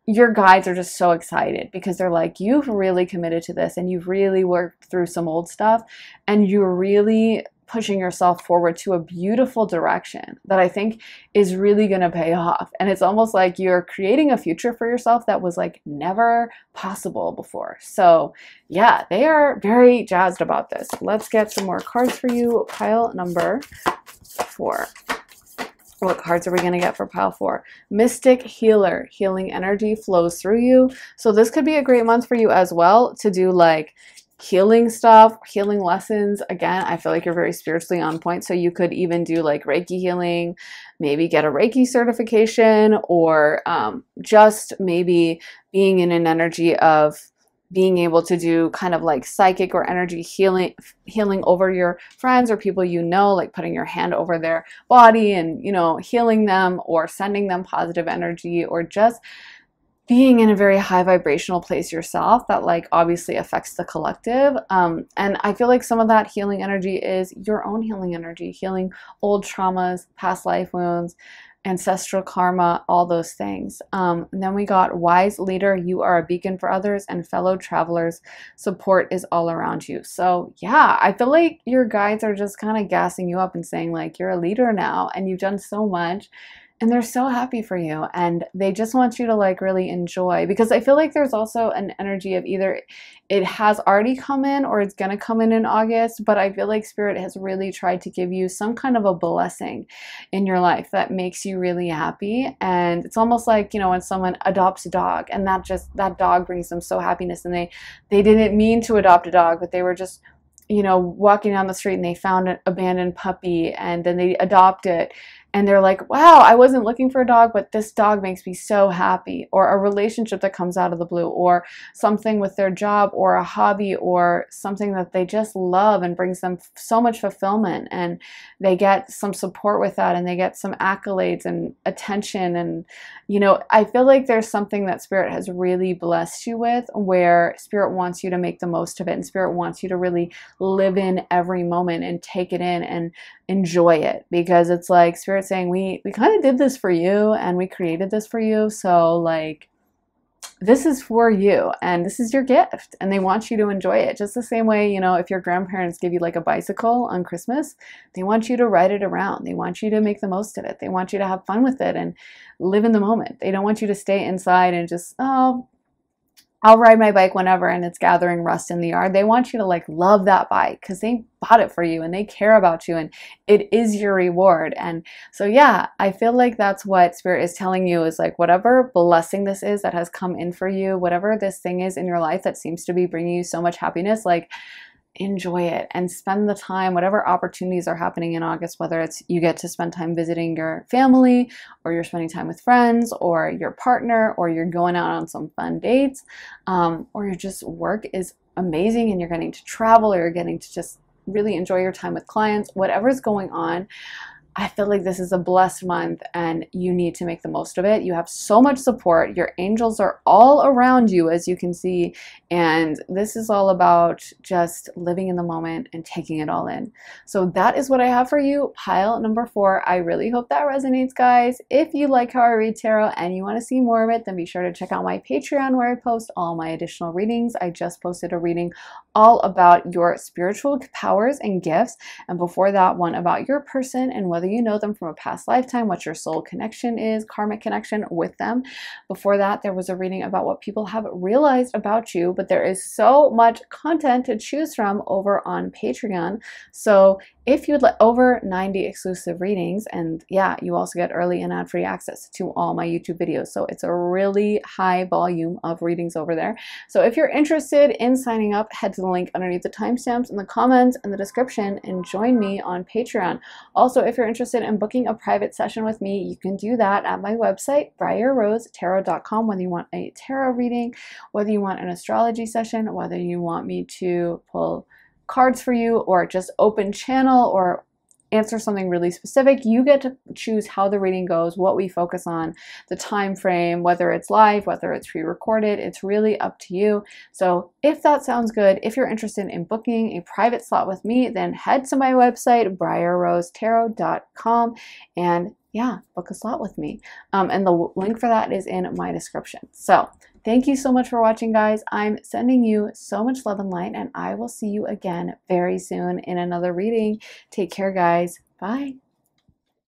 your guides are just so excited, because they're like, you've really committed to this and you've really worked through some old stuff, and you're really pushing yourself forward to a beautiful direction that I think is really going to pay off. And it's almost like you're creating a future for yourself that was like never possible before. So yeah, they are very jazzed about this. Let's get some more cards for you. Pile number 4. What cards are we going to get for pile 4? Mystic Healer. Healing energy flows through you. So this could be a great month for you as well to do like healing stuff, healing lessons. Again, I feel like you're very spiritually on point. So you could even do like Reiki healing, maybe get a Reiki certification, or just maybe being in an energy of being able to do kind of like psychic or energy healing over your friends or people, you know, like putting your hand over their body and, you know, healing them or sending them positive energy, or just being in a very high vibrational place yourself that like obviously affects the collective. And I feel like some of that healing energy is your own healing energy, healing old traumas, past life wounds, ancestral karma, all those things. And then we got Wise Leader. You are a beacon for others, and fellow travelers. Support is all around you. So yeah, I feel like your guides are just kind of gassing you up and saying like, you're a leader now and you've done so much. And they're so happy for you, and they just want you to like really enjoy, because I feel like there's also an energy of either it has already come in or it's going to come in August, but I feel like Spirit has really tried to give you some kind of a blessing in your life that makes you really happy. And it's almost like, you know, when someone adopts a dog and that dog brings them so happiness, and they didn't mean to adopt a dog, but they were just, you know, walking down the street and they found an abandoned puppy and then they adopt it. And they're like, wow, I wasn't looking for a dog, but this dog makes me so happy. Or a relationship that comes out of the blue, or something with their job, or a hobby, or something that they just love and brings them so much fulfillment. And they get some support with that, and they get some accolades and attention. And, you know, I feel like there's something that Spirit has really blessed you with, where Spirit wants you to make the most of it. And Spirit wants you to really live in every moment and take it in and enjoy it, because it's like Spirit saying, we kind of did this for you and we created this for you, so like this is for you and this is your gift, and they want you to enjoy it just the same way, you know, if your grandparents give you like a bicycle on Christmas, they want you to ride it around, they want you to make the most of it, they want you to have fun with it and live in the moment. They don't want you to stay inside and just, oh, I'll ride my bike whenever and it's gathering rust in the yard. They want you to like love that bike because they bought it for you and they care about you and it is your reward. And so yeah, I feel like that's what Spirit is telling you, is like whatever blessing this is that has come in for you, whatever this thing is in your life that seems to be bringing you so much happiness, like enjoy it and spend the time, whatever opportunities are happening in August, whether it's you get to spend time visiting your family, or you're spending time with friends or your partner, or you're going out on some fun dates, or your just work is amazing and you're getting to travel, or you're getting to just really enjoy your time with clients, whatever's going on. I feel like this is a blessed month and you need to make the most of it. You have so much support. Your angels are all around you, as you can see. And this is all about just living in the moment and taking it all in. So that is what I have for you, pile number 4. I really hope that resonates, guys. If you like how I read tarot and you want to see more of it, then be sure to check out my Patreon where I post all my additional readings. I just posted a reading all about your spiritual powers and gifts. And before that, one about your person and whether you know them from a past lifetime, what your soul connection is, karmic connection with them. Before that, there was a reading about what people have realized about you, but there is so much content to choose from over on Patreon. So if you'd like over 90 exclusive readings, and yeah, you also get early and ad-free access to all my YouTube videos. So it's a really high volume of readings over there. So if you're interested in signing up, head to the link underneath the timestamps in the comments and the description and join me on Patreon. Also, if you're interested in booking a private session with me, you can do that at my website, briarrosetarot.com, whether you want a tarot reading, whether you want an astrology session, whether you want me to pull cards for you or just open channel or answer something really specific. You get to choose how the reading goes, what we focus on, the time frame, whether it's live, whether it's pre-recorded. It's really up to you. So if that sounds good, if you're interested in booking a private slot with me, then head to my website, briarrosetarot.com, and yeah, book a slot with me. And the link for that is in my description. So thank you so much for watching, guys. I'm sending you so much love and light, and I will see you again very soon in another reading. Take care, guys. Bye.